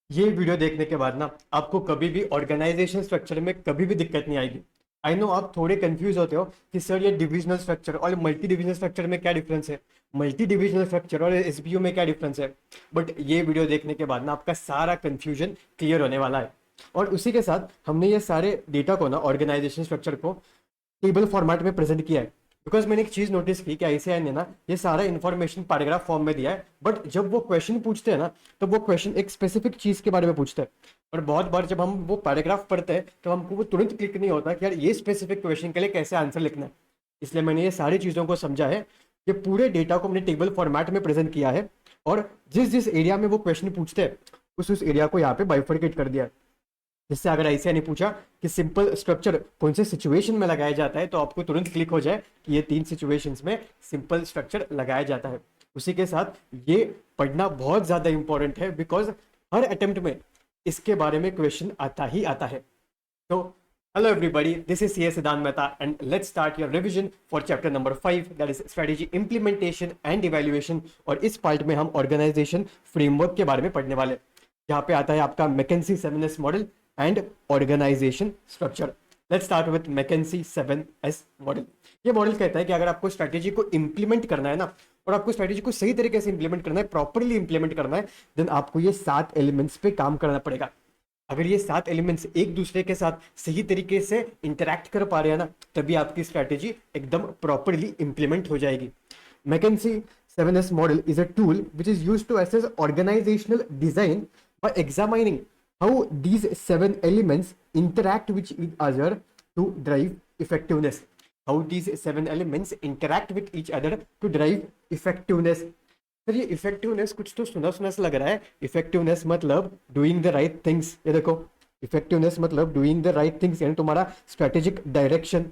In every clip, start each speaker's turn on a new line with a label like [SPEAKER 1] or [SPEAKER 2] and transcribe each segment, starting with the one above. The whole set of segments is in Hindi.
[SPEAKER 1] ये वीडियो देखने के बाद ना आपको कभी भी ऑर्गेनाइजेशन स्ट्रक्चर में कभी भी दिक्कत नहीं आएगी। आई नो आप थोड़े कंफ्यूज होते हो कि सर ये डिविजनल स्ट्रक्चर और मल्टी डिविजनल स्ट्रक्चर में क्या डिफरेंस है, मल्टी डिविजनल स्ट्रक्चर और एसबीओ में क्या डिफरेंस है। बट ये वीडियो देखने के बाद ना आपका सारा कंफ्यूजन क्लियर होने वाला है। और उसी के साथ हमने ये सारे डेटा को ना ऑर्गेनाइजेशन स्ट्रक्चर को टेबल फॉर्मेट में प्रेजेंट किया है। बिकॉज मैंने एक चीज नोटिस की कि आईसीआई ने ना ये सारा इन्फॉर्मेशन पैराग्राफ फॉर्म में दिया है, बट जब वो क्वेश्चन पूछते हैं ना तो वो क्वेश्चन एक स्पेसिफिक चीज के बारे में पूछते हैं। और बहुत बार जब हम वो पैराग्राफ पढ़ते हैं तो हमको वो तुरंत क्लिक नहीं होता कि यार ये स्पेसिफिक क्वेश्चन के लिए कैसे आंसर लिखना है। इसलिए मैंने ये सारी चीजों को समझा है। ये पूरे डेटा को हमने टेबल फॉर्मेट में प्रेजेंट किया है और जिस जिस एरिया में वो क्वेश्चन पूछते हैं उस एरिया को यहाँ पे बाइफरकेट कर दिया है। जिससे अगर ऐसे नहीं पूछा कि सिंपल स्ट्रक्चर कौन से सिचुएशन में लगाया जाता है तो आपको तुरंत क्लिक हो जाए कि ये 3 सिचुएशंस में सिंपल स्ट्रक्चर लगाया जाता है। उसी के साथ ये पढ़ना बहुत ज्यादा इंपॉर्टेंट है बिकॉज हर अटेम्प्ट में इसके बारे में क्वेश्चन आता ही आता है। तो hello everybody, this is CA Siddhant Mehta and let's start your revision for chapter number 5 that is strategy implementation and evaluation. और इस पार्ट में हम ऑर्गेनाइजेशन फ्रेमवर्क के बारे में पढ़ने वाले। यहाँ पे आता है आपका McKinsey 7S model and organization structure. Let's start with McKinsey 7S model. ये मॉडल कहता है कि अगर आपको स्ट्रेटेजी को इंप्लीमेंट करना है ना, और आपको स्ट्रेटेजी को सही तरीके से इंप्लीमेंट करना है, प्रॉपरली इंप्लीमेंट करना है, देन आपको ये 7 एलिमेंट्स पे काम करना पड़ेगा। अगर ये 7 एलिमेंट्स एक दूसरे के साथ सही तरीके से इंटरैक्ट कर पा रहे हैं ना, तभी आपकी स्ट्रेटेजी एकदम प्रॉपरली इंप्लीमेंट हो जाएगी। McKinsey 7S model is a tool which is used to assess organizational design by examining how these 7 elements interact with each other to drive effectiveness. How these 7 elements interact with each other to drive effectiveness. Sir ये इफेक्टिवनेस कुछ तो सुना सुना सा लग रहा है। इफेक्टिवनेस मतलब डूइंग द राइट थिंग्स। ये देखो, इफेक्टिवनेस मतलब डूइंग द राइट थिंग्स, यानी तुम्हारा स्ट्रेटेजिक डायरेक्शन।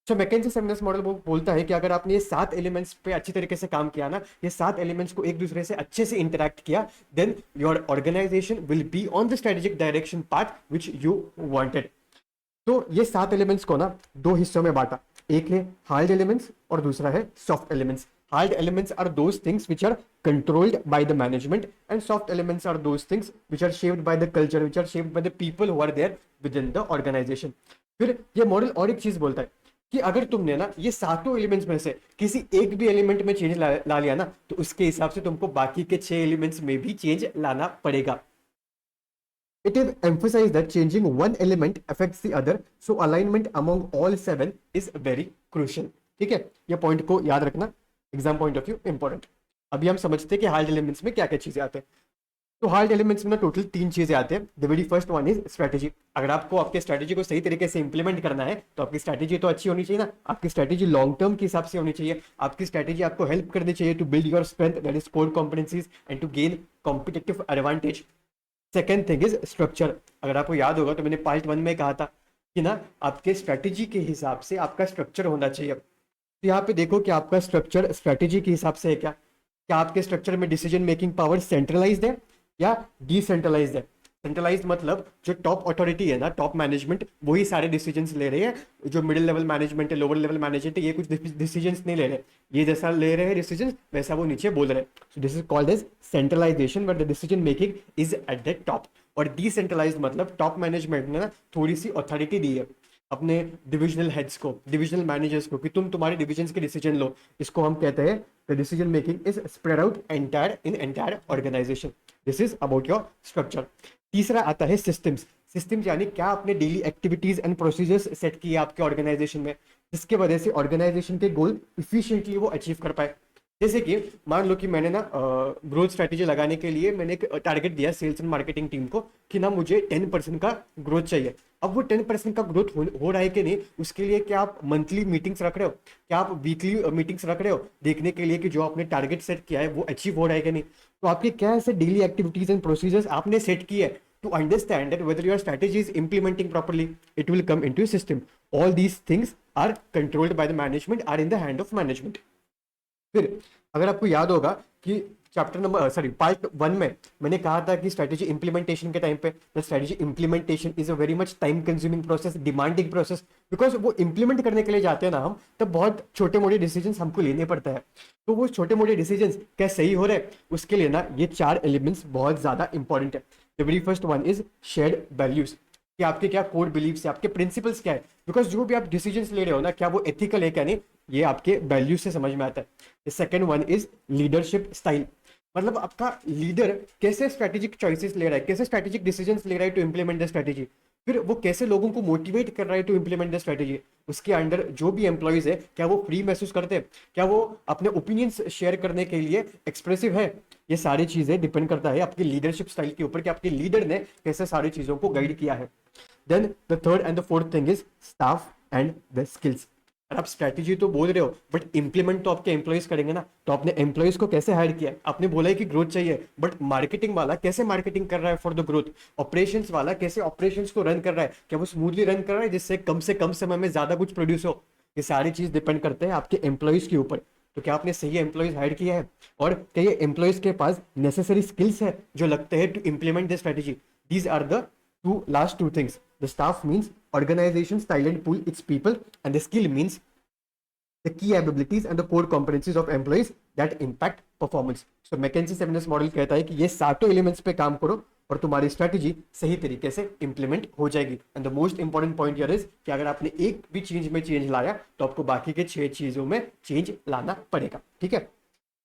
[SPEAKER 1] तो मैकेंजी 7S मॉडल बोलता है कि अगर आपने ये 7 एलिमेंट्स पे अच्छी तरीके से काम किया ना, ये 7 एलिमेंट्स को एक दूसरे से अच्छे से इंटरैक्ट किया, then your organization will be on the strategic direction path which you wanted. तो ये 7 एलिमेंट्स को ना 2 हिस्सों में बांटा। एक है हार्ड एलिमेंट्स और दूसरा है soft elements. Hard elements are those things which are controlled by the management, and soft elements are those things which are shaped by the culture, which are shaped by the people who are there within the organization. फिर ये मॉडल और एक चीज बोलता है कि अगर तुमने ना ये सातों एलिमेंट्स में से किसी एक भी एलिमेंट में चेंज ला लिया ना, तो उसके हिसाब से तुमको बाकी के 6 एलिमेंट्स में भी चेंज लाना पड़ेगा। It is emphasized that changing one element affects the other, so alignment among all 7 is very crucial. ठीक है, ये पॉइंट को याद रखना, exam point of view important. अभी हम समझते हैं कि हार्ड एलिमेंट्स में क्या क्या चीजें आते हैं। तो हार्ड एलिमेंट्स में ना टोटल 3 चीजें आते हैं। The very first one is strategy. अगर आपको आपके स्ट्रेटेजी को सही तरीके से इंप्लीमेंट करना है तो आपकी स्ट्रेटेजी तो अच्छी होनी चाहिए ना। आपकी स्ट्रेटेजी लॉन्ग टर्म के हिसाब से होनी चाहिए। आपकी स्ट्रेटेजी आपको हेल्प करनी चाहिए to build your strength, that is core competencies, and to gain competitive advantage. Second thing is structure. अगर आपको याद होगा तो मैंने पार्ट 1 में कहा था कि ना आपके स्ट्रेटेजी के हिसाब से आपका स्ट्रक्चर होना चाहिए। तो यहाँ पे देखो कि आपका स्ट्रक्चर स्ट्रेटेजी के हिसाब से है क्या आपके स्ट्रक्चर में डिसीजन मेकिंग पावर सेंट्रलाइज्ड है या डिसेंट्रलाइज्ड है। सेंट्रलाइज्ड मतलब जो टॉप अथॉरिटी है ना, टॉप मैनेजमेंट, वही सारे डिसीजंस ले रहे हैं। जो मिडिल लेवल मैनेजमेंट है, लोअर लेवल मैनेजमेंट है, ये कुछ डिसीजंस नहीं ले रहे। ये जैसा ले रहे हैं डिसीजंस वैसा वो नीचे बोल रहे हैं। So this is called as centralization, but the decision making is at the top. और डिसेंट्रलाइज्ड मतलब टॉप मैनेजमेंट ने ना थोड़ी सी अथॉरिटी दी है अपने डिविजनल हेड्स को, डिविजनल मैनेजर्स को, कि तुम तुम्हारे डिविजन के डिसीजन लो। इसको हम कहते हैं the decision making is spread out entire in entire organization. This is about your structure. तीसरा आता है सिस्टम्स। सिस्टम्स यानी क्या आपने daily activities and procedures set किए आपके ऑर्गेनाइजेशन में, जिसके वजह से ऑर्गेनाइजेशन के गोल इफिशिएंटली वो अचीव कर पाए। जैसे कि मान लो कि मैंने ना ग्रोथ स्ट्रेटेजी लगाने के लिए मैंने एक टारगेट दिया सेल्स एंड मार्केटिंग टीम को कि ना मुझे 10% का ग्रोथ चाहिए। अब वो 10% का ग्रोथ हो रहा है कि नहीं, उसके लिए क्या आप मंथली मीटिंग्स रख रहे हो, क्या आप वीकली मीटिंग्स रख रहे हो देखने के लिए कि जो आपने टारगेट सेट किया है वो अचीव हो रहा है कि नहीं। तो आपके क्या ऐसे डेली एक्टिविटीज एंड प्रोसीजर्स आपने सेट किए है to understand that whether your strategy is implementing properly, it will come into system. All these things are controlled by the management, are in the hand of management. फिर अगर आपको याद होगा कि चैप्टर नंबर पार्ट 1 में मैंने कहा था कि स्ट्रेटेजी इंप्लीमेंटेशन के टाइम पे the strategy implementation is a very much time consuming process, demanding process, because वो इंप्लीमेंट करने के लिए जाते हैं ना हम, तब बहुत छोटे मोटे डिसीजन हमको लेने पड़ता है। तो वो छोटे मोटे डिसीजन क्या सही हो रहे हैं उसके लिए ना ये 4 एलिमेंट्स बहुत ज्यादा इंपॉर्टेंट है। The very first one is shared values, कि आपके क्या कोर बिलीव्स है, आपके प्रिंसिपल्स क्या है, बिकॉज जो भी आप डिसीजंस ले रहे हो ना क्या वो एथिकल है क्या नहीं, ये आपके वैल्यूज से समझ में आता है। The second one is leadership style, मतलब आपका लीडर कैसे स्ट्रेटेजिक चॉइसेस ले रहा है, कैसे स्ट्रेटेजिक डिसीजंस ले रहा है टू इंप्लीमेंट द स्ट्रेटेजी, फिर वो कैसे लोगों को मोटिवेट कर रहा है टू इंप्लीमेंट द स्ट्रेटेजी। उसके अंडर जो भी एम्प्लॉइज है क्या वो फ्री महसूस करते हैं, क्या वो अपने ओपिनियंस शेयर करने के लिए एक्सप्रेसिव है, ये सारी चीजें डिपेंड करता है आपकी लीडरशिप स्टाइल के ऊपर कि आपके लीडर ने कैसे सारी चीजों को गाइड किया है। Then the third and the fourth thing is staff and the skills. और आप स्ट्रैटेजी तो बोल रहे हो बट इंप्लीमेंट तो आपके एम्प्लॉइज करेंगे ना, तो आपने एम्प्लॉइज को कैसे हायर किया, आपने बोला है कि ग्रोथ चाहिए, बट मार्केटिंग वाला कैसे मार्केटिंग कर रहा है फॉर द ग्रोथ, ऑपरेशंस वाला कैसे ऑपरेशंस को रन कर रहा है, क्या वो स्मूथली रन कर रहा है जिससे कम से कम समय में ज्यादा कुछ प्रोड्यूस हो, ये सारी चीज डिपेंड करते हैं आपके एम्प्लॉइज के ऊपर। तो क्या आपने सही एम्प्लॉइज हायर किया है, और क्या ये एम्प्लॉइज के पास नेसेसरी स्किल्स है जो लगते हैं to implement the strategy. These are the last two things. The staff means organization style and pull its people, and the skill means the key abilities and the core competencies of employees that impact performance. So McKinsey 7S model कहता है कि ये सातों एलिमेंट्स पे काम करो और तुम्हारी स्ट्रेटेजी सही तरीके से इंप्लीमेंट हो जाएगी। And the most important point here is कि अगर आपने एक भी चीज में चेंज लाया तो आपको बाकी के 6 चीजों में चेंज लाना पड़ेगा, ठीक है।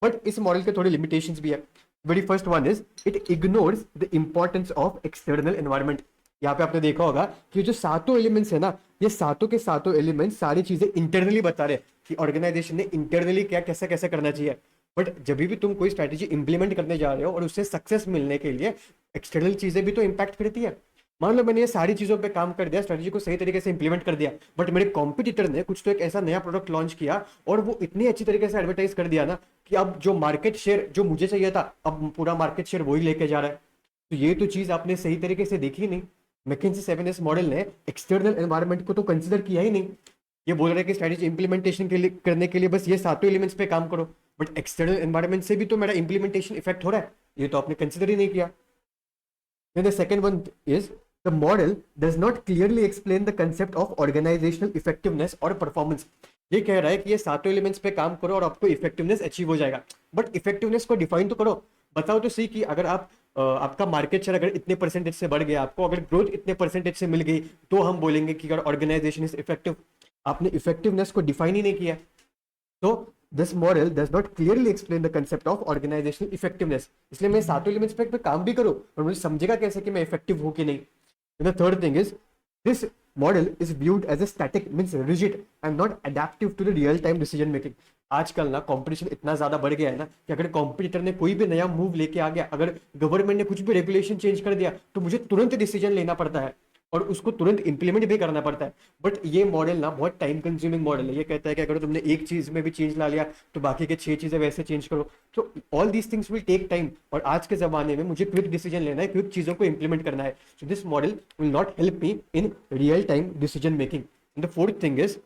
[SPEAKER 1] बट इस मॉडल के थोड़े लिमिटेशंस भी है। Very first one is it ignores the importance of external environment. यहाँ पे आपने देखा होगा कि जो सातों एलिमेंट्स है ना, ये सातों के सातों एलिमेंट्स सारी चीजें इंटरनली बता रहे हैं कि ऑर्गेनाइजेशन ने इंटरनली क्या कैसे कैसे करना चाहिए। बट जब भी तुम कोई स्ट्रैटेजी इंप्लीमेंट करने जा रहे हो और उससे सक्सेस मिलने के लिए एक्सटर्नल चीजें भी तो इंपैक्ट करती है। मान लो मैंने ये सारी चीजों पे काम कर दिया, स्ट्रेटजी को सही तरीके से इंप्लीमेंट कर दिया, बट मेरे कॉम्पिटिटर ने कुछ तो एक ऐसा नया प्रोडक्ट लॉन्च किया और वो इतनी अच्छी तरीके से एडवर्टाइज कर दिया ना कि अब जो मार्केट शेयर जो मुझे चाहिए था अब पूरा मार्केट शेयर वही लेके जा रहा है। तो ये तो चीज आपने सही तरीके से देखी नहीं। मैकिंजी 7S मॉडल ने एक्सटर्नल एनवायरनमेंट को तो कंसिडर किया ही नहीं। ये बोल रहे हैं कि स्ट्रेटेजी इंप्लीमेंटेशन के लिए करने के लिए बस ये सातों एलिमेंट्स पे काम करो, बट एक्सटर्नल एनवायरनमेंट से भी तो मेरा इंप्लीमेंटेशन इफेक्ट हो रहा है, ये तो आपने कंसिडर ही नहीं किया। Then the second one is the model does not clearly explain the concept of organizational effectiveness or performance. ये कह रहा है कि ये सातों एलिमेंट्स पे काम करो और आपको इफेक्टिवनेस अचीव हो जाएगा, बट इफेक्टिवनेस को डिफाइन तो करो, बताओ तो सही कि अगर आप आपका मार्केट शेयर अगर इतने परसेंटेज से बढ़ गया, आपको अगर ग्रोथ इतने परसेंटेज से मिल गई तो हम बोलेंगे कि अगर ऑर्गेनाइजेशन इज इफेक्टिव। आपने इफेक्टिवनेस को डिफाइन ही नहीं किया। तो this model does not clearly explain the concept of organizational effectiveness, इसलिए मैं सातों एलिमेंट्स पे काम भी करूं और मुझे समझेगा कैसे कि मैं इफेक्टिव हूं कि नहीं। The third thing is this model is viewed as a static means rigid and not adaptive to the real time decision making. आजकल ना कंपटीशन इतना ज्यादा बढ़ गया है ना कि अगर कॉम्पिटिटर ने कोई भी नया मूव लेके आ गया, अगर गवर्नमेंट ने कुछ भी रेगुलेशन चेंज कर दिया तो मुझे तुरंत डिसीजन लेना पड़ता है और उसको तुरंत इंप्लीमेंट भी करना पड़ता है। बट ये मॉडल ना बहुत टाइम कंज्यूमिंग मॉडल है। ये कहता है कि अगर तुमने एक चीज में भी चेंज ला लिया तो बाकी के 6 चीजें वैसे चेंज करो। तो all these things will take time, और आज के जमाने में मुझे क्विक डिसीजन लेना है, क्विक चीजों को इंप्लीमेंट करना है। So this model will not help me in real time decision making. The fourth thing is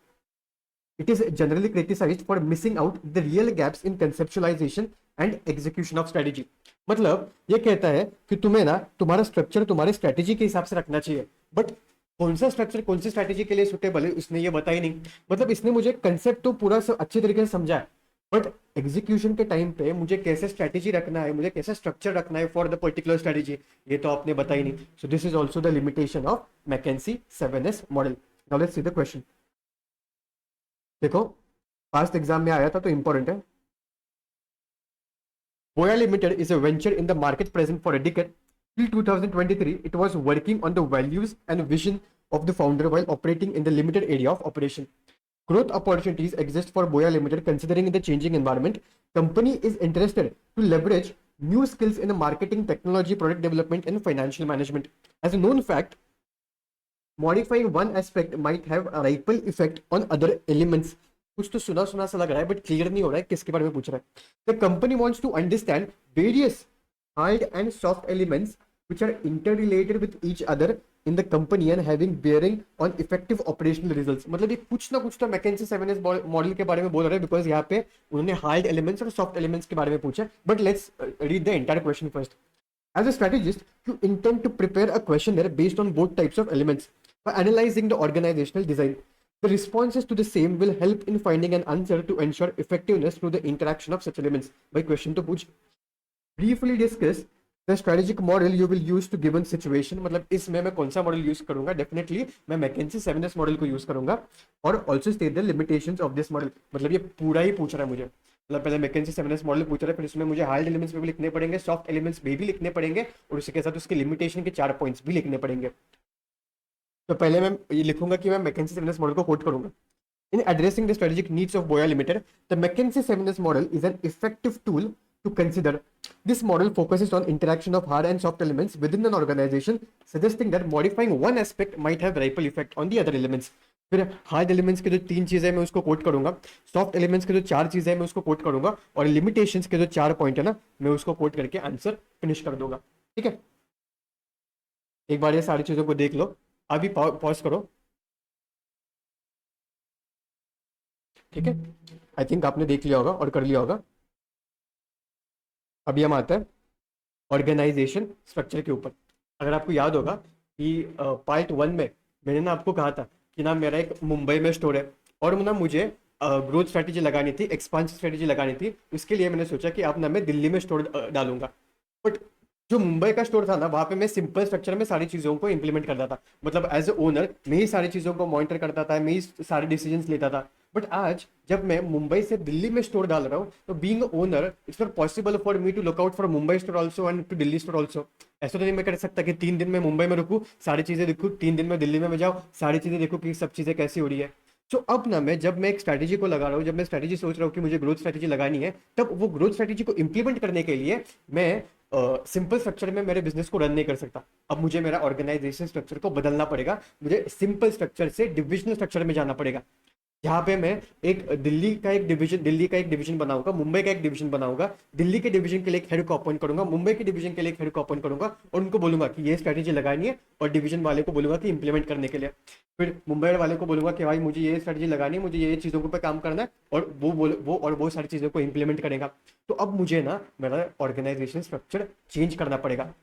[SPEAKER 1] it is generally criticized for missing out the real gaps in conceptualization and execution of strategy. मतलब ये कहता है कि तुम्हें ना तुम्हारा स्ट्रक्चर तुम्हारे स्ट्रेटेजी के हिसाब से रखना चाहिए, बट कौन सा स्ट्रक्चर कौन सी स्ट्रेटेजी के लिए सुटेबल है उसने ये बताया नहीं। मतलब इसने मुझे कंसेप्ट तो पूरा अच्छे तरीके से समझा है, बट एग्जीक्यूशन के टाइम पे मुझे कैसे स्ट्रेटेजी रखना है, मुझे कैसे स्ट्रक्चर रखना है फॉर द पर्टिकुलर स्ट्रेटेजी, ये तो आपने बताई नहीं। So this is also the limitation of McKinsey 7S model. Now let's see the question. देखो पास्ट एग्जाम में आया था तो इंपॉर्टेंट है। Voya Limited is a venture in the market present for a decade. Till 2023, it was working on the values and vision of the founder while operating in the limited area of operation. Growth opportunities exist for Voya Limited considering the changing environment. Company is interested to leverage new skills in the marketing, technology, product development, and financial management. As a known fact, modifying one aspect might have a ripple effect on other elements. कुछ तो सुना सुना सा लग रहा है बट क्लियर नहीं हो रहा है किसके बारे में पूछ रहा है। The company wants to understand various hard and soft elements which are interrelated with each other in the company and having bearing on effective operational results. मतलब ये कुछ ना कुछ तो मैकेंजी 7S मॉडल के बारे में बोल रहे हैं, बिकॉज यहाँ पे उन्होंने हार्ड एलिमेंट्स और सॉफ्ट एलिमेंट्स के बारे में पूछा. But let's read the entire question first. As a strategist, you intend to prepare a questionnaire based on both types of elements. By analyzing the organizational design, the responses to the same will help in finding an answer to ensure effectiveness through the interaction of such elements. By question to पूछ. Briefly discuss the strategic model you will use to given situation. मतलब इसमें मैं कौन सा मॉडल यूज करूंगा? डेफिनेटली मैं मैकेंजी 7S मॉडल को यूज करूंगा. और also state the limitations of this model. मतलब ये पूरा ही पूछ रहा है मुझे. मतलब पहले मैकेंजी 7S मॉडल पूछ रहा है, फिर इसमें मुझे हार्ड एलिमेंट्स भी लिखने पड़ेंगे, सॉफ्ट एलिमेंट्स भी लिखने पड़ेंगे, और उसी के साथ उसके लिमिटेशन के 4 पॉइंट्स भी लिखने पड़ेंगे. तो पहले मैं ये लिखूंगा कि मैं मैकेंजी 7S मॉडल को कोट करूंगा. In addressing the strategic needs of Boya Limited, the McKinsey 7S model is an effective tool to consider. This model focuses on interaction of hard and soft elements within an organization, suggesting that modifying one aspect might have ripple effect on the other elements. फिर हार्ड एलिमेंट्स के जो 3 चीजें मैं उसको कोट करूंगा, सॉफ्ट एलिमेंट्स के जो 4 चीजें मैं उसको कोट करूंगा, और लिमिटेशंस के जो 4 पॉइंट है ना, मैं उसको कोट करके आंसर फिनिश कर दूंगा. ठीक है, एक बार ये सारी चीजों को देख लो. अभी पॉज करो. ठीक है, आई थिंक आपने देख लिया होगा और कर लिया होगा. अभी हम आता है ऑर्गेनाइजेशन स्ट्रक्चर के ऊपर. अगर आपको याद होगा कि पार्ट 1 में मैंने ना आपको कहा था कि ना मेरा एक मुंबई में स्टोर है और ना मुझे ग्रोथ स्ट्रेटेजी लगानी थी, एक्सपांशन स्ट्रेटेजी लगानी थी. इसके लिए मैंने सोचा कि अब ना मैं दिल्ली में स्टोर डालूंगा. बट जो मुंबई का स्टोर था ना, वहां पे मैं सिंपल स्ट्रक्चर में सारी चीजों को इंप्लीमेंट करता था. मतलब एज ए ओनर मैं ही सारी चीजों को मॉनिटर करता था, मैं ही सारे डिसीजंस लेता था. बट आज जब मैं मुंबई से दिल्ली में स्टोर डाल रहा हूँ, तो being owner it's not possible for me to look out for Mumbai store also and to Delhi store also. ऐसा तो नहीं मैं कर सकता कि 3 दिन में मुंबई में रुकूँ, सारी चीजें देखूँ, 3 दिन में दिल्ली में जाऊँ, सारी चीजें देखूँ कि सब चीजें कैसी हो रही है. सो अब ना मैं जब मैं एक स्ट्रैटेजी को लगा रहा हूँ, जब मैं स्ट्रैटेजी सोच रहा हूँ कि मुझे ग्रोथ स्ट्रैटेजी लगानी है, तब वो ग्रोथ स्ट्रैटेजी को इंप्लीमेंट करने के लिए मैं सिंपल स्ट्रक्चर में मेरे बिजनेस को रन नहीं कर सकता. अब मुझे मेरा ऑर्गेनाइजेशन स्ट्रक्चर को बदलना पड़ेगा. मुझे सिंपल स्ट्रक्चर से डिविजनल स्ट्रक्चर में जाना पड़ेगा, जहाँ पे मैं एक दिल्ली का एक डिवीजन बनाऊंगा, मुंबई का एक डिवीजन बनाऊंगा, दिल्ली के डिवीजन के लिए एक हेड को अपॉइंट करूंगा, मुंबई के डिवीजन के लिए एक हेड को अपॉइंट करूंगा, और उनको बोलूंगा कि ये स्ट्रैटेजी लगानी है, और डिवीजन वाले को बोलूंगा कि इंप्लीमेंट करने के लिए. फिर मुंबई वाले को बोलूंगा कि भाई मुझे ये स्ट्रैटेजी लगानी है, मुझे ये चीज़ों पे काम करना है, और वो सारी चीज़ों को इंप्लीमेंट करेगा. तो अब मुझे ना मेरा ऑर्गेनाइजेशन स्ट्रक्चर चेंज करना पड़ेगा.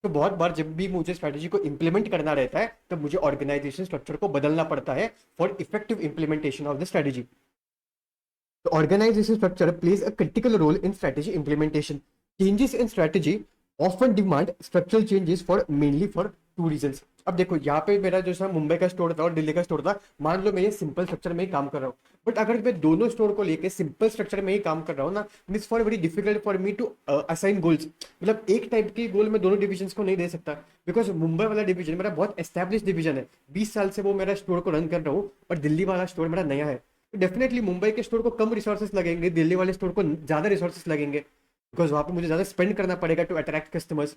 [SPEAKER 1] तो बहुत बार जब भी मुझे स्ट्रैटेजी को इंप्लीमेंट करना रहता है, तो मुझे ऑर्गेनाइजेशन स्ट्रक्चर को बदलना पड़ता है for effective implementation of the strategy. The organization structure plays a critical role in strategy implementation. Changes in strategy often demand structural changes for mainly for 2 reasons. अब देखो यहाँ पे मेरा जो सा मुंबई का स्टोर था और दिल्ली का स्टोर था, मान लो मैं ये सिंपल स्ट्रक्चर में ही काम कर रहा हूँ. बट अगर मैं दोनों स्टोर को लेके सिंपल स्ट्रक्चर में ही काम कर रहा हूँ ना, it's for very difficult for me to assign goals. मतलब एक टाइप की गोल मैं दोनों डिविजन को नहीं दे सकता, बिकॉज मुंबई वाला डिवीजन मेरा बहुत एस्टेब्लिश डिवीजन है, 20 साल से वो मेरा स्टोर को रन कर रहा हूँ, और दिल्ली वाला स्टोर मेरा नया है. डेफिनेटली मुंबई के स्टोर को कम रिसोर्सेस लगेंगे, दिल्ली वाले स्टोर को ज्यादा रिसोर्सेस लगेंगे, बिकॉज वहां पे मुझे ज्यादा स्पेंड करना पड़ेगा टू अट्रैक्ट कस्टमर्स.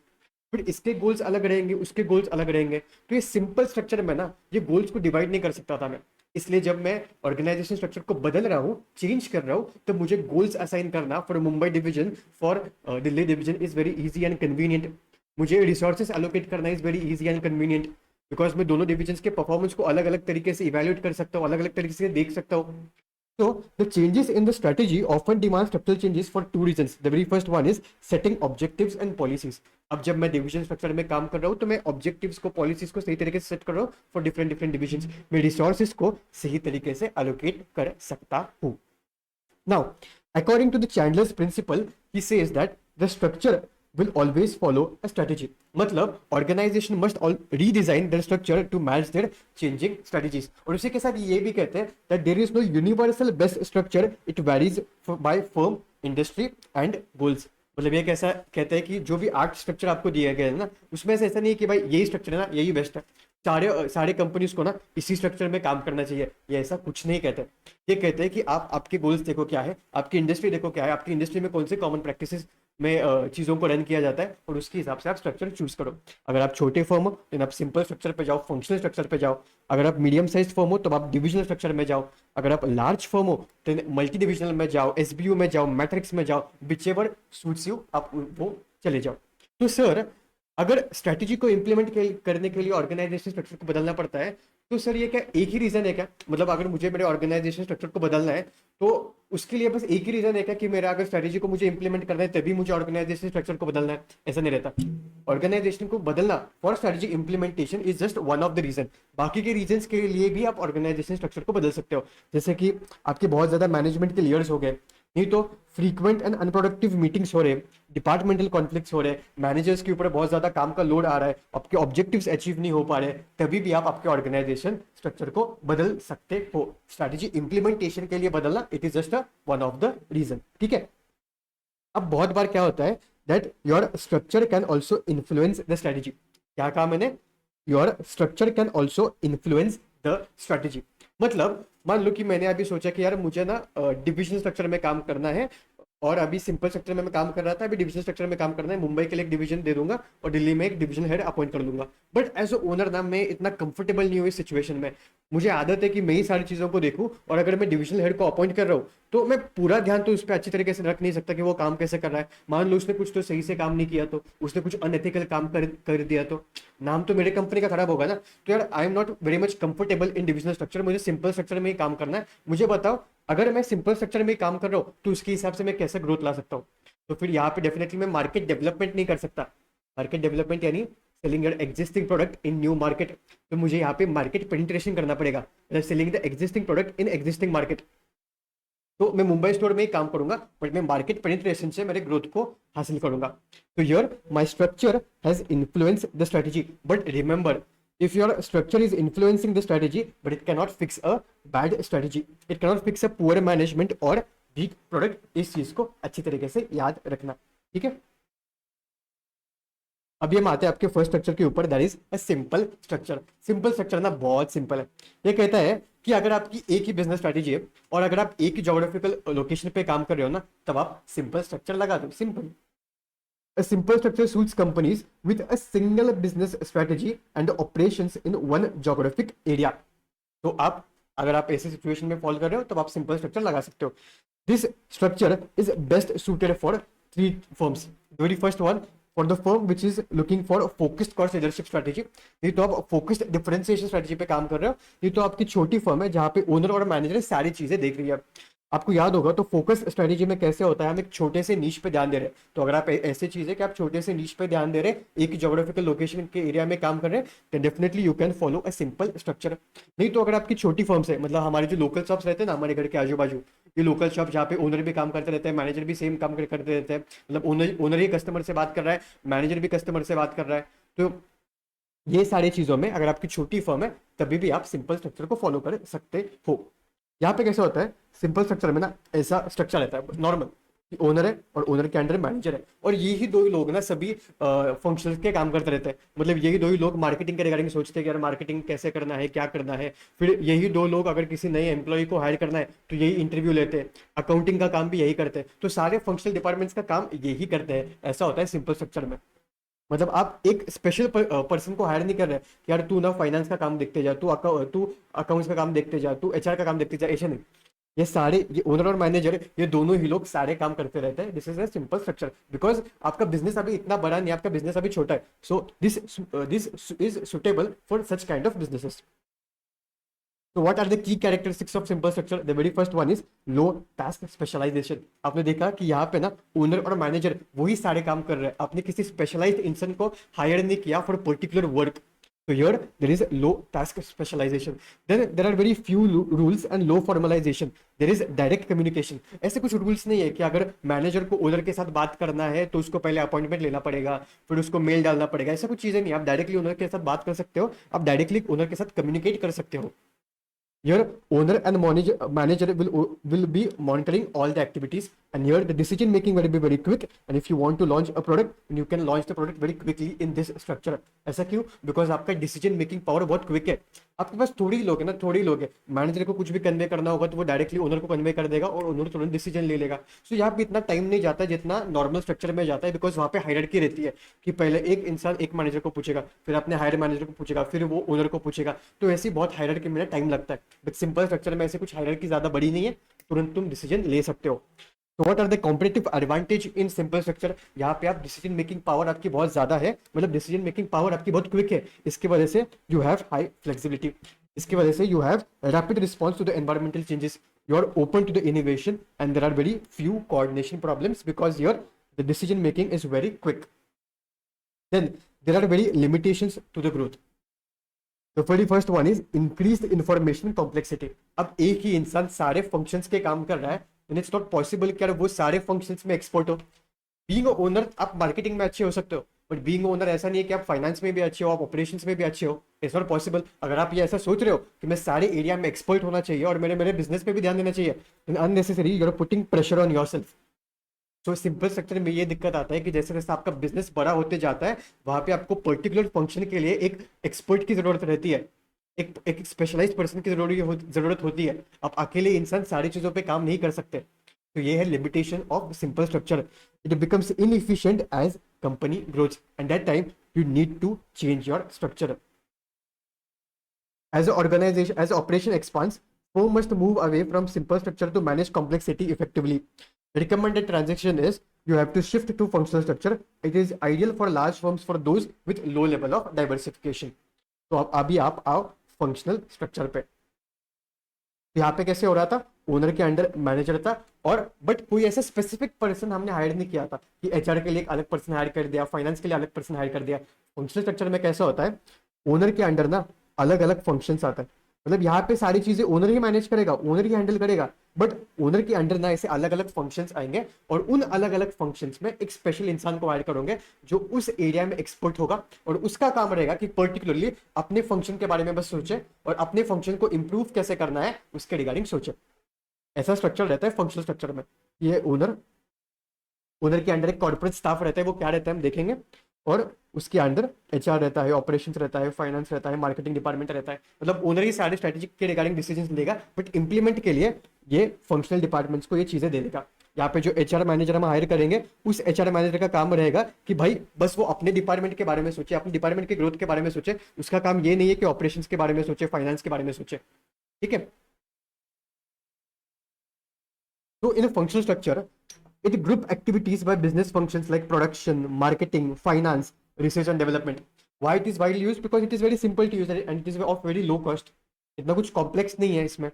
[SPEAKER 1] फिर इसके गोल्स अलग रहेंगे, उसके गोल्स अलग रहेंगे. तो ये सिंपल स्ट्रक्चर में ना ये गोल्स को डिवाइड नहीं कर सकता था मैं. इसलिए जब मैं ऑर्गेनाइजेशन स्ट्रक्चर को बदल रहा हूँ, चेंज कर रहा हूँ, तो मुझे गोल्स असाइन करना for Mumbai division, for Delhi division is very easy and convenient. मुझे रिसोर्सेस एलोकेट करना is very easy and convenient, because मैं दोनों डिविजन्स के परफॉर्मेंस को अलग अलग तरीके से इवेल्युएट कर सकता हूँ, अलग अलग तरीके से देख सकता हूँ. So the changes in the strategy often demand structural changes for 2 reasons. The very first one is setting objectives and policies. अब जब मैं डिवीजन स्ट्रक्चर में काम कर रहा हूँ, तो मैं ऑब्जेक्टिव्स को, पॉलिसीज को सही तरीके से सेट कर रहा हूँ फॉर डिफरेंट डिफरेंट डिविजन्स. मैं रिसोर्सेज को सही तरीके से एलोकेट कर सकता हूँ. Now, according to the Chandler's principle, he says that the structure will always follow a strategy. मतलब organization must redesign their structure to match their changing strategies. और उसी के साथ ये भी कहते हैं that there is no universal best structure, it varies by firm, industry and goals. मतलब ये कैसा कहते हैं कि जो भी आर्ट स्ट्रक्चर आपको दिया गया है ना, उसमें से ऐसा नहीं है कि भाई यही स्ट्रक्चर है ना, यही बेस्ट है, सारे कंपनीज को ना इसी स्ट्रक्चर में काम करना चाहिए. ये ऐसा कुछ नहीं कहते. ये कहते हैं कि आप आपके गोल्स देखो क्या है, आपकी इंडस्ट्री देखो क्या है, आपकी इंडस्ट्री में कौन से कॉमन प्रैक्टिसेस में चीज़ों को रन किया जाता है, और उसके हिसाब से आप स्ट्रक्चर चूज करो. अगर आप छोटे फर्म हो तो आप सिंपल स्ट्रक्चर पे जाओ, फंक्शनल स्ट्रक्चर पे जाओ. अगर आप मीडियम साइज फर्म हो तो आप डिविजनल स्ट्रक्चर में जाओ. अगर आप लार्ज फर्म हो तो मल्टी डिविजनल में जाओ, एसबीयू में जाओ, मैट्रिक्स में जाओ, विच एवर सूट्स यू आप वो चले जाओ. तो सर अगर स्ट्रैटेजी को इम्प्लीमेंट करने के लिए ऑर्गेनाइजेशन स्ट्रक्चर को बदलना पड़ता है, तो सर ये क्या एक ही रीजन है क्या? मतलब अगर मुझे मेरे ऑर्गेनाइजेशन स्ट्रक्चर को बदलना है, तो उसके लिए बस एक ही रीजन है क्या कि मेरा अगर स्ट्रैटेजी को मुझे इंप्लीमेंट करना है तभी मुझे ऑर्गेनाइजेशन स्ट्रक्चर को बदलना है? ऐसा नहीं रहता। ऑर्गेनाइजेशन को बदलना for strategy implementation is just one of the reason. बाकी के रीजन के लिए भी आप ऑर्गेनाइजेशन स्ट्रक्चर को बदल सकते हो। जैसे कि आपके बहुत ज्यादा मैनेजमेंट के लेयर्स हो गए, नहीं तो फ्रीक्वेंट एंड अनप्रोडक्टिव मीटिंग्स हो रहे, डिपार्टमेंटल कॉन्फ्लिक्ट्स हो रहे, मैनेजर्स के ऊपर बहुत ज्यादा काम का लोड आ रहा है, आपके ऑब्जेक्टिव्स अचीव नहीं हो पा रहे, तभी भी आप आपके ऑर्गेनाइजेशन स्ट्रक्चर को बदल सकते हो। स्ट्रैटेजी इंप्लीमेंटेशन के लिए बदलना it is just one of the reason. ठीक है। अब बहुत बार क्या होता है that your structure can also influence the strategy. क्या कहा मैंने? Your structure can also influence the strategy. मतलब मान लो कि मैंने अभी सोचा कि यार मुझे ना डिविजन स्ट्रक्चर में काम करना है, और अभी सिंपल स्ट्रक्चर में मैं काम कर रहा था, अभी डिविजन स्ट्रक्चर में काम करना है, मुंबई के लिए एक डिवीजन दे दूंगा और दिल्ली में एक डिवीजन हेड अपॉइंट कर दूंगा। बट एज अ ओनर ना मैं इतना कंफर्टेबल नहीं हूँ इस सिचुएशन में। मुझे आदत है कि मैं ही सारी चीजों को देखूं, और अगर मैं डिविजनल हेड को अपॉइंट कर रहा हूँ तो मैं पूरा ध्यान तो उस पर अच्छी तरीके से रख नहीं सकता कि वो काम कैसे कर रहा है। मान लो उसने कुछ तो सही से काम नहीं किया, तो उसने कुछ अनएथिकल काम कर दिया, तो नाम तो मेरे कंपनी का खराब होगा ना। तो यार I am not very much comfortable in divisional structure, मुझे सिंपल स्ट्रक्चर में ही काम करना है। मुझे बताओ अगर मैं सिंपल स्ट्रक्चर में ही काम कर रहा हूँ तो उसके हिसाब से मैं कैसे ग्रोथ ला सकता हूँ? तो फिर यहाँ पे डेफिनेटली मैं मार्केट डेवलपमेंट नहीं कर सकता। मार्केट डेवलपमेंट यानी selling your existing product in new market. तो मुझे यहाँ पे मार्केट पेनिट्रेशन करना पड़ेगा, मतलब selling the existing product in existing market. तो मैं मुंबई स्टोर में ही काम करूंगा, बट मैं मार्केट पेनिट्रेशन से मेरे ग्रोथ को हासिल करूंगा। तो your my structure has influence the strategy, but remember if your structure is influencing the strategy but it cannot fix a bad strategy, it cannot fix a poor management or weak product। इस चीज को अच्छी तरीके से याद रखना। ठीक है। अभी हम आते हैं आपके फर्स्ट स्ट्रक्चर के ऊपर, that is a simple structure. Simple structure ना बहुत सिंपल है। ये कहता है कि अगर आपकी एक ही बिजनेस स्ट्रेटेजी है और अगर आप एक ही जोग्राफिकल लोकेशन पे काम कर रहे हो ना, तब आप सिंपल स्ट्रक्चर लगा दो। Simple. A simple structure suits companies with a single business strategy and operations in one geographic area। तो आप अगर आप ऐसे सिचुएशन में फॉलो कर रहे हो तो आप सिंपल स्ट्रक्चर लगा सकते हो। This structure is best suited for three firms. Very first one, for the firm which is looking for focused cost leadership strategy. नहीं तो आप फोकस्ड डिफरेंशिएशन स्ट्रेटेजी पे काम कर रहे हो, नहीं तो आपकी छोटी फर्म है जहां पे ओनर और मैनेजर सारी चीजें देख रही है। आपको याद होगा तो फोकस स्ट्रेटेजी में कैसे होता है, हम एक छोटे से नीश पे ध्यान दे रहे हैं। तो अगर आप ऐसी चीज है कि आप छोटे से नीश पे ध्यान दे रहे हैं, एक ज्योग्राफिकल लोकेशन के एरिया में काम कर रहे हैं, तो definitely you can follow a simple structure. नहीं तो अगर आपकी छोटी फर्म्स है, मतलब हमारे जो लोकल शॉप्स रहते हैं ना हमारे घर के आजू बाजू, ये लोकल शॉप जहाँ पे ओनर भी काम करते रहते हैं, मैनेजर भी सेम काम करते रहते हैं, मतलब ओनर ही कस्टमर से बात कर रहा है, मैनेजर भी कस्टमर से बात कर रहा है। तो ये सारी चीजों में अगर आपकी छोटी फर्म है तभी भी आप सिंपल स्ट्रक्चर को फॉलो कर सकते हो। यहाँ पे कैसे होता है सिंपल स्ट्रक्चर में ना, ऐसा स्ट्रक्चर रहता है नॉर्मल, ओनर है और ओनर के अंडर मैनेजर है, और यही दो ही लोग ना सभी फंक्शंस के काम करते रहते हैं। मतलब यही दो ही लोग मार्केटिंग के रिगार्डिंग सोचते हैं कि यार मार्केटिंग कैसे करना है, क्या करना है। फिर यही दो लोग अगर किसी नए एम्प्लॉय को हायर करना है तो यही इंटरव्यू लेते हैं, अकाउंटिंग का काम भी यही करते हैं। तो सारे फंक्शनल डिपार्टमेंट्स का काम यही करते हैं। ऐसा होता है सिंपल स्ट्रक्चर में। मतलब आप एक स्पेशल पर्सन को हायर नहीं कर रहे कि यार तू ना फाइनेंस का काम देखते जा, तू अकाउंट्स का काम देखते जा, तू एचआर का काम देखते जा, ऐसे नहीं। ये सारे, ये ओनर और मैनेजर, ये दोनों ही लोग सारे काम करते रहते हैं। This is a simple structure because आपका बिजनेस अभी इतना बड़ा नहीं, आपका बिजनेस अभी छोटा है। So this is suitable for such kind of businesses. तो what are the key characteristics of simple structure? The very first one is low task specialization. आपने देखा कि यहाँ पे ना ओनर और मैनेजर वही सारे काम कर रहे हैं, आपने किसी स्पेशलाइज्ड इंसान को हायर नहीं किया for particular work. So here there is low task specialization. Then there are very few rules and low formalization. There is direct communication. ऐसे कुछ रूल्स नहीं है कि अगर मैनेजर को ओनर के साथ बात करना है तो उसको पहले अपॉइंटमेंट लेना पड़ेगा, फिर उसको मेल डालना पड़ेगा। ऐसा कुछ चीजें नहीं, आप डायरेक्टली ओनर के साथ बात कर सकते हो, आप डायरेक्टली ओनर के साथ कम्युनिकेट कर सकते हो। Your owner and manager will be monitoring all the activities, and here the decision making will be very quick. And if you want to launch a product, you can launch the product very quickly in this structure. ऐसा क्यों? Because आपका decision making power बहुत quick है। आपके पास थोड़ी लोग है ना, थोड़ी लोग है। मैनेजर को कुछ भी कन्वे करना होगा तो वो डायरेक्टली ओनर को कन्वे कर देगा और ओनर तुरंत डिसीजन ले लेगा। सो यहाँ पे इतना टाइम नहीं जाता जितना नॉर्मल स्ट्रक्चर में जाता है, बिकॉज वहाँ पे हायरार्की रहती है कि पहले एक इंसान एक मैनेजर को पूछेगा, फिर अपने हायर मैनेजर को पूछेगा, फिर वो ओनर को पूछेगा। तो ऐसी बहुत हायरार्की में टाइम लगता है। बट सिंपल स्ट्रक्चर में ऐसे कुछ हायरार्की ज्यादा बड़ी नहीं है, तुरंत तुम डिसीजन ले सकते हो। तो what are the competitive advantage in simple structure? यहाँ पे आप डिसीजन मेकिंग पावर आपकी बहुत ज्यादा है, मतलब डिसीजन मेकिंग पावर आपकी बहुत क्विक है, इसकी वजह से यू हैव हाई फ्लेक्सिबिलिटी, इसकी वजह से you have rapid response to the environmental changes, you are open to the innovation and there are very few coordination problems because your the decision making is very quick. Then there are very limitations to the growth. The very first one is increased information complexity. अब एक ही इंसान सारे फंक्शंस के काम कर रहा है, then it's not possible कि यार वो सारे फंक्शंस में एक्सपर्ट हो. बीइंग ओनर आप मार्केटिंग में अच्छे हो सकते हो, बट बीइंग ओनर ऐसा नहीं है कि आप फाइनेंस में भी अच्छे हो, आप ऑपरेशंस में भी अच्छे हो. It's not possible. अगर आप ये ऐसा सोच रहे हो कि मैं सारे एरिया में एक्सपर्ट होना चाहिए और मेरे मेरे बिजनेस पे भी ध्यान देना चाहिए, unnecessary you are putting pressure on yourself. तो सिंपल स्ट्रक्चर में ये दिक्कत आता है कि जैसे जैसे आपका बिजनेस बड़ा होते जाता है, वहां पे आपको पर्टिकुलर फंक्शन के लिए एक एक्सपर्ट की जरूरत रहती है, एक स्पेशलाइज्ड पर्सन की जरूरत होती है. आप अकेले इंसान सारी चीजों पे काम नहीं कर सकते. तो ये है limitation of simple structure. It becomes inefficient as company growth and that time you need to change your structure. As an organization, as operation expands, firm must move away from simple structure to manage complexity effectively. The recommended transition is you have to shift to functional structure. It is ideal for large firms for those with low level of diversification. तो अब अभी आप आओ फंक्शनल स्ट्रक्चर पे. यहाँ पे कैसे हो रहा था, ओनर के अंडर मैनेजर था, और बट कोई ऐसा स्पेसिफिक पर्सन हमने हायर नहीं किया था कि एचआर के लिए एक अलग पर्सन हायर कर दिया, फाइनेंस के लिए अलग पर्सन हायर कर दिया. फंक्शनल स्ट्रक्चर में कैसा होता है, ओनर के अंडर ना अलग अलग फंक्शंस आता है. मतलब यहाँ पे सारी चीजें ओनर ही मैनेज करेगा, ओनर ही हैंडल करेगा, बट ओनर के अंडर ना ऐसे अलग अलग फंक्शंस आएंगे और उन अलग अलग फंक्शंस में एक स्पेशल इंसान को ऐड करोगे जो उस एरिया में एक्सपर्ट होगा, और उसका काम रहेगा कि पर्टिकुलरली अपने फंक्शन के बारे में बस सोचे और अपने फंक्शन को इंप्रूव कैसे करना है उसके रिगार्डिंग सोचे. ऐसा स्ट्रक्चर रहता है फंक्शनल स्ट्रक्चर में. ये ओनर के अंडर एक कॉर्पोरेट स्टाफ रहता है, वो क्या रहता है हम देखेंगे, और उसके अंदर एचआर रहता है, ऑपरेशंस रहता है, फाइनेंस रहता है, मार्केटिंग डिपार्टमेंट रहता है. मतलब ओनर ही सारे स्ट्रेटेजिक के रिगार्डिंग डिसीजंस लेगा, बट इंप्लीमेंट के लिए ये फंक्शनल डिपार्टमेंट्स को ये चीजें दे देगा. यहाँ पे जो एचआर मैनेजर हम हायर करेंगे, उस एचआर मैनेजर का काम रहेगा कि भाई बस वो अपने डिपार्टमेंट के बारे में सोचे, अपने डिपार्टमेंट के ग्रोथ के बारे में सोचे. उसका काम ये नहीं है कि ऑपरेशंस के बारे में सोचे, फाइनेंस के बारे में सोचे. ठीक है. तो इन functional structure it group activities by business functions like production, marketing, finance, research and development. Why it is widely used? Because it is very simple to use and it is of very low cost. इतना कुछ complex नहीं है इसमें.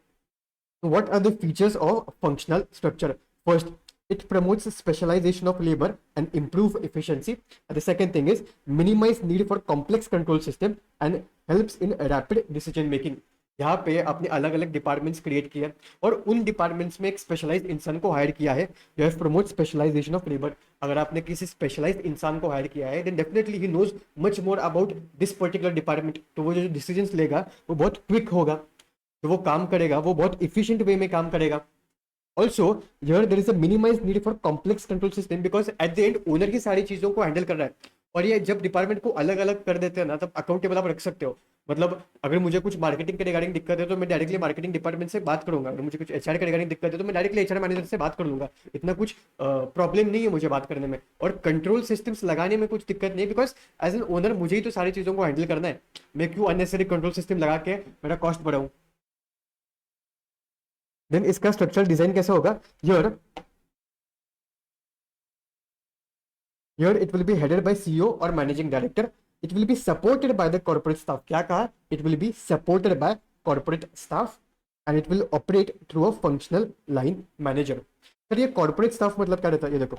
[SPEAKER 1] So what are the features of functional structure? First, it promotes specialization of labor and improve efficiency. And the second thing is minimize need for complex control system and helps in rapid decision making. यहाँ पे अपने अलग अलग डिपार्टमेंट्स क्रिएट किया और उन डिपार्टमेंट्स में एक स्पेशलाइज्ड इंसान को हायर किया है. You have promote specialization of labour. अगर आपने किसी स्पेशलाइज्ड इंसान को हायर किया है, then definitely he knows much more about this particular department. तो वो जो डिसीजंस लेगा वो बहुत क्विक होगा, तो वो काम करेगा, वो बहुत इफिशिएंट वे में काम करेगा. Also here there is a minimized need for complex control system because at the end owner ही सारी चीजों को हैंडल कर रहा है. और ये जब डिपार्टमेंट को अलग अलग कर देते हैं ना, तब अकाउंटेबल आप रख सकते हो. मतलब अगर मुझे कुछ मार्केटिंग के रिगार्डिंग दिक्कत है तो मैं डायरेक्टली मार्केटिंग डिपार्टमेंट से बात करूंगा, अगर मुझे कुछ एचआर के रिगार्डिंग दिक्कत है तो मैं डायरेक्टली एचआर मैनेजर से बात कर लूंगा. इतना कुछ प्रॉब्लम नहीं है मुझे बात करने में. और कंट्रोल सिस्टम्स लगाने में कुछ दिक्कत नहीं है बिकॉज एज एन ओनर मुझे ही तो सारी चीजों को हैंडल करना है. मैं क्यों अननेसेसरी कंट्रोल सिस्टम लगा के मेरा कॉस्ट बढ़ाऊं. देन इसका स्ट्रक्चरल डिजाइन कैसा होगा, Here it will be headed by CEO or managing director. It will be supported by the corporate staff. क्या कहा, it will be supported by corporate staff and it will operate through a functional line manager. Sir ये corporate staff मतलब क्या रहता है, ये देखो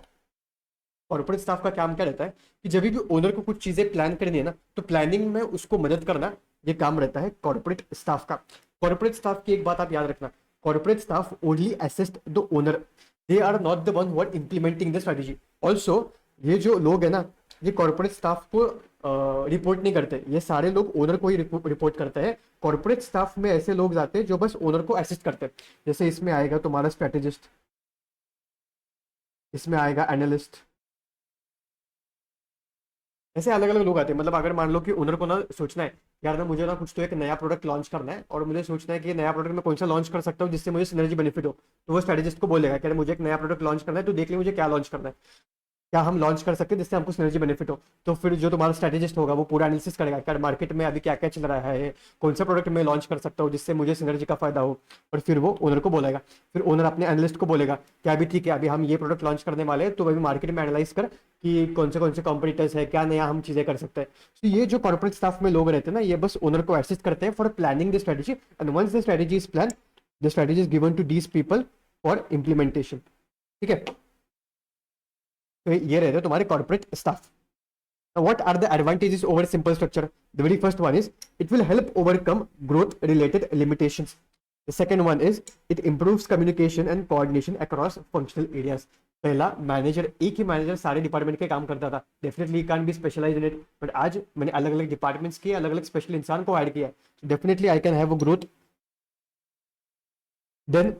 [SPEAKER 1] कॉर्पोरेट स्टाफ का काम क्या रहता है कि जब भी ओनर को कुछ चीजें प्लान करनी है ना, तो प्लानिंग में उसको मदद करना, ये काम रहता है कॉर्पोरेट स्टाफ का. कॉर्पोरेट स्टाफ की एक बात आप याद रखना, corporate staff only assist the owner, they are not the one who are implementing the strategy. Also ये जो लोग है ना, ये कॉर्पोरेट स्टाफ को रिपोर्ट नहीं करते, ये सारे लोग ओनर को ही रिपोर्ट करते हैं. कॉर्पोरेट स्टाफ में ऐसे लोग आते हैं जो बस ओनर को असिस्ट करते हैं. जैसे इसमें आएगा तुम्हारा स्ट्रेटेजिस्ट, इसमें आएगा एनालिस्ट, ऐसे अलग अलग लोग आते हैं. मतलब अगर मान लो कि ओनर को ना सोचना है यार ना मुझे ना कुछ तो एक नया प्रोडक्ट लॉन्च करना है और मुझे सोचना है कि नया प्रोडक्ट मैं कौन सा लॉन्च कर सकता हूँ जिससे मुझे सिनर्जी बेनिफिट हो, तो वो स्ट्रेटेजिस्ट को बोलेगा कि मुझे एक नया प्रोडक्ट लॉन्च करना है, तो देख ले मुझे क्या लॉन्च करना है. क्या हम लॉन्च कर सकते हैं जिससे हमको सिनर्जी बेनिफिट हो। तो फिर जो तुम्हारा स्ट्रेटेजिस्ट होगा वो पूरा एनालिसिस करेगा कि मार्केट में अभी क्या क्या चल रहा है, कौन सा प्रोडक्ट मैं लॉन्च कर सकता हूँ जिससे मुझे सिनर्जी का फायदा हो, और फिर वो ओनर को बोलेगा। फिर ओनर अपने एनालिस्ट को बोलेगा कि अभी ठीक है, अभी हम ये प्रोडक्ट लॉन्च करने वाले हैं, तो अभी मार्केट में एनालाइज कर कि कौन से कॉम्पिटिटर्स है, क्या नया हम चीजें कर सकते हैं। तो ये जो कॉर्पोरेट स्टाफ में लोग रहते हैं ना, ये बस ओनर को असिस्ट करते हैं for planning the strategy, and once the strategy is plan, the strategy is given to these people for implementation. ठीक है, तो ये रहते हैं तुम्हारे corporate staff. Now, what are the advantages over simple structure? The very first one is it will help overcome growth related limitations. The second one is it improves communication and coordination across functional areas. पहला, मैनेजर, एक ही मैनेजर सारे डिपार्टमेंट के काम करता था, definitely can be specialize in it, but आज मैंने अलग अलग डिपार्टमेंट्स के अलग अलग स्पेशल इंसान को ऐड किया, definitely I can have a growth. Then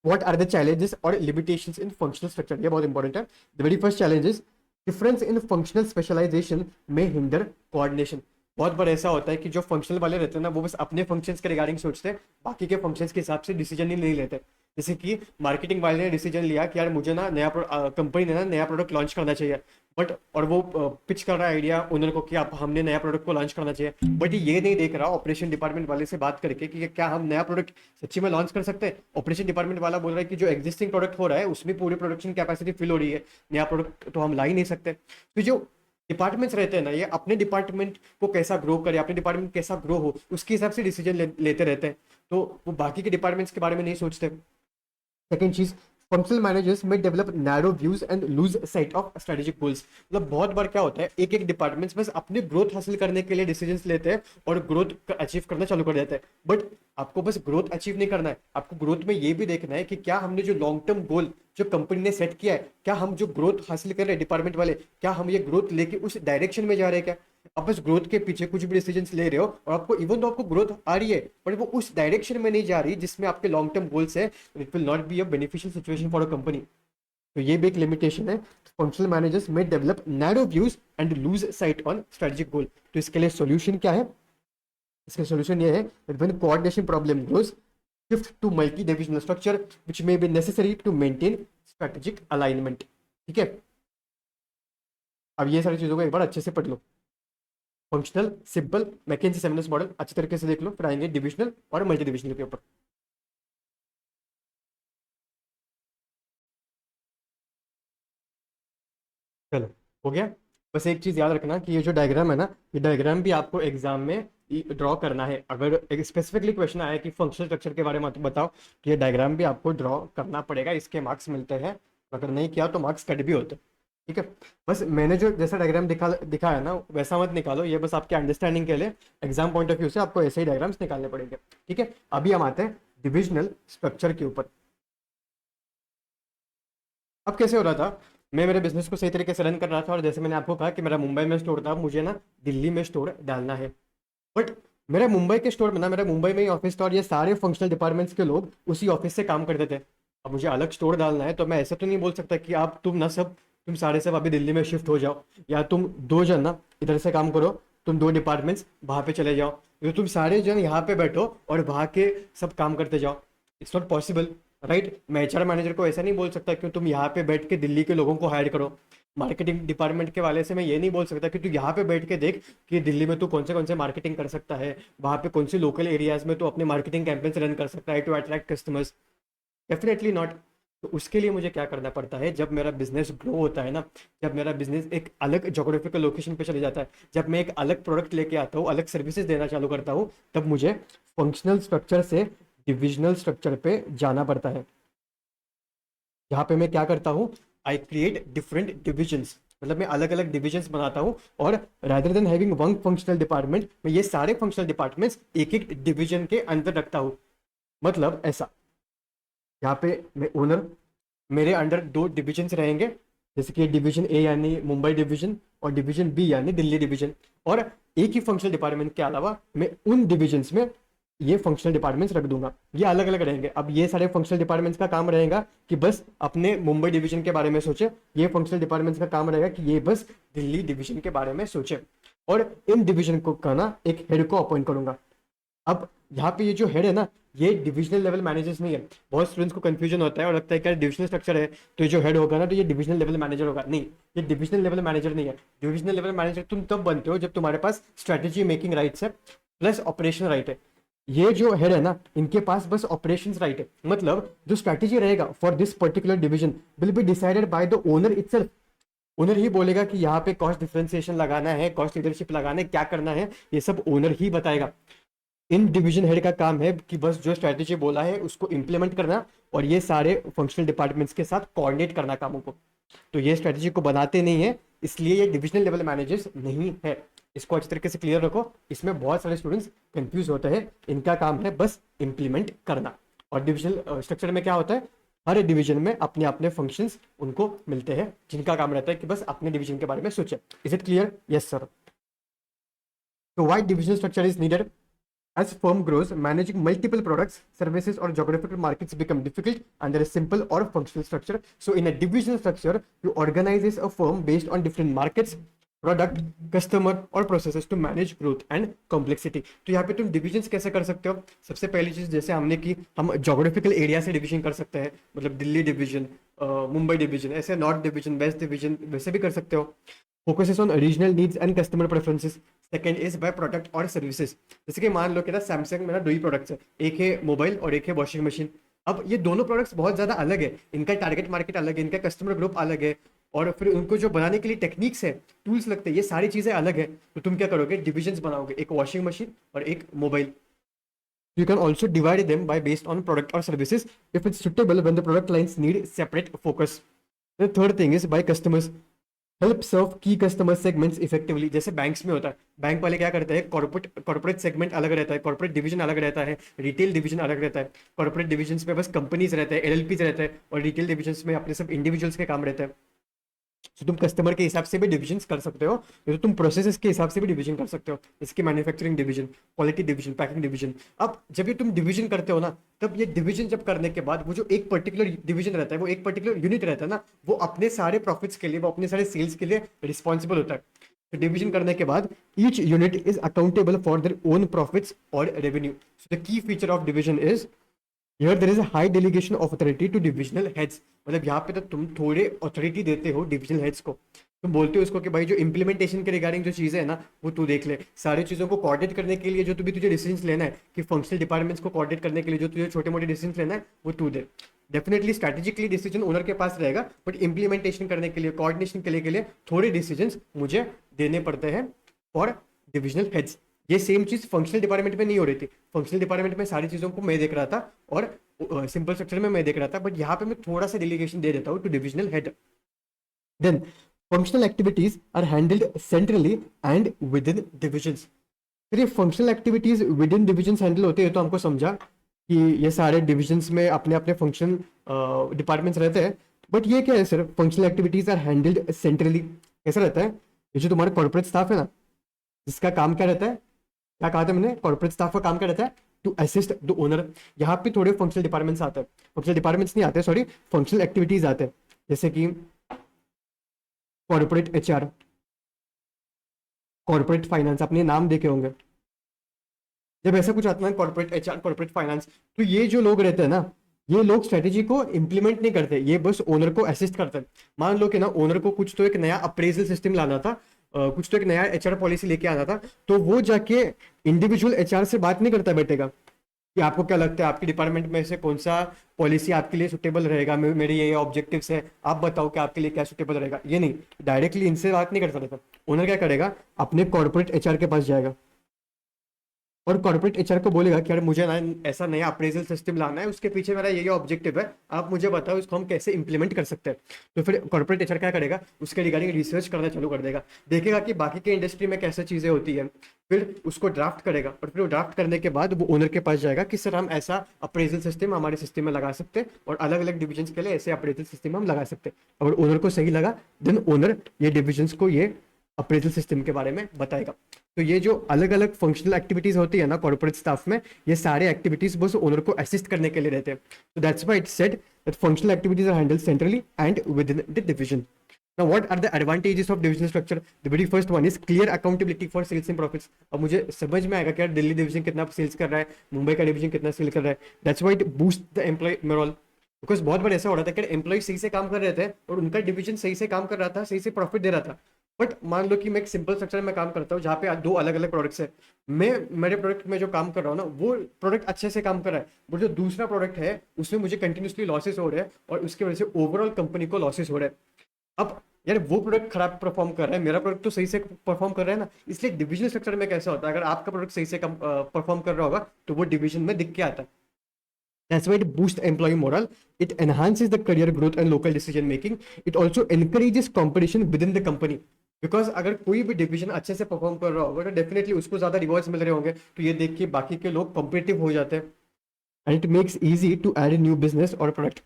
[SPEAKER 1] what are the challenges or limitations in functional structure? ये बहुत इंपॉर्टेंट है। The very first challenge is difference in functional specialization may hinder coordination. बहुत बार ऐसा होता है कि जो फंक्शनल वाले रहते हैं ना, वो बस अपने फंक्शंस के रिगार्डिंग सोचते हैं, बाकी के फंक्शंस के हिसाब से डिसीजन ही नहीं लेते। जैसे कि मार्केटिंग वाले ने डिसीजन लिया कि यार मुझे ना नया कंपनी ने ना नया प्रोडक्ट लॉन्च करना चाहिए, बट और वो पिच कर रहा है आइडिया ओनर को कि आप हमने नया प्रोडक्ट को लॉन्च करना चाहिए, बट ये नहीं देख रहा ऑपरेशन डिपार्टमेंट वाले से बात करके कि क्या हम नया प्रोडक्ट सच्ची में लॉन्च कर सकते हैं। ऑपरेशन डिपार्टमेंट वाला बोल रहा है कि जो एग्जिस्टिंग प्रोडक्ट हो रहा है उसमें पूरी प्रोडक्शन कैपेसिटी फिल हो रही है, नया प्रोडक्ट तो हम ला ही नहीं सकते। तो जो डिपार्टमेंट्स रहते हैं ना, ये अपने डिपार्टमेंट को कैसा ग्रो करे, अपने डिपार्टमेंट कैसा ग्रो हो, उसके हिसाब से डिसीजन लेते रहते हैं, तो वो बाकी के डिपार्टमेंट्स के बारे में नहीं सोचते। सेकेंड चीज, फंक्शनल मैनेजर्स में develop narrow views and lose sight of strategic goals. मतलब बहुत बार क्या होता है, एक एक डिपार्टमेंट्स बस अपने ग्रोथ हासिल करने के लिए डिसीजंस लेते हैं और ग्रोथ अचीव करना चालू कर देते हैं, बट आपको बस ग्रोथ अचीव नहीं करना है, आपको ग्रोथ में ये भी देखना है कि क्या हमने जो लॉन्ग टर्म गोल जो कंपनी ने सेट किया है, क्या हम जो ग्रोथ हासिल कर रहे हैं डिपार्टमेंट वाले, क्या हम ये ग्रोथ लेके उस डायरेक्शन में जा रहे हैं क्या। आप बस ग्रोथ के पीछे कुछ भी डिसीजंस ले रहे हो और आपको इवन तो आपको ग्रोथ आ रही है, बट वो उस डायरेक्शन में नहीं जा रही जिसमें आपके लॉन्ग टर्म गोल्स है, it will not be a beneficial situation for a company. तो ये भी एक लिमिटेशन है। फंक्शनल मैनेजर्स में develop narrow views and lose sight on strategic goal. तो इसके लिए सॉल्यूशन क्या है, इसका सॉल्यूशन ये है that when coordination problem grows, shift to multi-divisional structure which may be necessary to maintain strategic alignment। ठीक है, अब ये सारी चीजों को एक बार अच्छे से पढ़ लो। फंक्शनल, सिंपल, मैकेंजी सेमिनस मॉडल अच्छे तरीके से देख लो, फिर आएंगे डिविजनल और मल्टी डिविजनल के ऊपर। चलो, हो गया। बस एक चीज याद रखना कि ये जो डायग्राम है ना, ये डायग्राम भी आपको एग्जाम में ड्रॉ करना है। अगर एक स्पेसिफिकली क्वेश्चन आया कि फंक्शनल स्ट्रक्चर के बारे में बताओ, तो ये डायग्राम भी आपको ड्रॉ करना पड़ेगा, इसके मार्क्स मिलते हैं, अगर नहीं किया तो मार्क्स कट भी होते हैं। ठीक है, बस मैंने जो जैसा डायग्राम दिखाया ना वैसा मत निकालो, ये बस आपके अंडरस्टैंडिंग के लिए एग्जाम पॉइंट ऑफ व्यू से आपको ऐसे ही डायग्राम्स निकालने पड़ेंगे। ठीक है, अभी हम आते हैं डिविजनल स्ट्रक्चर के ऊपर। अब कैसे हो रहा था, मैं मेरे बिजनेस को सही तरीके से रन कर रहा था, और जैसे मैंने आपको कहा कि मेरा मुंबई में स्टोर था, मुझे ना दिल्ली में स्टोर डालना है, बट मेरे मुंबई के स्टोर में ना, मेरे मुंबई में ही ऑफिस था और ये सारे फंक्शनल डिपार्टमेंट्स के लोग उसी ऑफिस से काम करते थे। अब मुझे अलग स्टोर डालना है, तो मैं ऐसा तो नहीं बोल सकता कि आप तुम ना सब तुम सारे सब अभी दिल्ली में शिफ्ट हो जाओ, या तुम दो जन ना इधर से काम करो, तुम दो डिपार्टमेंट्स वहां पे चले जाओ, या तुम सारे जन यहाँ पे बैठो और वहां के सब काम करते जाओ। It's not possible, right. मैं एचआर मैनेजर को ऐसा नहीं बोल सकता कि तुम यहाँ पे बैठ के दिल्ली के लोगों को हायर करो। मार्केटिंग डिपार्टमेंट के वाले से मैं ये नहीं बोल सकता कि तू यहाँ पे बैठ के देख कि दिल्ली में तू कौन से मार्केटिंग कर सकता है, वहाँ पे कौन से लोकल एरियाज में तू अपने मार्केटिंग कैंपेन्स रन कर सकता है to attract customers. Definitely not. तो उसके लिए मुझे क्या करना पड़ता है, जब मेरा बिजनेस ग्रो होता है ना, जब मेरा बिजनेस एक अलग जोग्राफिकल लोकेशन पे चले जाता है, जब मैं एक अलग प्रोडक्ट लेके आता हूँ, अलग सर्विसेज देना चालू करता हूँ, तब मुझे फंक्शनल स्ट्रक्चर से डिविजनल स्ट्रक्चर पे जाना पड़ता है। यहाँ पे मैं क्या करता हूँ, आई क्रिएट डिफरेंट डिविजन्स, मतलब मैं अलग अलग डिविजन्स बनाता हूँ, और rather than having one functional department, मैं ये सारे फंक्शनल डिपार्टमेंट्स एक एक डिवीजन के अंदर रखता हूँ। मतलब ऐसा, यहाँ पे मैं ओनर, मेरे अंडर दो डिविजन्स रहेंगे, जैसे कि डिवीजन ए यानी मुंबई डिवीजन और डिवीजन बी यानी दिल्ली डिवीजन, और एक ही फंक्शनल डिपार्टमेंट के अलावा मैं उन डिविजन्स में ये फंक्शनल डिपार्टमेंट्स रख दूंगा, ये अलग अलग रहेंगे। अब ये सारे फंक्शनल डिपार्टमेंट्स का काम रहेगा कि बस अपने मुंबई डिवीजन के बारे में सोचे, ये फंक्शनल डिपार्टमेंट्स का काम रहेगा कि ये बस दिल्ली डिवीजन के बारे में सोचे, और इन डिवीजन को का ना एक हेड को अपॉइंट करूंगा। अब यहाँ पे ये जो हेड है ना, ये डिविजनल लेवल मैनेजर्स नहीं है। बहुत स्टूडेंट्स को कंफ्यूजन होता है और लगता है कि डिविजनल स्ट्रक्चर है तो ये जो हेड होगा ना तो ये डिविजनल लेवल मैनेजर होगा। नहीं, ये डिविजनल लेवल मैनेजर नहीं है। डिविजनल लेवल मैनेजर तुम तब बनते हो जब तुम्हारे पास स्ट्रेटेजी मेकिंग राइट्स है प्लस ऑपरेशन राइट है। ये जो हेड है ना, इनके पास बस ऑपरेशंस राइट है। मतलब जो स्ट्रेटेजी रहेगा for this particular division will be decided by the owner itself. Owner ही बोलेगा कि यहाँ पे कॉस्ट डिफरेंशिएशन लगाना है, कॉस्ट लीडरशिप लगाना है, क्या करना है, ये सब ओनर ही बताएगा। इन डिवीजन हेड का काम है कि बस जो स्ट्रेटेजी बोला है उसको इंप्लीमेंट करना और ये सारे फंक्शनल डिपार्टमेंट्स के साथ कोऑर्डिनेट करना कामों को। तो ये स्ट्रेटेजी को बनाते नहीं है, इसलिए ये डिविजनल लेवल मैनेजर्स नहीं है। इसको अच्छी तरीके से क्लियर रखो, इसमें बहुत सारे स्टूडेंट्स कंफ्यूज होते हैं। इनका काम है बस इंप्लीमेंट करना। और डिविजनल स्ट्रक्चर में क्या होता है, हर डिवीजन में अपने अपने फंक्शंस उनको मिलते हैं जिनका काम रहता है कि बस अपने डिवीजन के बारे में सोचे। Is it clear? Yes sir. तो why divisional structure is needed? As firm grows, managing multiple products, services, or geographical markets become difficult under a simple or functional structure. So, in a divisional structure, you organize a firm based on different markets, product, customer और processes to manage growth and complexity. तो यहाँ पे तुम divisions कैसे कर सकते हो? सबसे पहली चीज जैसे हमने की, हम geographical area से division कर सकते हैं। मतलब दिल्ली डिवीजन, मुंबई डिवीजन, ऐसे नॉर्थ डिवीजन, वेस्ट डिवीजन वैसे भी कर सकते हो। Focuses on regional needs and customer preferences. Second is by product और सर्विसेज। जैसे कि मान लो कि ना सैमसंग में ना दो ही प्रोडक्ट्स है, एक है मोबाइल और एक है वॉशिंग मशीन। अब ये दोनों प्रोडक्ट्स बहुत ज्यादा अलग है, इनका टारगेट मार्केट अलग है, इनका कस्टमर ग्रुप अलग है, और फिर उनको जो बनाने के लिए टेक्निक्स है, टूल्स लगते हैं, ये सारी चीजें अलग है। तो तुम क्या करोगे, डिविजन्स बनाओगे, एक वॉशिंग मशीन और एक mobile. You can also divide them by based on product or services if it's suitable when the product lines need separate focus. The third thing is by customers. Help serve key customer segments effectively. जैसे बैंक्स में होता है, बैंक वाले क्या करते हैं, कॉर्पोरेट सेगमेंट अलग रहता है, कॉर्पोरेट डिवीजन अलग रहता है, रिटेल डिवीजन अलग रहता है। कॉर्पोरेट डिवीजन में बस कंपनीज रहते हैं, एलएलपीज रहते हैं, और रिटेल डिवीजन में अपने सब इंडिविजुअल्स के काम रहते हैं। तो तुम कस्टमर के हिसाब से भी डिविजन कर सकते हो, तो तुम प्रोसेसेस के हिसाब से भी डिवीजन कर सकते हो। इसकी manufacturing division, quality division, packing division. अब जब ये तुम डिवीजन करते हो ना, तब ये डिवीजन जब करने के बाद वो जो एक पर्टिकुलर डिवीजन रहता है, वो एक पर्टिकुलर यूनिट रहता है ना, वो अपने सारे प्रॉफिट्स के लिए, वो अपने सारे सेल्स के लिए रिस्पॉन्सिबल होता है। तो डिवीजन करने के बाद each unit is accountable for their own profits और revenue. So the key feature of division is Here there is a high delegation of authority to divisional heads. मतलब यहाँ पे तो तुम थोड़े अथॉरिटी देते हो डिविजनल हेड्स को। तुम बोलते हो उसको कि भाई जो इम्प्लीमेंटेशन के रिगार्डिंग जो चीज़ें है ना, वो तू देख ले। सारी चीज़ों को कोऑर्डिनेट करने के लिए जो तुझे डिसीजंस लेना है, कि फंक्शनल डिपार्टमेंट्स को कोऑर्डिनेट करने के लिए जो तुझे छोटे मोटे डिसीजंस लेना है, वो तू दे। डेफिनेटली स्ट्रैटेजिकली डिसीजन ओनर के पास रहेगा, बट इंप्लीमेंटेशन करने के लिए, कोऑर्डिनेशन के लिए थोड़े डिसीजंस मुझे देने पड़ते हैं फॉर डिविजनल हेड्स। ये सेम चीज फंक्शनल डिपार्टमेंट में नहीं हो रही थी। फंक्शनल डिपार्टमेंट में सारी चीजों को मैं देख रहा था और सिंपल स्ट्रक्चर में मैं देख रहा था, बट यहाँ पे मैं थोड़ा सा डेलीगेशन दे देता हूँ to divisional head. Then functional activities are handled centrally and within divisions. फिर ये functional activities within divisions handle होते हैं, तो हमको समझा कि ये सारे डिविजन्स में अपने अपने फंक्शन डिपार्टमेंट्स रहते हैं। बट ये क्या है sir, functional activities are handled centrally. कैसा रहता है, ये जो तुम्हारे कॉर्पोरेट स्टाफ है ना, जिसका काम क्या रहता है, क्या कहा था मैंने, कॉर्पोरेट स्टाफ का काम क्या रहता है, टू असिस्ट द ओनर। यहाँ पे थोड़े फंक्शनल डिपार्टमेंट्स आते हैं, फंक्शनल डिपार्टमेंट्स नहीं आते, सॉरी, फंक्शनल एक्टिविटीज आते हैं। जैसे कि कॉर्पोरेट एचआर, कॉर्पोरेट फाइनेंस, आपने नाम देखे होंगे। जब ऐसा कुछ आता है कॉर्पोरेट एचआर, कॉर्पोरेट फाइनेंस, तो ये जो लोग रहते हैं ना, ये लोग स्ट्रेटेजी को इंप्लीमेंट नहीं करते, ये बस ओनर को असिस्ट करते हैं। मान लो कि ना ओनर को कुछ तो एक नया अप्रेजल सिस्टम लाना था, कुछ तो एक नया एचआर पॉलिसी लेके आना था, तो वो जाके इंडिविजुअल एचआर से बात नहीं करता बैठेगा कि आपको क्या लगता है आपके डिपार्टमेंट में से कौन सा पॉलिसी आपके लिए सुटेबल रहेगा, मेरे ये ऑब्जेक्टिव्स है, आप बताओ कि आपके लिए क्या सुटेबल रहेगा। ये नहीं, डायरेक्टली इनसे बात नहीं कर सकता। ओनर क्या करेगा, अपने कॉर्पोरेट एचआर के पास जाएगा और कॉर्पोरेट एचआर को बोलेगा कि यार मुझे ना ऐसा नया अप्रेजल सिस्टम लाना है, उसके पीछे मेरा ये ऑब्जेक्टिव है, आप मुझे बताओ इसको हम कैसे इंप्लीमेंट कर सकते हैं। तो फिर कॉर्पोरेट एचआर क्या करेगा, उसके रिगार्डिंग रिसर्च करना चालू कर देगा, देखेगा कि बाकी के इंडस्ट्री में कैसे चीज़ें होती है, फिर उसको ड्राफ्ट करेगा, और फिर वो ड्राफ्ट करने के बाद वो ओनर के पास जाएगा कि सर हम ऐसा अप्रेजल सिस्टम हमारे सिस्टम में लगा सकते हैं, और अलग अलग डिविजन्स के लिए ऐसे अप्रेजल सिस्टम हम लगा सकते हैं। अगर ओनर को सही लगा, देन ओनर ये डिविजन्स को ये अप्रेजल सिस्टम के बारे में बताएगा। तो ये जो अलग अलग फंक्शनल एक्टिविटीज होती है ना कॉर्पोरेट स्टाफ में, ये सारे एक्टिविटीज बस ओनर को असिस्ट करने के लिए रहते हैं। तो that's why it said that functional activities are handled centrally and within the division. Now, what are the advantages of divisional structure? The very first one is clear accountability for sales and profits. अब मुझे समझ में आएगा कि यार दिल्ली डिवीजन कितना सेल्स कर रहा है, मुंबई का डिवीजन कितना सेल कर रहा है. That's why it boost the employee morale. Because बहुत बार ऐसा हो रहा था कि एम्प्लॉय सही से काम कर रहे थे और उनका डिवीजन सही से काम कर रहा था, सही से प्रॉफिट दे रहा था. बट मान लो कि मैं एक सिंपल स्ट्रक्चर में काम करता हूँ जहाँ पे दो अलग अलग प्रोडक्ट्स है. मैं मेरे प्रोडक्ट में जो काम कर रहा हूँ ना, वो प्रोडक्ट अच्छे से काम कर रहा है, बट जो दूसरा प्रोडक्ट है उसमें मुझे कंटिन्यूसली लॉसेस हो रहे हैं और उसकी वजह से ओवरऑल कंपनी को लॉसेस हो रहे हैं. अब यार वो प्रोडक्ट खराब परफॉर्म कर रहा है, मेरा प्रोडक्ट तो सही से परफॉर्म कर रहा है ना. इसलिए डिविजन स्ट्रक्चर में कैसा होता है, अगर आपका प्रोडक्ट सही से परफॉर्म कर रहा होगा तो वो डिवीजन में दिख के आता है. That's why it boosts employee morale. It enhances the career growth and local decision making. It also encourages competition within the company. Because अगर कोई भी डिवीजन अच्छे से परफॉर्म कर रहा होगा तो डेफिनेटली उसको ज्यादा रिवॉर्ड्स मिल रहे होंगे, तो ये देख के बाकी के लोग कॉम्पिटिटिव हो जाते हैं. And it makes easy to add a new business और प्रोडक्ट.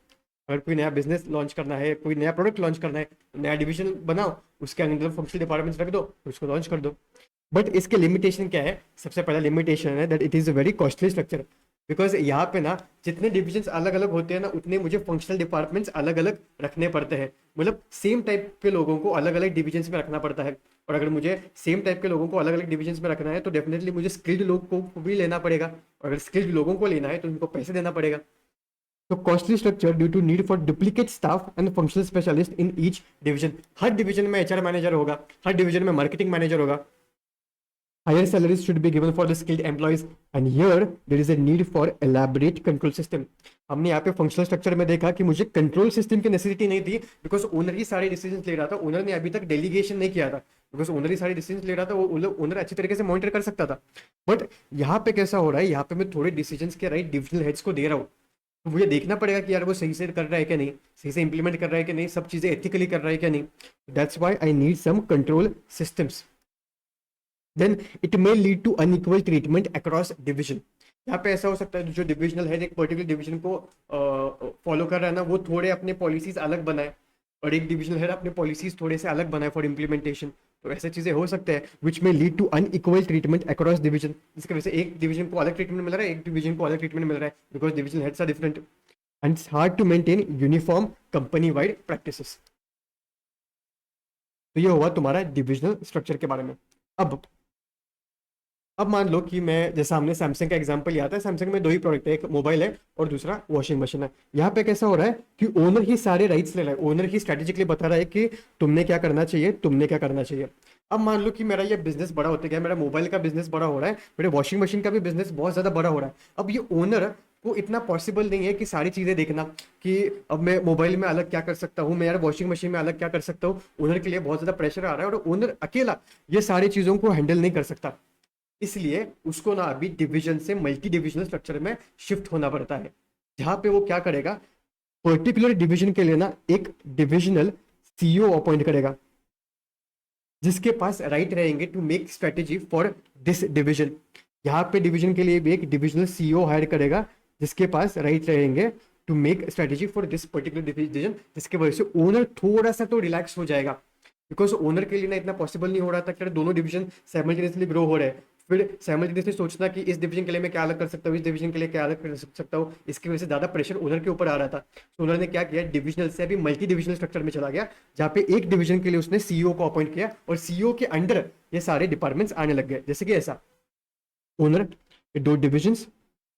[SPEAKER 1] अगर कोई नया बिजनेस लॉन्च करना है, कोई नया प्रोडक्ट लॉन्च करना है, नया डिवीजन बनाओ, उसके अंदर फंक्शनल डिपार्टमेंट्स रख दो, उसको लॉन्च कर दो. बट इसके लिमिटेशन क्या है? सबसे पहला लिमिटेशन है that it is a very costly structure. Because यहाँ पे ना जितने डिविजन्स अलग अलग होते हैं ना, उतने मुझे फंक्शनल डिपार्टमेंट्स अलग अलग रखने पड़ते हैं. मतलब सेम टाइप के लोगों को अलग अलग डिविजन्स में रखना पड़ता है. और अगर मुझे सेम टाइप के लोगों को अलग अलग डिविजन्स में रखना है तो डेफिनेटली मुझे स्किल्ड लोगों को भी लेना पड़ेगा. और अगर स्किल्ड लोगों को लेना है तो उनको पैसे देना पड़ेगा. तो costly structure due to need for duplicate staff and functional specialist in each division. हर डिवीजन में एचआर मैनेजर होगा, हर डिवीजन में मार्केटिंग मैनेजर होगा. Higher salaries should be given for the skilled employees, and here there is a need for elaborate control system. हमने यहाँ पे फंक्शनल स्ट्रक्चर में देखा कि मुझे कंट्रोल सिस्टम की नेसेसिटी नहीं थी, बिकॉज ओनर ही सारे डिसीजन ले रहा था. ओनर ने अभी तक डेलीगेशन नहीं किया था, बिकॉज ओनर ही सारे डिसीजन ले रहा था. वो ओनर अच्छी तरीके से मॉनिटर कर सकता था. बट यहाँ पे कैसा हो रहा है, यहाँ पे मैं थोड़े डिसीजन के राइट डिविजनल हेड्स को दे रहा हूँ. तो मुझे देखना पड़ेगा कि यार वो सही से कर रहा है कि नहीं, सही से इंप्लीमेंट कर रहा है कि नहीं, सब चीजें एथिकली कर रहा है कि नहीं. That's why I need some control systems. Then it may lead to unequal treatment across division. यहाँ पे ऐसा हो सकता है जो डिविजनल हेड एक पर्टिकुलर डिवीजन को फॉलो कर रहा है ना, वो थोड़े अपने पॉलिसीज अलग बनाए और एक डिविजनल हेड अपने पॉलिसीज थोड़े से अलग बनाए फॉर इम्प्लीमेंटेशन. तो ऐसे चीजें हो सकते हैं विच में lead to unequal treatment across division. जिसकी वजह से एक डिवीजन को अलग ट्रीटमेंट मिल रहा है, एक डिवीजन को अलग ट्रीटमेंट मिल रहा है, because divisional heads are different. And it's hard to maintain uniform company wide practices. तो ये हुआ तुम्हारा डिविजनल स्ट्रक्चर के बारे में. अब मान लो कि मैं, जैसा हमने सैमसंग का एग्जांपल लिया था, सैमसंग में दो ही प्रोडक्ट है, एक मोबाइल है और दूसरा वॉशिंग मशीन है. यहाँ पे कैसा हो रहा है कि ओनर ही सारे राइट्स ले रहा है, ओनर ही स्ट्रेटेजिकली बता रहा है कि तुमने क्या करना चाहिए, तुमने क्या करना चाहिए. अब मान लो कि मेरा ये बिजनेस बड़ा होता गया, मेरा मोबाइल का बिजनेस बड़ा हो रहा है, मेरे वॉशिंग मशीन का भी बिजनेस बहुत ज्यादा बड़ा हो रहा है. अब ये ओनर को इतना पॉसिबल नहीं है कि सारी चीजें देखना, कि अब मैं मोबाइल में अलग क्या कर सकता हूँ, मैं यार वॉशिंग मशीन में अलग क्या कर सकता हूँ. ओनर के लिए बहुत ज्यादा प्रेशर आ रहा है और ओनर अकेला ये सारी चीजों को हैंडल नहीं कर सकता. इसलिए उसको ना अभी डिवीजन से मल्टी डिविजनल स्ट्रक्चर में शिफ्ट होना पड़ता है, जहां पे वो क्या करेगा, पर्टिकुलर डिवीजन के लिए ना एक डिविजनल सीईओ अपॉइंट करेगा, जिसके पास राइट रहेंगे to make strategy for this division. यहाँ पे डिवीजन के लिए भी एक डिविजनल सीईओ हायर करेगा, जिसके पास राइट रहेंगे to make strategy for this particular division. जिसके वजह से ओनर थोड़ा सा तो रिलैक्स हो जाएगा, बिकॉज ओनर के लिए ना इतना पॉसिबल नहीं हो रहा था कि दोनों डिवीजन साइमल्टेनियसली ग्रो हो रहे हैं. फिर साइमल्टेनियसली सोचना कि इस डिवीजन के लिए मैं क्या अलग कर सकता हूँ, इस डिवीजन के लिए क्या अलग कर सकता हूँ, इसकी वजह से ज्यादा प्रेशर ओनर के ऊपर आ रहा था. तो ओनर ने क्या किया, डिविजनल से अभी मल्टी डिविजनल स्ट्रक्चर में चला गया, जहाँ पे एक डिवीजन के लिए उसने सीईओ को अपॉइंट किया और सीईओ के अंडर ये सारे डिपार्टमेंट्स आने लग गए. जैसे कि ऐसा ओनर दो डिविजन्स,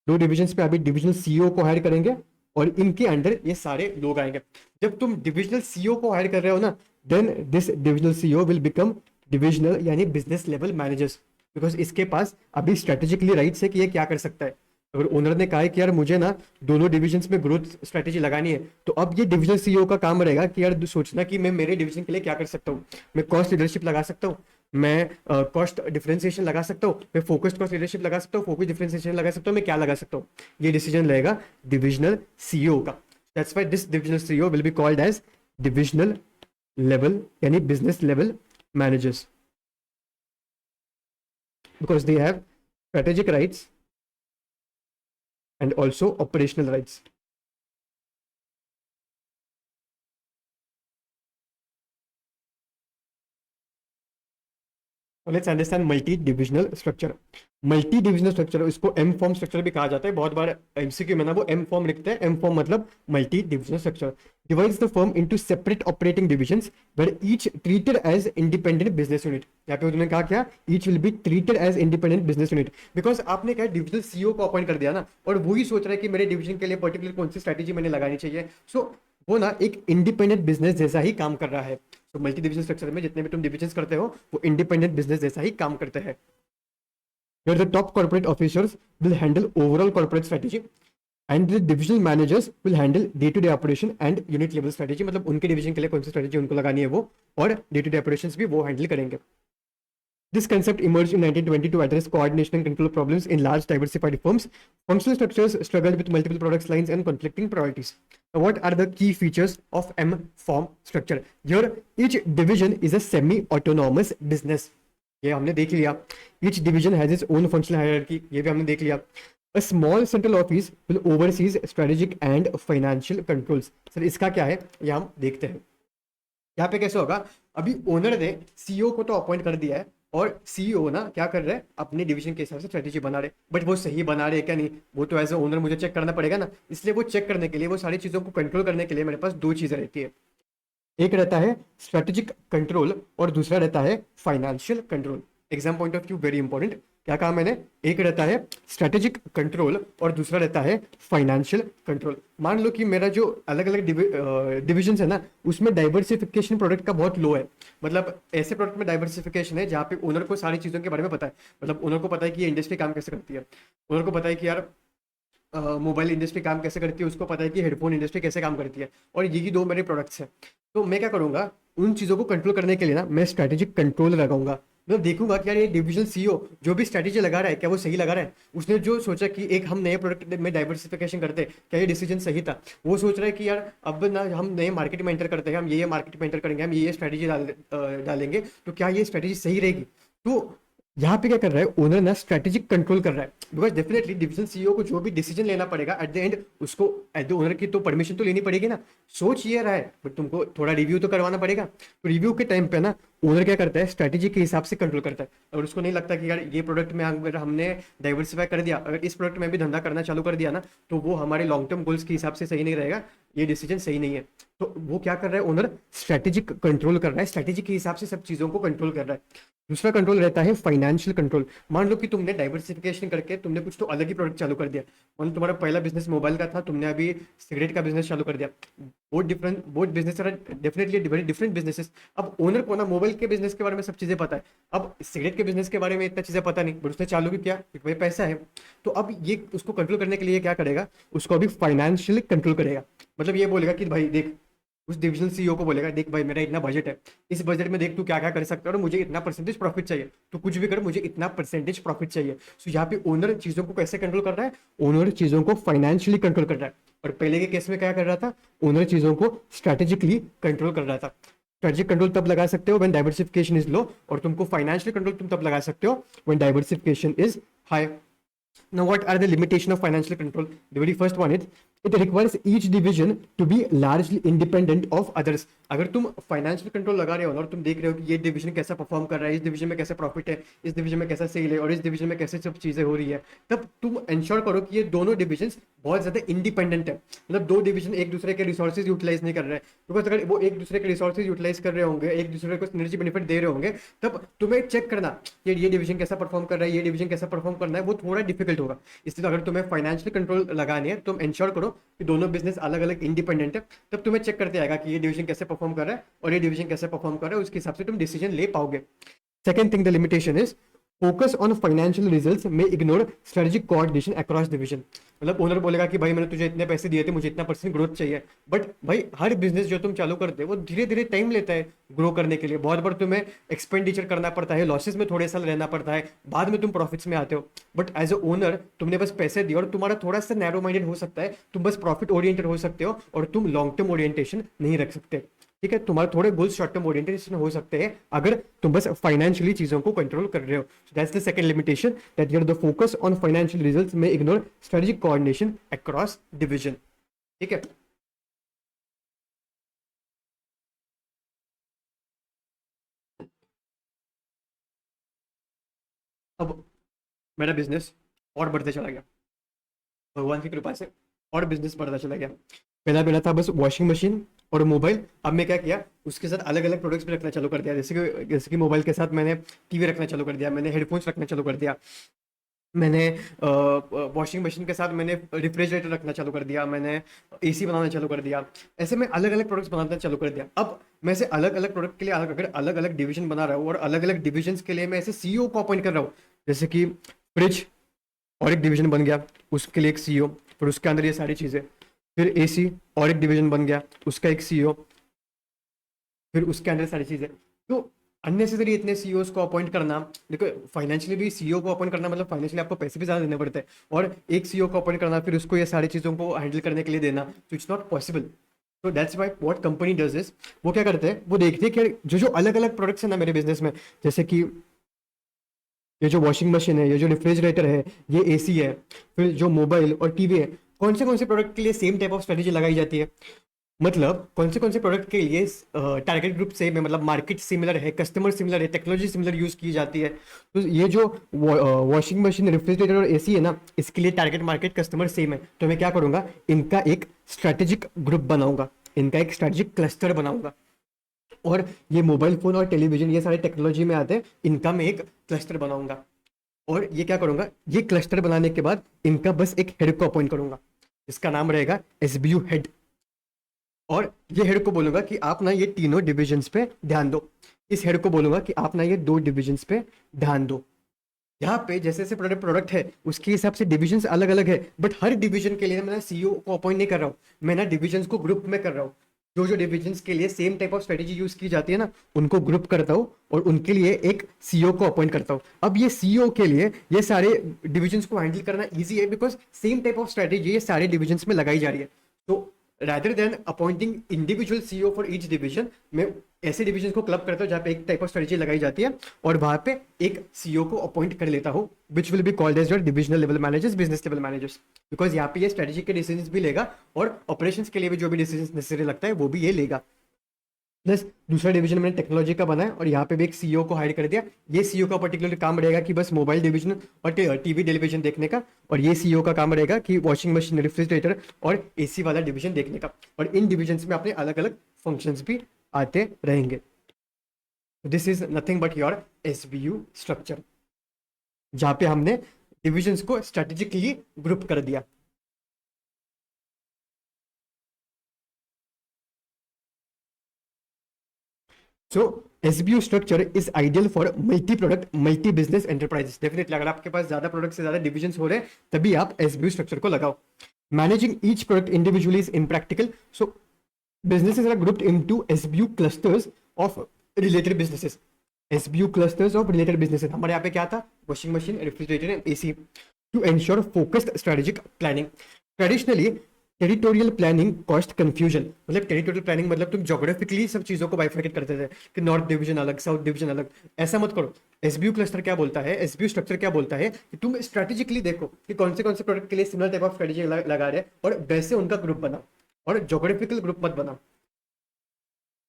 [SPEAKER 1] दो डिविजन्स पे अभी डिविजनल सीईओ को हायर करेंगे और इनके अंडर ये सारे लोग आएंगे. जब तुम डिविजनल सीईओ को हायर कर रहे हो ना, then this divisional CEO will become divisional यानी बिजनेस लेवल मैनेजर्स, बिकॉज इसके पास अभी स्ट्रेटेजिकली राइट्स है कि ये क्या कर सकता है. अगर ओनर ने कहा है कि यार मुझे ना दोनों डिविजन्स में ग्रोथ स्ट्रेटेजी लगानी है, तो अब ये डिविजनल सीईओ का काम रहेगा कि यार सोचना कि मैं मेरे डिवीजन के लिए क्या कर सकता हूँ. मैं कॉस्ट लीडरशिप लगा सकता हूँ, मैं कॉस्ट डिफरेंशिएशन लगा सकता हूँ, मैं फोकस्ड कॉस्ट लीडरशिप लगा सकता हूँ, फोकस डिफरेंशिएशन लगा सकता हूँ, मैं क्या लगा सकता हूँ. ये डिसीजन रहेगा डिविजनल सीईओ का. That's why this divisional CEO will be called as divisional level यानी business level managers, because they have strategic rights and also operational rights. Let's understand multi divisional structure. Multi divisional structure, इसको एम फॉर्म स्ट्रक्चर भी कहा जाता है। बहुत बार एमसीक्यू में ना वो एम फॉर्म लिखते हैं। एम फॉर्म मतलब multi divisional structure divides the firm into separate operating divisions where each treated as independent business unit. यहाँ पे उन्होंने कहा क्या, each will be treated as independent business unit, because आपने क्या डिविजनल सीईओ को अपॉइंट कर दिया ना, और वही सोच रहा है कि मेरे डिवीजन के लिए पर्टिकुलर कौन सी स्ट्रैटेजी मैंने लगानी चाहिए। सो वो ना एक इंडिपेंडेंट बिजनेस जैसा ही काम कर रहा है। तो मल्टी डिविजन स्ट्रक्चर में जितने भी तुम डिविजन करते हो वो इंडिपेंडेंट बिजनेस जैसा ही काम करते हैं। Here the top corporate officers will handle overall corporate strategy and the divisional managers will handle day to day operation and unit level strategy। मतलब उनके डिवीजन के लिए कौन सी स्ट्रेटेजी उनको लगानी है वो, और डे टू डे ऑपरेशंस भी वो हैंडल करेंगे। This concept emerged in 1920 to address coordination and control problems in large diversified firms. Functional structures struggled with multiple product lines and conflicting priorities. Now, what are the key features of M-form structure? Here, each division is a semi-autonomous business. ये हमने देख लिया। Each division has its own functional hierarchy. ये भी हमने देख लिया। A small central office will oversees strategic and financial controls. Sir इसका क्या है, ये हम देखते हैं। यहाँ पे कैसे होगा, अभी ओनर ने सीईओ को तो अपॉइंट कर दिया है, और सीईओ ना क्या कर रहे हैं, अपने डिवीजन के हिसाब से स्ट्रेटेजी बना रहे, बट वो सही बना रहे क्या नहीं, वो तो एज ए ओनर मुझे चेक करना पड़ेगा ना। इसलिए वो चेक करने के लिए, वो सारी चीज़ों को कंट्रोल करने के लिए मेरे पास दो चीज़ें रहती है। एक रहता है स्ट्रेटेजिक कंट्रोल और दूसरा रहता है financial control. Exam point of view very important, क्या कहा मैंने, एक रहता है स्ट्रेटेजिक कंट्रोल और दूसरा रहता है फाइनेंशियल कंट्रोल। मान लो कि मेरा जो अलग अलग डिविजन है ना, उसमें डाइवर्सिफिकेशन प्रोडक्ट का बहुत लो है। मतलब ऐसे प्रोडक्ट में डाइवर्सिफिकेशन है जहाँ पे ओनर को सारी चीज़ों के बारे में पता है। मतलब ओनर को पता है कि ये इंडस्ट्री काम कैसे करती है, ओनर को पता है कि यार मोबाइल इंडस्ट्री काम कैसे करती है, उसको पता है कि हेडफोन इंडस्ट्री कैसे काम करती है, और यही दो मेरे प्रोडक्ट्स हैं। तो मैं क्या करूंगा, उन चीज़ों को कंट्रोल करने के लिए ना मैं स्ट्रेटेजिक कंट्रोल लगाऊंगा। मैं देखूंगा कि यार ये डिविजनल सीईओ जो भी स्ट्रेटेजी लगा रहा है क्या वो सही लगा रहा है। उसने जो सोचा कि एक हम नए प्रोडक्ट में डाइवर्सिफिकेशन करते हैं, क्या ये डिसीजन सही था। वो सोच रहा है कि यार अब ना हम नए मार्केट में एंटर करते हैं, हम ये मार्केट में एंटर करेंगे, हम ये स्ट्रेटेजी डालेंगे, तो क्या ये स्ट्रेटेजी सही रहेगी। तो यहाँ पे क्या कर रहा है ओनर ना, स्ट्रेटेजिक कंट्रोल कर रहा है। बिकॉज डेफिनेटली डिविजन सीईओ को जो भी डिसीजन लेना पड़ेगा एट द एंड, उसको एट द ओनर की तो परमिशन तो लेनी पड़ेगी ना। सोच ये रहा है बट तुमको थोड़ा रिव्यू तो करवाना पड़ेगा। तो रिव्यू के टाइम पे ना ओनर क्या करता है, स्ट्रेटेजी के हिसाब से कंट्रोल करता है। अगर उसको नहीं लगता कि यार ये प्रोडक्ट में अगर हमने डाइवर्सिफाई कर दिया, अगर इस प्रोडक्ट में भी धंधा करना चालू कर दिया ना, तो वो हमारे लॉन्ग टर्म गोल्स के हिसाब से सही नहीं रहेगा, ये डिसीजन सही नहीं है। तो वो क्या कर रहा है ओनर, स्ट्रेटेजिक कंट्रोल कर रहा है, स्ट्रेटेजी के हिसाब से सब चीज़ों को कंट्रोल कर रहा है। दूसरा कंट्रोल रहता है फाइनेंशियल कंट्रोल। मान लो कि तुमने डाइवर्सिफिकेशन करके तुमने कुछ तो अलग ही प्रोडक्ट चालू कर दिया। मान लो तुम्हारा पहला बिजनेस मोबाइल का था, तुमने अभी सिगरेट का बिजनेस चालू कर दिया। Both business are definitely very different businesses. अब ओनर को ना मोबाइल के बिजनेस के बारे में सब चीज़ें पता है, अब सिगरेट के बिजनेस के बारे में इतना चीज़ें पता नहीं, बट उसने चालू भी किया क्योंकि भाई पैसा है। तो अब ये उसको कंट्रोल करने के लिए क्या करेगा, उसको अभी फाइनेंशियली कंट्रोल करेगा। मतलब ये बोलेगा कि भाई देख, उस डिविजनल सीईओ को बोलेगा, देख भाई मेरा इतना बजट है, इस बजट में देख तू क्या क्या कर सकता है, और मुझे इतना परसेंटेज प्रॉफिट चाहिए, तो कुछ भी कर मुझे इतना परसेंटेज प्रॉफिट चाहिए। सो यहाँ पे ओनर चीज़ों को कैसे कंट्रोल कर रहा है, ओनर चीज़ों को फाइनेंशियली कंट्रोल कर रहा है। और पहले के केस में क्या कर रहा था, ओनर चीज़ों को स्ट्रेटेजिकली कंट्रोल कर रहा था। स्ट्रेटेजिक कंट्रोल तब लगा सकते हो व्हेन डाइवर्सिफिकेशन इज लो, और तुमको फाइनेंशियल कंट्रोल तुम तब लगा सकते हो when diversification is high. Now, what are the limitation of financial control? The very first one is it requires each division to be largely independent of others. अगर तुम फाइनेंशियल कंट्रोल लगा रहे हो और तुम देख रहे हो कि ये डिवीजन कैसा परफॉर्म कर रहा है, इस डिवीजन में कैसा प्रॉफिट है, इस डिवीजन में कैसा सेल है, और इस डिवीजन में कैसे सब चीज़ें हो रही है, तब तुम इंश्योर करो कि ये दोनों डिविजन बहुत ज़्यादा इंडिपेंडेंट है। मतलब दो डिवीजन एक दूसरे के रिसोर्सेज यूटिलाइज नहीं कर रहे हैं, बिकॉज अगर वो एक दूसरे के रिसोर्सेज यूटिलाइज कर रहे होंगे, एक दूसरे को सिनर्जी बेनिफिट दे रहे होंगे, तब तुम्हें चेक करना कि ये डिवीजन कैसा परफॉर्म कर रहा है, ये डिवीजन कैसा परफॉर्म करना है, वो थोड़ा डिफिकल्ट होगा। इसलिए अगर तुम्हें फाइनेंशियल कंट्रोल लगानी है, तुम इंश्योर करो कि दोनों बिजनेस अलग अलग इंडिपेंडेंट है, तब तुम्हें चेक करते आएगा कि ये डिवीजन कैसे परफॉर्म कर रहा है और ये डिवीजन कैसे परफॉर्म कर रहा है, उसके हिसाब से तुम डिसीजन ले पाओगे। Second thing the limitation is focus on financial results में ignore strategic coordination across division. मतलब ओनर बोलेगा कि भाई मैंने तुझे इतने पैसे दिए थे, मुझे इतना परसेंट ग्रोथ चाहिए, बट भाई हर बिजनेस जो तुम चालू करते हो वो धीरे धीरे टाइम लेता है ग्रो करने के लिए। बहुत बार तुम्हें एक्सपेंडिचर करना पड़ता है, लॉसेस में थोड़े साल रहना पड़ता है, बाद में तुम प्रॉफिट्स में आते हो। बट एज अ ओनर तुमने बस पैसे दिए और तुम्हारा थोड़ा सा नैरो माइंडेड हो सकता है, तुम बस प्रॉफिट ओरिएंटेड हो सकते हो और तुम लॉन्ग टर्म ओरिएंटेशन नहीं रख सकते। ठीक है, तुम्हारे थोड़े गोल्स शॉर्ट टर्म ओरिएंटेशन हो सकते हैं अगर तुम बस फाइनेंशियली चीजों को कंट्रोल कर रहे हो। That's the second limitation, that you're the focus on financial results में ignore strategic coordination across division. ठीक है। अब मेरा बिजनेस और बढ़ते चला गया, भगवान की कृपा से, और बिजनेस बढ़ता चला गया। पहला पहला था बस वॉशिंग मशीन और मोबाइल। अब मैं क्या किया, उसके साथ अलग अलग प्रोडक्ट्स भी रखना चालू कर दिया। जैसे कि मोबाइल के साथ मैंने टीवी रखना चालू कर दिया, मैंने हेडफोन्स रखना चालू कर दिया, मैंने वॉशिंग मशीन के साथ मैंने रेफ्रिजरेटर रखना चालू कर दिया, मैंने एसी बनाना चालू कर दिया। ऐसे मैं अलग अलग प्रोडक्ट्स बनाना चालू कर दिया। अब मैं ऐसे अलग अलग प्रोडक्ट के लिए अगर अलग अलग डिवीजन बना रहा हूँ और अलग अलग डिविजन के लिए मैं ऐसे सीईओ को अपॉइंट कर रहा हूँ। जैसे कि फ्रिज और एक डिवीजन बन गया, उसके लिए एक सीईओ, फिर उसके अंदर ये सारी चीज़ें। फिर एसी और एक डिवीजन बन गया, उसका एक सीईओ, फिर उसके अंदर सारी चीज़ें। तो अननेसेसरी इतने सीईओज को अपॉइंट करना, देखो फाइनेंशियली भी सीईओ को अपॉइंट करना मतलब फाइनेंशियली आपको पैसे भी ज़्यादा देने पड़ते हैं, और एक सीईओ को अपॉइंट करना फिर उसको ये सारी चीज़ों को हैंडल करने के लिए देना, तो इट्स नॉट पॉसिबल। तो that's why what company does is, वो क्या करते हैं, वो देखते हैं कि जो जो अलग अलग प्रोडक्ट्स है ना मेरे बिजनेस में, जैसे कि ये जो वॉशिंग मशीन है, ये जो रेफ्रिजरेटर है, ये एसी है, फिर जो मोबाइल और टीवी है, कौन से प्रोडक्ट के लिए सेम टाइप ऑफ स्ट्रेटेजी लगाई जाती है। मतलब कौन से प्रोडक्ट के लिए टारगेट ग्रुप सेम है, मतलब मार्केट सिमिलर है, कस्टमर सिमिलर है, टेक्नोलॉजी सिमिलर यूज की जाती है। तो ये जो वॉशिंग मशीन, रेफ्रिजरेटर और एसी है ना, इसके लिए टारगेट मार्केट कस्टमर सेम है। तो मैं क्या करूंगा, इनका एक स्ट्रेटेजिक ग्रुप बनाऊंगा, इनका एक स्ट्रेटेजिक क्लस्टर बनाऊंगा। और ये मोबाइल फोन और टेलीविजन ये सारे टेक्नोलॉजी में आते हैं, इनका मैं एक क्लस्टर बनाऊंगा। और ये क्या करूंगा, ये क्लस्टर बनाने के बाद इनका बस एक हेड को अपॉइंट करूंगा, इसका नाम रहेगा एसबीयू हेड। और ये हेड को बोलूंगा कि आप ना ये तीनों डिविजन्स पे ध्यान दो। इस हेड को बोलूंगा कि आप ना ये दो डिविजन्स पे ध्यान दो। यहाँ पे जैसे जैसे प्रोडक्ट है उसके हिसाब से डिविजन्स अलग अलग है, बट हर डिवीजन के लिए मैं सीईओ को अपॉइंट नहीं कर रहा हूँ, मैं ना डिविजन्स को ग्रुप में कर रहा हूँ। जो जो डिविजन्स के लिए same type of strategy use की जाती है ना, उनको ग्रुप करता हूँ और उनके लिए एक सीईओ को अपॉइंट करता हूँ। अब ये सीईओ के लिए ये सारे डिविजन्स को हैंडल करना ईजी है, because same type of strategy ये सारे डिविजन्स में लगाई जा रही है। तो rather than appointing individual CEO for each division, मैं ऐसे डिविजन को क्लब करता हूँ जहाँ पे एक टाइप ऑफ स्ट्रेटेजी लगाई जाती है, और वहाँ पे एक सीईओ को अपॉइंट कर लेता हूँ, which will be called as your divisional level managers, business level managers. Because यहाँ पे ये स्ट्रेटेजी के डिसीजंस भी लेगा और ऑपरेशंस के लिए भी जो भी डिसीजन नेसेसरी लगता है वो भी ये लेगा। प्लस दूसरा डिवीजन मैंने टेक्नोलॉजी का बनाया और यहाँ पे भी एक सीईओ को हायर कर दिया। ये सीईओ का पर्टिकुलर काम रहेगा कि बस मोबाइल डिवीजन और टीवी टेलीविजन देखने का, और ये सीईओ का काम रहेगा कि वॉशिंग मशीन, रेफ्रिजरेटर और एसी वाला डिवीजन देखने का। और इन डिविजन्स में अपने अलग अलग फंक्शंस भी आते रहेंगे। This is nothing but your SBU structure, जहाँ पे हमने डिविजन्स को स्ट्रेटेजिकली ग्रुप कर दिया। So SBU structure is ideal for multi product multi business enterprises. Definitely अगर आपके पास ज्यादा प्रोडक्ट से ज्यादा डिविजन हो रहे हैं तभी आप एसबीयू स्ट्रक्चर को लगाओ। Managing each product individually is impractical, so businesses are grouped into SBU clusters of related businesses. SBU clusters of related businesses. हमारे यहाँ पे क्या था, washing machine, refrigerator and AC, to ensure focused strategic planning. Traditionally territorial planning cost confusion, मतलब टेरिटोरियल प्लानिंग मतलब तुम जोग्राफिकली सब चीजों को बाइफर्केट करते थे कि नॉर्थ डिवीजन अलग, साउथ डिवीजन अलग। ऐसा मत करो। एसबीयू क्लस्टर क्या बोलता है, एसबीयू स्ट्रक्चर क्या बोलता है कि तुम स्ट्रेटेजिकली देखो कि कौन से प्रोडक्ट के लिए सिमिलर टाइप ऑफ स्ट्रेटेजी लगा रहे हैं और वैसे उनका ग्रुप बनाओ, और जोग्राफिकल ग्रुप मत बनाओ।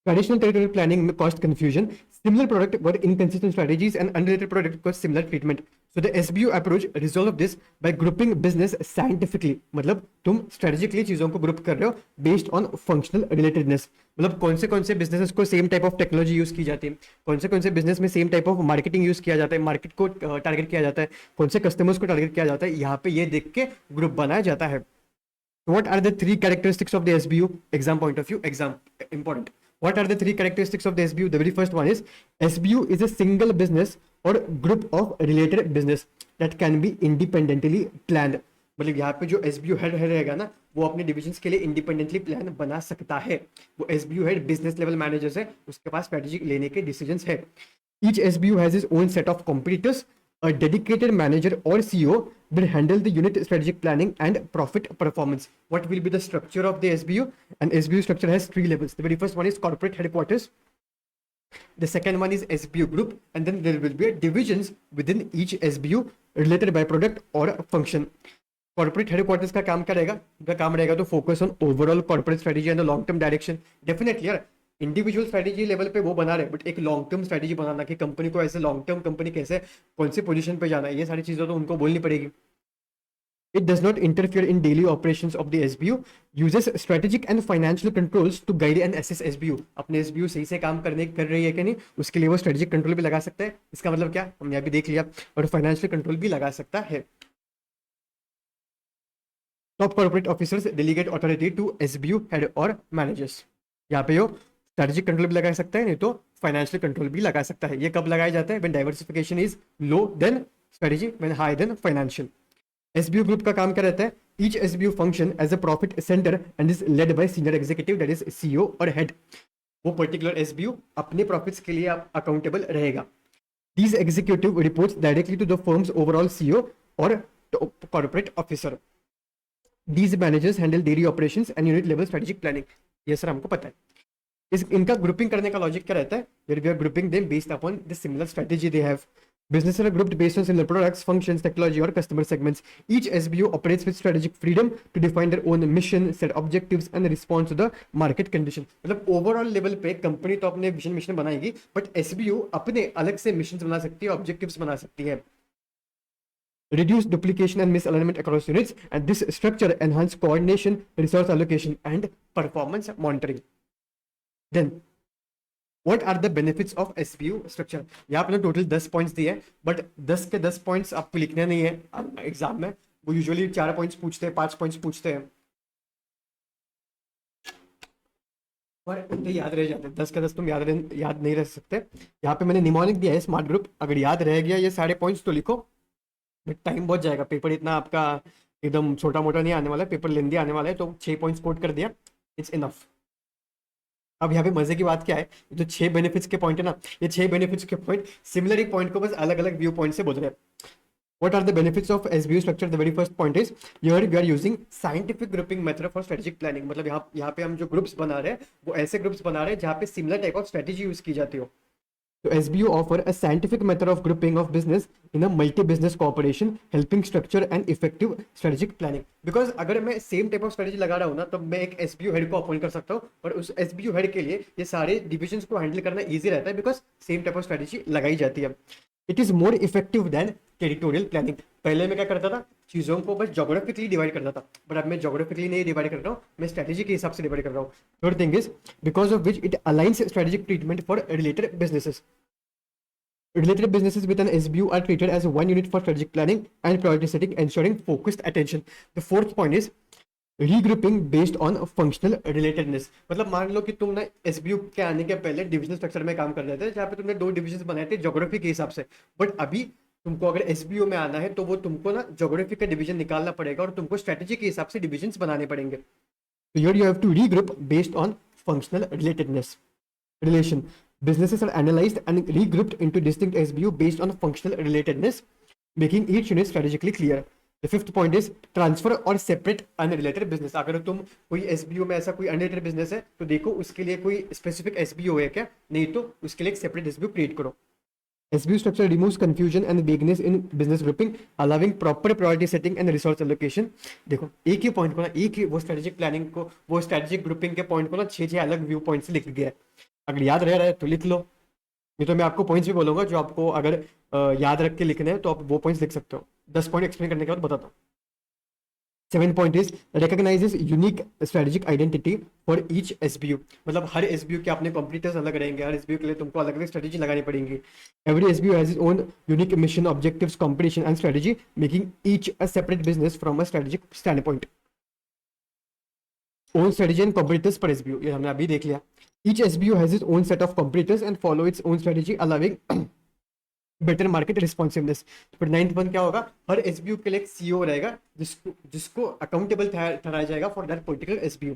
[SPEAKER 1] Traditional territorial planning may cause confusion. Similar product were inconsistent strategies and unrelated product cause similar treatment. So the SBU approach resolve this by grouping business scientifically. मतलब तुम strategically चीजों को ग्रुप कर रहे हो based on functional relatedness. मतलब कौन से बिजनेसेस को same type of technology use की जाती है, कौन से बिजनेस में same type of marketing use किया जाता है, मार्केट को टारगेट किया जाता है, कौन से कस्टमर्स को टारगेट किया जाता है, यहाँ पे ये देख के ग्रुप बनाया जाता है। What are the three characteristics of the SBU? Exam point of view, exam important. What are the three characteristics of the SBU? The very first one is SBU is a single business or group of related business that can be independently planned. मतलब यहाँ पे जो SBU हेड रहेगा ना, वो अपने डिविजन्स के लिए इंडिपेंडेंटली प्लान बना सकता है। वो SBU head business level managers है, उसके पास स्ट्रेटेजी लेने के डिसीजंस है। Each SBU has its own set of competitors. A dedicated manager or CEO will handle the unit strategic planning and profit performance. What will be the structure of the SBU? And SBU structure has three levels. The very first one is corporate headquarters. The second one is SBU group, and then there will be divisions within each SBU related by product or function. Corporate headquarters का काम क्या रहेगा, उनका काम रहेगा तो focus on overall corporate strategy and long term direction. Definitely यार इंडिविजुअल स्ट्रेटेजी लेवल पे वो बना रहे, बट एक लॉन्ग टर्म स्ट्रेटेजी बनाना कि कंपनी को ऐसे लॉन्ग टर्म कंपनी कैसे कौन सी पोजीशन पे जाना है, ये सारी चीज़ें तो उनको बोलनी पड़ेगी. It does not interfere in daily operations of the SBU, uses strategic and financial controls to guide and assess SBU. अपने SBU सही से काम कर रही है कि नहीं, उसके लिए वो स्ट्रेटेजिक कंट्रोल भी लगा सकता है. इसका मतलब क्या, हमने अभी देख लिया. और फाइनेंशियल कंट्रोल भी लगा सकता है. Top corporate officers delegate authority to SBU head और मैनेजर्स. यहाँ पे यो स्ट्रेटेजिक कंट्रोल भी लगा सकता है, नहीं तो फाइनेंशियल कंट्रोल भी लगा सकता है. ये कब लगाया जाता है, when diversification is low then strategy, when high then financial. SBU group का काम क्या रहता है, each SBU function as a profit centre and is led by senior executive that is CEO और हेड. वो पर्टिकुलर SBU अपने प्रॉफिट्स के लिए अकाउंटेबल रहेगा. These executive reports directly to the firm's overall CEO और corporate officer. These managers handle daily operations and unit level strategic planning. ये सर हमको पता है. इनका ग्रुपिंग करने का लॉजिक क्या रहता है, we are grouping them based upon the similar strategy they have. Businesses are grouped based on similar products, functions, technology, or customer segments. Each SBU operates with strategic freedom to define their own mission, set objectives, and respond to the market condition. मतलब ओवरऑल लेवल पे कंपनी तो अपने विजन मिशन बनाएगी, बट SBU अपने अलग से मिशन बना सकती है, ऑब्जेक्टिव्स बना सकती है. Reduce duplication and misalignment across units, and this structure enhance coordination, resource allocation, and performance monitoring. Then What are the benefits of SBU structure? यहाँ पे टोटल 10 पॉइंट्स दिए हैं, बट 10 के 10 पॉइंट्स आपको लिखने नहीं है एग्जाम में. वो यूजुअली 4 पॉइंट्स पूछते हैं, 5 पॉइंट्स पूछते हैं, पर उतने याद रह जाते हैं. 10 के 10 तुम याद नहीं रह सकते. यहाँ पे मैंने निमोनिक दिया है स्मार्ट ग्रुप. अगर याद रह गया ये सारे पॉइंट्स तो लिखो, बट टाइम बहुत जाएगा. पेपर इतना आपका एकदम छोटा मोटा नहीं आने वाला है, पेपर लेंदी आने वाला है. तो 6 पॉइंट्स कोट कर दिया, इट्स इनफ. अब यहाँ पे मजे की बात क्या है, जो 6 बेनिफिट्स के पॉइंट है ना, ये 6 बेनिफिट्स के पॉइंट सिमिलर एक पॉइंट को बस अलग अलग व्यू पॉइंट से बोल रहे हैं. What are the benefits of SBU structure? The very first point is here we are using scientific grouping method for strategic planning. मतलब यहाँ पे हम जो ग्रुप्स बना रहे हैं वो ऐसे ग्रुप्स बना रहे हैं जहाँ पे similar type of strategy use की जाती हो. तो SBU offer a scientific method of grouping of business in a multi-business cooperation, helping structure and effective strategic planning. Because अगर मैं सेम टाइप ऑफ स्ट्रेटेजी लगा रहा हूँ ना, तो मैं एक SBU हेड को अपॉइंट कर सकता हूँ, और उस SBU हेड के लिए ये सारे डिविजन्स को हैंडल करना ईजी रहता है, because same type of strategy लगाई जाती है. It is more effective than territorial planning. पहले मैं क्या करता था, चीज़ों को बस जोग्राफिकली डिवाइड करता था, बट अब मैं जोग्राफिकली नहीं डिवाइड कर रहा हूँ, मैं स्ट्रेटेजी के हिसाब से डिवाइड कर रहा हूँ. Third thing is because of which it alliance strategic treatment for related businesses. Related businesses with an SBU are treated as one unit for strategic planning and priority setting, ensuring focused attention. The fourth point is regrouping based on functional relatedness. मतलब मान लो कि तुम ना SBU के आने के पहले डिविजनल स्ट्रक्चर में काम कर रहे थे, जहाँ पे तुमने 2 डिविजन बनाए थे ज्योग्राफी के हिसाब से, बट अभी तुमको अगर SBU में आना है तो वो तुमको ना ज्योग्राफी का डिवीजन निकालना पड़ेगा और तुमको स्ट्रेटेजी के हिसाब से डिविजन बनाने पड़ेंगे. So here you have to regroup based on functional relatedness. Relation. Businesses are analyzed and regrouped into distinct SBU based on functional relatedness, making each unit strategically clear. The fifth point is transfer or separate unrelated business. अगर तुम कोई SBU में ऐसा कोई unrelated business है तो देखो उसके लिए कोई specific SBU है क्या, नहीं तो उसके लिए एक separate SBU create करो. SBU structure removes confusion and vagueness in business grouping, allowing proper priority setting and resource allocation. देखो एक ही पॉइंट को ना, एक ही वो स्ट्रेटेजिक प्लानिंग को, वो स्ट्रेटेजिक ग्रुपिंग के पॉइंट को ना 6 अलग व्यू पॉइंट से लिख गया है. अगर याद रह रहा है तो लिख लो, नहीं तो मैं आपको पॉइंट्स भी बोलूंगा जो आपको अगर याद रख के लिखने हैं तो आप वो पॉइंट्स लिख सकते हो. 10 पॉइंट एक्सप्लेन करने के बाद बताता हूँ. 7 point is recognizes unique strategic identity for each SBU. मतलब हर SBU के अपने कॉम्पिटिटर्स अलग रहेंगे, हर SBU के लिए तुमको अलग अलग स्ट्रेटेजी लगानी पड़ेगी. Every SBU has its own unique mission, objectives, competition and strategy, making each a separate business from a strategic standpoint. Own strategy and competitors per SBU, ये हमने अभी देख लिया. Each SBU has its own set of competitors and follow its own strategy, allowing better market responsiveness. फिर 9th वन क्या होगा, हर SBU के लिए एक CEO रहेगा जिसको अकाउंटेबल ठहराया जाएगा for that particular SBU.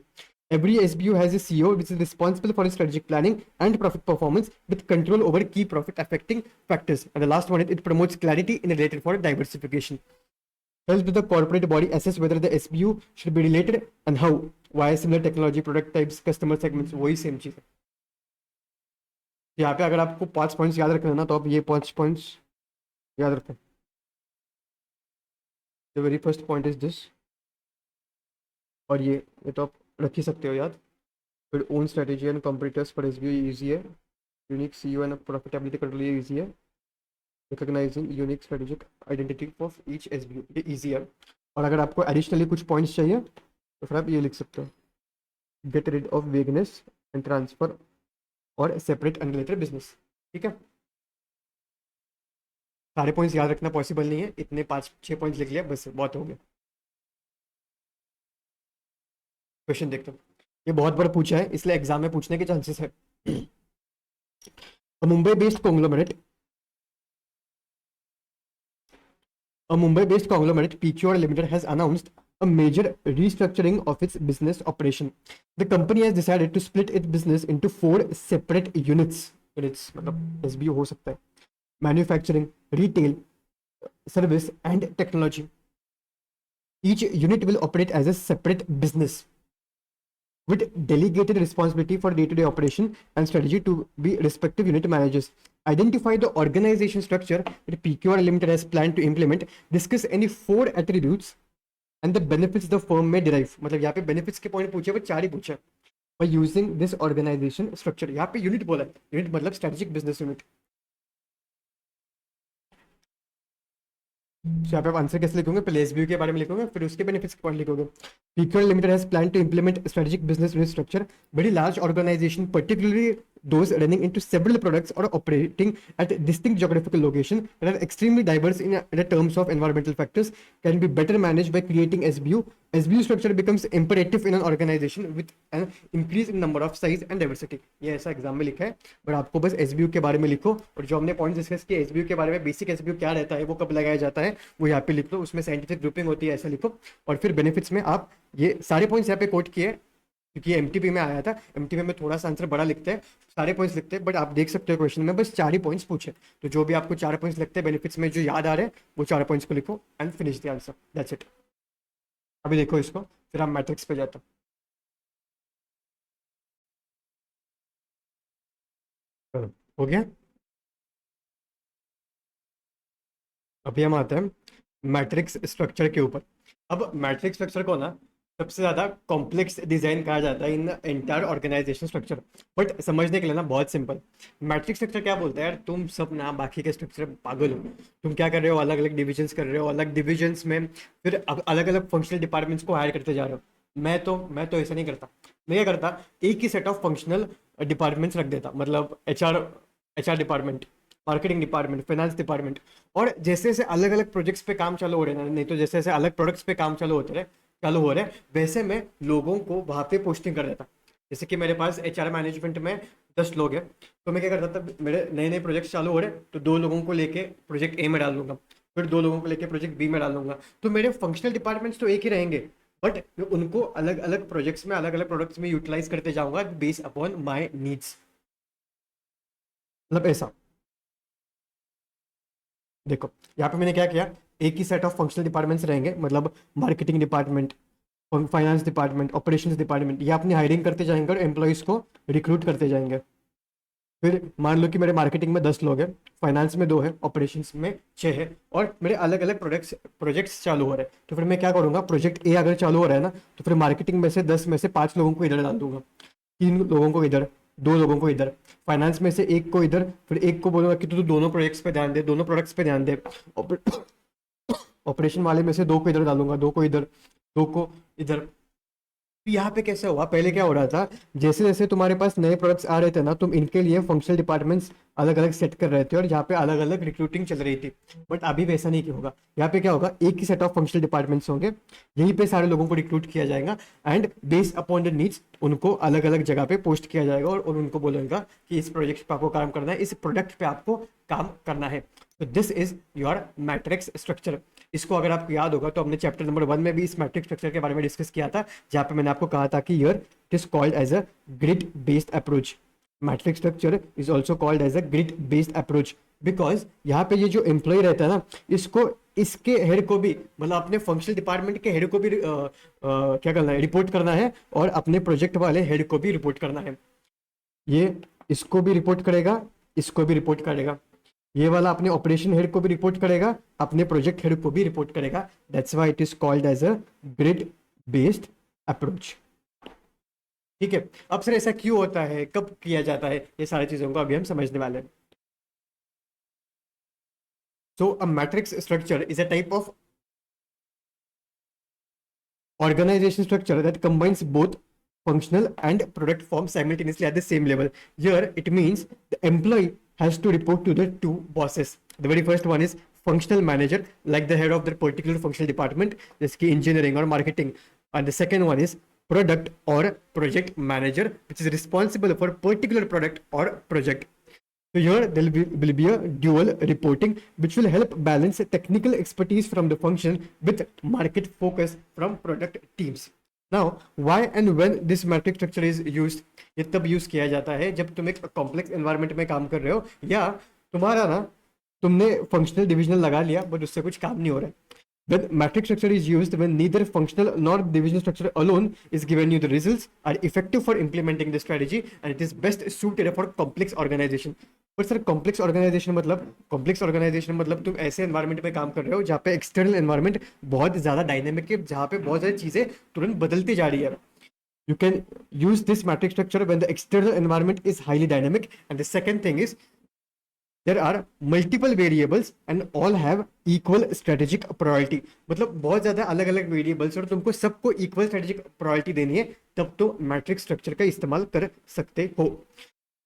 [SPEAKER 1] Every SBU has a CEO which is responsible for strategic planning and profit performance with control over key profit affecting factors. And the last one is it promotes clarity in related for diversification. Helps the corporate body assess whether the SBU should be related and how. Why similar technology, product types, customer segments, वही सेम चीज़ है. यहाँ पे अगर आपको 5 पॉइंट्स याद रखना है ना, तो आप ये 5 पॉइंट्स याद रखें. The very first point is this, और ये तो आप रख ही सकते हो याद. फिर own strategy and competitors for SBO easy है, unique CEO and profitability control ये ईजी है, recognizing unique strategic identity of each SBO ये ईजी है। और अगर आपको एडिशनली कुछ पॉइंट्स चाहिए तो फिर आप ये लिख सकते हो, get rid of vagueness and transfer और सेपरेट अनरिलेटेड बिजनेस। ठीक है, सारे पॉइंट्स याद रखना पॉसिबल नहीं है, इतने 5-6 पॉइंट्स लिख लिया बस बहुत हो गया। क्वेश्चन देखते हो, ये बहुत बार पूछा है इसलिए एग्जाम में पूछने के चांसेस है। Mumbai based conglomerate A Mumbai-based conglomerate, PQR Limited, has announced a major restructuring of its business operation. The company has decided to split its business into 4 separate units. Units मतलब SBU हो सकता है, manufacturing, retail, service, and technology. Each unit will operate as a separate business with delegated responsibility for day-to-day operation and strategy to be respective unit managers. Identify the organization structure that PQR Limited has planned to implement. Discuss any 4 attributes and the benefits the firm may derive. मतलब यहाँ पे benefits के point पूछे, वो 4 ही पूछे. By using this organization structure, यहाँ पे unit बोला है, unit मतलब strategic business unit. यहाँ पे आप आंसर कैसे लिखोगे, पहले एसबीयू के बारे में लिखोगे फिर उसके बेनिफिट्स के पॉइंट लिखोगे। PQR limited has plan to implement strategic business unit structure, very large organisation particularly those running into several products or operating at distinct geographical location that are extremely diverse in the terms of environmental factors can be better managed by creating SBU. SBU structure becomes imperative in an organization with an increase in number of size and diversity. ये ऐसा एग्जाम में लिखा है, बट आपको बस SBU के बारे में लिखो और जो हमने पॉइंट डिस्कस किए SBU के बारे में, बेसिक SBU क्या रहता है, वो कब लगाया जाता है, वो यहाँ पे लिख लो, उसमें साइंटिफिक ग्रुपिंग होती है ऐसा लिखो। और फिर बेनिफिट्स में आप ये सारे पॉइंट्स यहाँ पे कोट किए क्योंकि एमटीपी में आया था, एमटीपी में थोड़ा सा आंसर बड़ा लिखते हैं, सारे पॉइंट्स लिखते हैं, बट आप देख सकते हो क्वेश्चन में बस 4 ही पॉइंट्स पूछे, तो जो भी आपको 4 पॉइंट्स लगते हैं बेनिफिट्स में जो याद आ रहे हैं वो 4 पॉइंट्स को लिखो and finish the answer, that's it. अभी देखो इसको, फिर आप मैट्रिक्स पे जाते हो गया। अभी हम आते हैं मैट्रिक्स स्ट्रक्चर के ऊपर। अब मैट्रिक्स स्ट्रक्चर को ना सबसे ज्यादा कॉम्प्लेक्स डिजाइन कहा जाता है in entire organisation structure, but समझने के लिए ना बहुत सिंपल। मैट्रिक्स स्ट्रक्चर क्या बोलता है यार, तुम सब ना बाकी के स्ट्रक्चर पागल हो, तुम क्या कर रहे हो, अलग अलग डिविजन्स कर रहे हो, अलग डिविजन्स में फिर अलग अलग फंक्शनल डिपार्टमेंट्स को हायर करते जा रहे हो। मैं तो ऐसा नहीं करता, मैं क्या करता, एक ही सेट ऑफ फंक्शनल डिपार्टमेंट्स रख देता, मतलब HR department, marketing department, finance department, और जैसे जैसे अलग अलग प्रोजेक्ट्स पे काम चालू हो रहे हैं, नहीं तो जैसे जैसे अलग प्रोडक्ट्स पे काम चालू हो रहे हैं वैसे मैं लोगों को वहां पे पोस्टिंग कर देता। जैसे कि मेरे पास एचआर मैनेजमेंट में 10 लोग हैं, तो मैं क्या करता था, मेरे नए नए प्रोजेक्ट्स चालू हो रहे हैं तो 2 लोगों को लेके प्रोजेक्ट ए में डाल दूंगा, फिर 2 लोगों को लेके प्रोजेक्ट बी में डाल दूंगा, तो मेरे फंक्शनल डिपार्टमेंट्स तो एक ही रहेंगे, बट मैं उनको अलग अलग प्रोजेक्ट्स में अलग अलग प्रोडक्ट्स में यूटिलाइज करते जाऊंगा बेस्ड अपॉन माई नीड्स। मतलब ऐसा देखो, यहाँ पे मैंने क्या किया, एक ही सेट ऑफ फंक्शनल डिपार्टमेंट्स रहेंगे, मतलब marketing department, finance department, operations department, ये अपनी हायरिंग करते जाएंगे और एम्प्लॉयज़ को रिक्रूट करते जाएंगे। फिर मान लो कि मेरे मार्केटिंग में 10 लोग हैं, फाइनेंस में 2 है, ऑपरेशंस में 6 है, और मेरे अलग अलग प्रोजेक्ट्स चालू हो रहे हैं, तो फिर मैं क्या करूँगा, प्रोजेक्ट ए अगर चालू हो रहा है ना, तो फिर मार्केटिंग में से 10 में से 5 लोगों को इधर डाल दूंगा, 3 लोगों को इधर, 2 लोगों को इधर, फाइनेंस में से 1 को इधर, फिर 1 को बोलूंगा कि तू दोनों प्रोजेक्ट्स पे ध्यान दे, दोनों प्रोडक्ट्स पे ध्यान दे। ऑपरेशन वाले में से 2 को इधर डालूंगा, 2 को इधर, 2 को इधर। तो यहाँ पे कैसे हुआ, पहले क्या हो रहा था, जैसे जैसे तुम्हारे पास नए प्रोडक्ट्स आ रहे थे ना, तुम इनके लिए फंक्शनल डिपार्टमेंट्स अलग अलग सेट कर रहे थे और यहाँ पे अलग अलग रिक्रूटिंग चल रही थी, बट अभी वैसा नहीं होगा। यहाँ पे क्या होगा, एक ही सेट ऑफ फंक्शनल डिपार्टमेंट्स होंगे, यहीं पे सारे लोगों को रिक्रूट किया जाएगा and based upon the needs उनको अलग अलग जगह पे पोस्ट किया जाएगा और उनको बोलेगा कि इस प्रोजेक्ट पे आपको काम करना है, इस प्रोडक्ट पे आपको काम करना है। तो this is your matrix structure. इसको अगर आपको याद होगा तो हमने चैप्टर नंबर 1 में भी इस मैट्रिक्स स्ट्रक्चर के बारे में डिस्कस किया था, जहां पे मैंने आपको कहा था कि here it is called as a grid based approach. Matrix structure is also called as a grid based approach because यहाँ पे ये जो एम्प्लॉय रहता है ना, इसको इसके हेड को भी, मतलब अपने फंक्शनल डिपार्टमेंट के हेड को भी क्या करना है, रिपोर्ट करना है, और अपने प्रोजेक्ट वाले हेड को भी रिपोर्ट करना है। ये इसको भी रिपोर्ट करेगा, इसको भी रिपोर्ट करेगा, ये वाला अपने ऑपरेशन हेड को भी रिपोर्ट करेगा, अपने प्रोजेक्ट हेड को भी रिपोर्ट करेगा। That's why it is called as a grid based approach. ठीक है, अब सर ऐसा क्यों होता है, कब किया जाता है, ये सारी चीजों को अभी हम समझने वाले हैं। So a matrix structure is a type of organization structure that combines both functional and product forms simultaneously at the same level. Here, it means the employee has to report to the two bosses. The very first one is functional manager, like the head of their particular functional department, this key engineering or marketing. And the second one is product or project manager, which is responsible for particular product or project. So here there will be a dual reporting which will help balance technical expertise from the function with market focus from product teams. Now, why and when this matrix structure is used? ये तब यूज किया जाता है जब तुम एक कॉम्प्लेक्स एनवायरनमेंट में काम कर रहे हो, या तुम्हारा ना तुमने फंक्शनल डिविजनल लगा लिया बट उससे कुछ काम नहीं हो रहा है. When matrix structure is used when neither functional nor divisional structure alone is given you the results are effective for implementing the strategy and it is best suited for complex organization. पर सर कॉम्प्लेक्स ऑर्गेनाइजेशन मतलब तुम ऐसे एनवायरनमेंट में काम कर रहे हो जहाँ पे एक्सटर्नल एनवायरनमेंट बहुत ज्यादा डायनेमिक है, जहाँ पे बहुत सारी चीजें तुरंत बदलती जा रही है. You can use this matrix structure when the external environment is highly dynamic, and the second thing is there are multiple variables and all have equal strategic priority. मतलब बहुत ज्यादा अलग अलग वेरिएबल्स और तुमको सबको इक्वल स्ट्रेटेजिक प्रायोरिटी देनी है, तब तो मैट्रिक्स स्ट्रक्चर का इस्तेमाल कर सकते हो.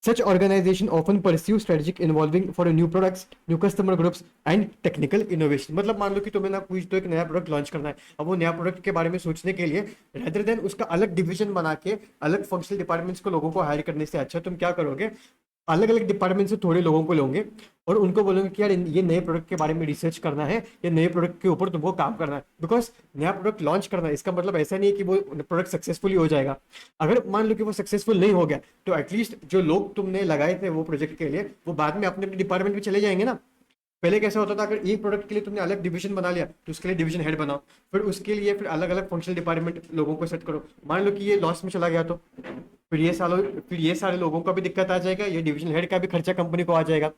[SPEAKER 1] Such organization often pursue strategic involving for new products, new customer groups and technical innovation. मतलब मान लो कि तुम्हें ना कुछ तो एक नया प्रोडक्ट लॉन्च करना है, अब वो नया प्रोडक्ट के बारे में सोचने के लिए रेदर देन उसका अलग डिवीजन बना के अलग फंक्शनल डिपार्टमेंट्स को लोगों को हायर करने से अच्छा तुम क्या करोगे, अलग अलग डिपार्टमेंट से थोड़े लोगों को लोगे और उनको बोलोगे कि यार ये नए प्रोडक्ट के बारे में रिसर्च करना है, ये नए प्रोडक्ट के ऊपर तुमको काम करना है. बिकॉज नया प्रोडक्ट लॉन्च करना है इसका मतलब ऐसा नहीं है कि वो प्रोडक्ट सक्सेसफुली हो जाएगा. अगर मान लो कि वो सक्सेसफुल नहीं हो गया तो एटलीस्ट जो लोग तुमने लगाए थे वो प्रोजेक्ट के लिए वो बाद में अपने डिपार्टमेंट में चले जाएंगे ना. पहले कैसा होता था, अगर एक प्रोडक्ट के लिए तुमने अलग डिवीजन बना लिया तो उसके लिए डिवीजन हेड बनाओ, फिर उसके लिए फिर अलग अलग फंक्शनल डिपार्टमेंट लोगों को सेट करो. मान लो कि ये लॉस में चला गया तो फिर ये सारे लोगों का भी दिक्कत आ जाएगा, ये डिवीजन हेड का भी खर्चा कंपनी को आ जाएगा.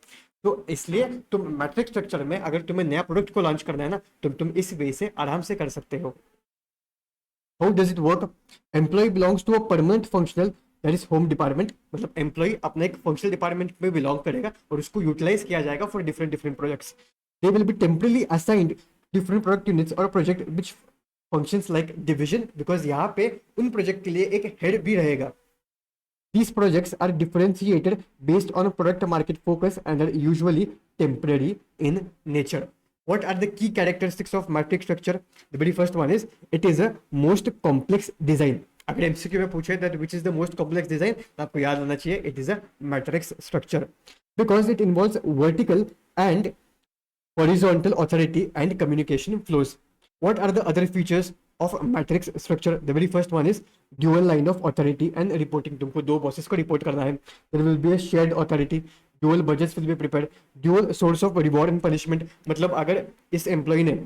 [SPEAKER 1] तो इसलिए तुम मैट्रिक्स स्ट्रक्चर में अगर तुम्हें नया प्रोडक्ट को लॉन्च करना है ना तो तुम इस वे से आराम से कर सकते हो. How does it work? Employee belongs to a permanent functional that is home department. मतलब एम्प्लॉय अपने एक फंक्शनल डिपार्टमेंट में बिलोंग करेगा और उसको यूटिलाइज किया जाएगा for different different projects. They will be temporarily assigned different product units और project which functions like division, because यहाँ पे उन प्रोजेक्ट के लिए एक हेड भी रहेगा. These projects are differentiated based on product market focus and are usually temporary in nature. What are the key characteristics of matrix structure? The very first one is it is a most complex design. अगर MCQ में पूछे that which is the most complex design तो आपको याद आना चाहिए it is a matrix structure because it involves vertical and horizontal authority and communication flows. What are the other features of matrix structure? The very first one is dual line of authority and reporting. तुमको दो bosses को report करना है. There will be a shared authority. Dual budgets will be prepared. Dual source of reward and punishment. मतलब अगर इस एम्प्लॉय ने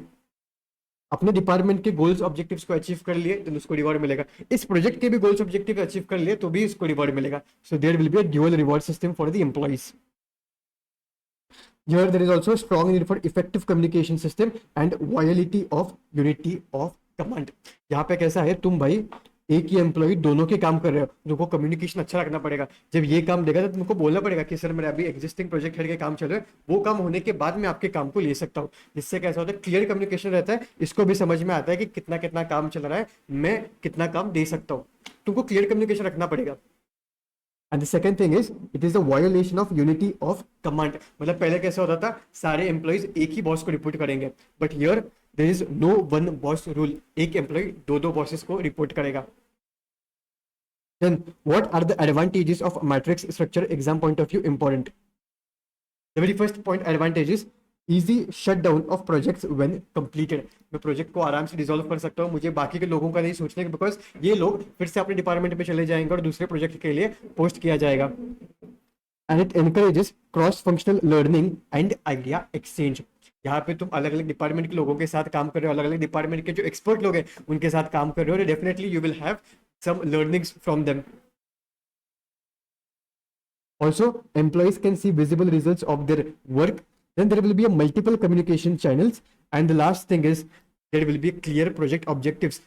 [SPEAKER 1] अपने डिपार्टमेंट के गोल्स ऑब्जेक्टिव्स को अचीव कर लिए तो उसको रिवॉर्ड मिलेगा, इस प्रोजेक्ट के भी गोल्स ऑब्जेक्टिव अचीव कर लिए तो भी इसको रिवॉर्ड मिलेगा. So there will be a dual reward system for the employees. Here there is also a strong need for effective communication system and viability of unity of command. यहाँ पे कैसा है, तुम भाई एक ही एम्प्लॉय दोनों के काम कर रहे हो, तुमको कम्युनिकेशन अच्छा रखना पड़ेगा. जब ये काम देगा तो तुमको बोलना पड़ेगा कि सर मेरे अभी एग्जिस्टिंग प्रोजेक्ट हेड के काम चल रहे हैं, वो काम होने के बाद मैं आपके काम को ले सकता हूँ. जिससे कैसा होता है क्लियर कम्युनिकेशन रहता है, इसको भी समझ में आता है कि कितना कितना काम चल रहा है, मैं कितना काम दे सकता हूँ. तुमको क्लियर कम्युनिकेशन रखना पड़ेगा. And the second thing is it is the violation of unity of command. मतलब पहले कैसे होता था सारे एम्प्लॉइज एक ही बॉस को रिपोर्ट करेंगे, but here there is no one boss rule. एक एम्प्लॉय दो दो बॉसेस को रिपोर्ट करेगा. Then what are the advantages of matrix structure exam point of view important. The very first point advantages easy shut down of projects when completed. मैं प्रोजेक्ट को आराम से रिजॉल्व कर सकता हूँ, मुझे बाकी के लोगों का नहीं सोचने का, बिकॉज ये लोग फिर से अपने डिपार्टमेंट में चले जाएंगे और दूसरे प्रोजेक्ट के लिए पोस्ट किया जाएगा. And it encourages cross functional learning and idea exchange. यहाँ पे तुम अलग अलग डिपार्टमेंट के लोगों के साथ काम कर रहे हो, अलग अलग डिपार्टमेंट के जो एक्सपर्ट लोग हैं उनके साथ काम कर रहे हो, definitely you will have some learnings from them. Also, employees can see visible results of their work. Then there will be a multiple communication channels, and the last thing is there will be clear project objectives.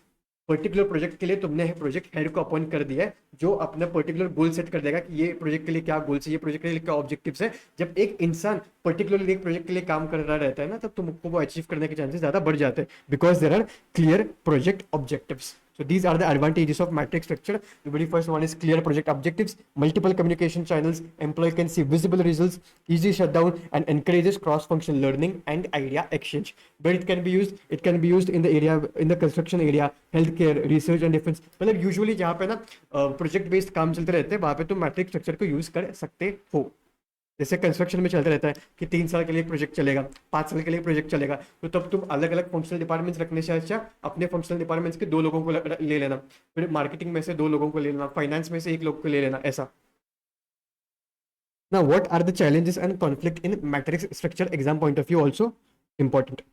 [SPEAKER 1] Particular project के लिए तुमने प्रोजेक्ट हेड को अपॉइंट कर दिया है, जो अपना पर्टिकुलर गोल सेट कर देगा कि ये प्रोजेक्ट के लिए क्या गोल्स है, ये प्रोजेक्ट के लिए क्या ऑब्जेक्टिव्स है। जब एक इंसान पर्टिकुलरली एक प्रोजेक्ट के लिए काम कर रहा रहता है ना, तब तुमको वो अचीव करने के चांसेस ज्यादा बढ़ जाते हैं, because there are clear project objectives. So these are the advantages of matrix structure. The very first one is clear project objectives, multiple communication channels, employee can see visible results, easy shutdown, and encourages cross-functional learning and idea exchange. But it can be used in the area, in the construction area, healthcare, research and defense. मतलब usually जहाँ पे ना प्रोजेक्ट बेस्ड काम चलते रहते हैं, वहाँ पे तुम मैट्रिक्स स्ट्रक्चर को यूज कर सकते हो. जैसे कंस्ट्रक्शन में चलता रहता है कि 3 साल के लिए प्रोजेक्ट चलेगा, 5 साल के लिए प्रोजेक्ट चलेगा, तो तब तुम अलग अलग फंक्शनल डिपार्टमेंट्स रखने से अच्छा अपने फंक्शनल डिपार्टमेंट्स के 2 लोगों को ले लेना, फिर मार्केटिंग में से 2 लोगों को ले लेना, फाइनेंस में से 1 लोग को ले लेना, ऐसा. Now, what are the challenges and conflict in matrix structure exam point of view also important?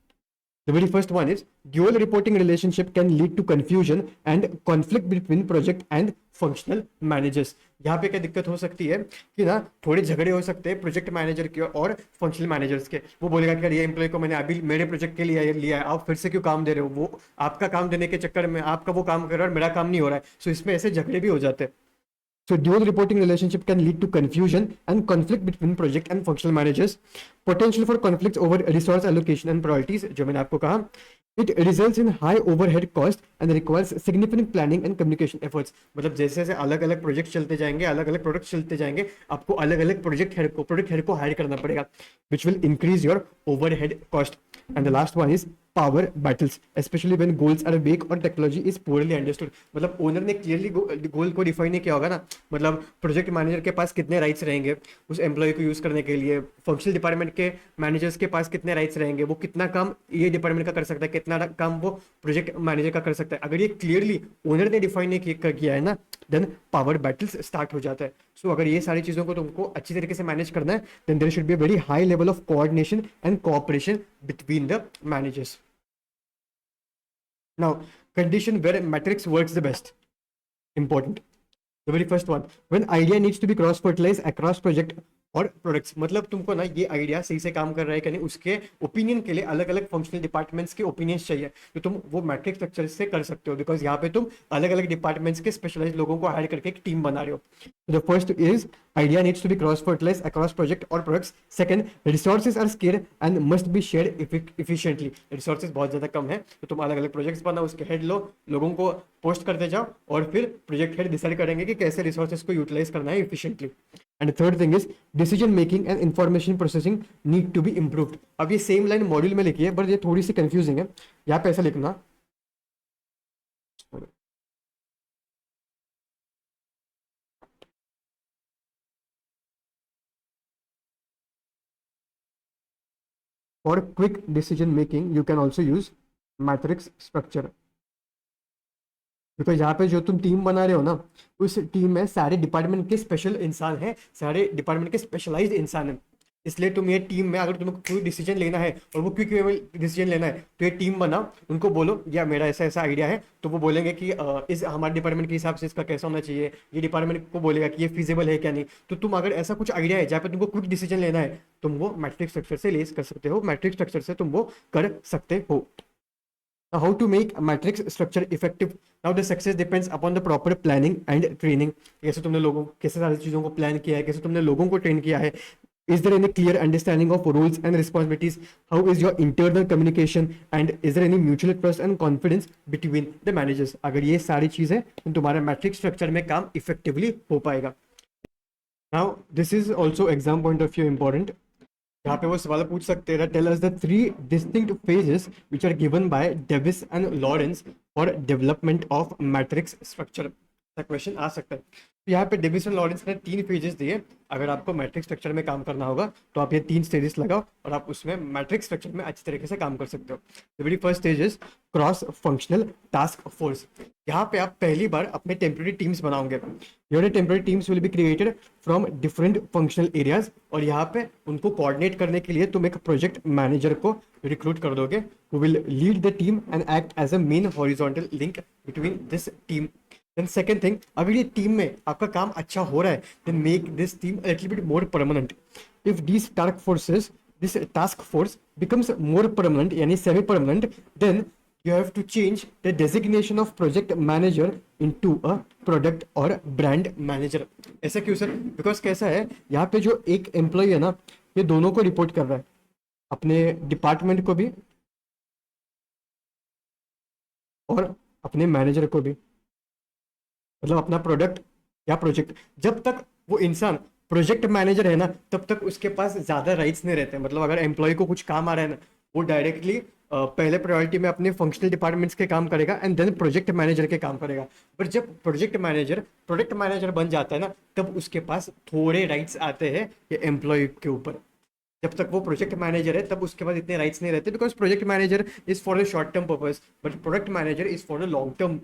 [SPEAKER 1] The very first one is dual reporting relationship can lead to confusion and conflict between project and functional managers. यहाँ पे क्या दिक्कत हो सकती है कि ना थोड़े झगड़े हो सकते हैं प्रोजेक्ट मैनेजर के और फंक्शनल मैनेजर्स के. वो बोलेगा कि ये एम्प्लॉय को मैंने अभी मेरे प्रोजेक्ट के लिए लिया है, आप फिर से क्यों काम दे रहे हो, वो आपका काम देने के चक्कर में आपका वो काम कर रहा है और मेरा काम नहीं हो रहा है. सो इसमें ऐसे झगड़े भी हो जाते हैं. So dual reporting relationship can lead to confusion and conflict between project and functional managers. Potential for conflicts over resource allocation and priorities, जो मैंने आपको कहा. It results in high overhead cost and requires significant planning and communication efforts. मतलब जैसे जैसे अलग अलग प्रोजेक्ट चलते जाएंगे, अलग अलग प्रोडक्ट चलते जाएंगे, आपको अलग अलग प्रोजेक्ट हेड को हायर करना पड़ेगा, which will increase your overhead cost. And the last one is power battles, especially when goals are vague or technology is poorly understood. मतलब ओनर ने क्लियरली गोल को डिफाइन नहीं किया होगा ना. मतलब प्रोजेक्ट मैनेजर के पास कितने राइट्स रहेंगे उस एम्प्लॉय को यूज करने के लिए, फंक्शनल डिपार्टमेंट के मैनेजर्स के पास कितने राइट्स रहेंगे, वो कितना काम ये डिपार्टमेंट का कर सकता है, कितना काम वो प्रोजेक्ट मैनेजर का कर सकता है. अगर ये क्लियरली ओनर ने डिफाइन नहीं किया है ना, देन पावर बैटल्स स्टार्ट हो जाता है. सो अगर ये सारी चीजों को तुमको अच्छी तरीके से मैनेज करना है, then there should be a very high level of coordination and cooperation between the managers. Now, condition where matrix works the best. Important. The very first one, when idea needs to be cross fertilized across project और प्रोडक्ट्स. मतलब तुमको ना ये आइडिया सही से काम कर रहा है कि नहीं, उसके ओपिनियन के लिए अलग अलग फंक्शनल डिपार्टमेंट्स के ओपिनियंस चाहिए, तो तुम वो मैट्रिक्स स्ट्रक्चर से कर सकते हो, बिकॉज यहाँ पे तुम अलग अलग डिपार्टमेंट्स के स्पेशलाइज्ड लोगों को हायर करके एक टीम बना रहे हो. The first is idea needs to be cross fertilized across project or products. Second, resources are scarce and must be shared efficiently. resources बहुत ज्यादा कम है, तो तुम अलग अलग प्रोजेक्ट्स बनाओ, उसके हेड लो, लोगों को पोस्ट करते जाओ, और फिर प्रोजेक्ट हेड डिसाइड करेंगे कि कैसे रिसोर्सेज को यूटिलाइज करना है efficiently. And the third thing is decision making and information processing need to be improved. अब ये सेम लाइन मॉड्यूल में लिखी है, बट ये थोड़ी सी कंफ्यूजिंग है. यहाँ पे ऐसा लिखना, for quick decision making you can also use matrix structure. Because यहाँ पे जो तुम टीम बना रहे हो ना, उस टीम में सारे डिपार्टमेंट के स्पेशल इंसान हैं, सारे डिपार्टमेंट के स्पेशलाइज्ड इंसान हैं. इसलिए तुम ये टीम में अगर तुम्हें कोई डिसीजन लेना है और वो क्विक वे में डिसीजन लेना है, तो ये टीम बनाओ, उनको बोलो या मेरा ऐसा ऐसा आइडिया है, तो वो बोलेंगे कि इस हमारे डिपार्टमेंट के हिसाब से इसका कैसा होना चाहिए, ये डिपार्टमेंट को बोलेगा कि ये फिजिबल है क्या नहीं. तो तुम अगर ऐसा कुछ आइडिया है जहाँ पे तुमको क्विक डिसीजन लेना है, तुम वो मैट्रिक्स स्ट्रक्चर से लेस कर सकते हो, मैट्रिक्स स्ट्रक्चर से तुम वो कर सकते हो. Now, how to make a matrix structure effective? Now the success depends upon the proper planning and training. कैसे तुमने लोगों कैसे सारी चीज़ों को प्लान किया है, कैसे तुमने लोगों को ट्रेन किया है. Is there any clear understanding of roles and responsibilities? How is your internal communication? And is there any mutual trust and confidence between the managers? अगर ये सारी चीज़ें तो तुम्हारा मैट्रिक्स स्ट्रक्चर में काम इफेक्टिवली हो पाएगा. Now this is also exam point of view important. यहाँ पे वो सवाल पूछ सकते हैं, tell us the 3 distinct phases which are given by Davis and Lawrence for development of matrix structure. Question आ सकता है. तो यहाँ पे डेविस एंड लॉरेंस ने 3 फेजेस दिए. अगर आपको मैट्रिक्स स्ट्रक्चर में काम करना होगा तो आप ये 3 स्टेजेस लगाओ और आप उसमें मैट्रिक्स स्ट्रक्चर में अच्छी तरीके से काम कर सकते हो. The very first stage is cross functional task force. यहाँ पे आप पहली बार अपने टेम्पररी टीम्स बनाओगे. Your temporary teams will be created from different functional areas, और यहाँ पे उनको कोऑर्डिनेट करने के लिए तुम एक प्रोजेक्ट मैनेजर को रिक्रूट कर दोगे, who will lead the team and act as a main horizontal link between this team. Then second thing, अगर ये टीम में आपका काम अच्छा हो रहा है, then make this team a little bit more permanent. If this task force becomes more permanent, यानी semi permanent, then you have to change the designation of project manager into a product or brand manager. ऐसा क्यों सर? बिकॉज कैसा है, यहाँ पे जो एक एम्प्लॉय है ना, ये दोनों को रिपोर्ट कर रहा है, अपने डिपार्टमेंट को भी और अपने मैनेजर को भी, मतलब अपना प्रोडक्ट या प्रोजेक्ट। जब तक वो इंसान प्रोजेक्ट मैनेजर है ना, तब तक उसके पास ज्यादा राइट्स नहीं रहते। मतलब अगर एम्प्लॉय को कुछ काम आ रहा है ना, वो डायरेक्टली पहले प्रायोरिटी में अपने फंक्शनल डिपार्टमेंट्स के काम करेगा एंड देन प्रोजेक्ट मैनेजर के काम करेगा। पर जब प्रोजेक्ट मैनेजर प्रोडक्ट मैनेजर बन जाता है ना, तब उसके पास थोड़े राइट्स आते हैं ये एम्प्लॉय के ऊपर। जब तक वो प्रोजेक्ट मैनेजर है तब उसके पास इतने राइट्स नहीं रहते, because project manager is for a short term purpose but product manager is for a long term,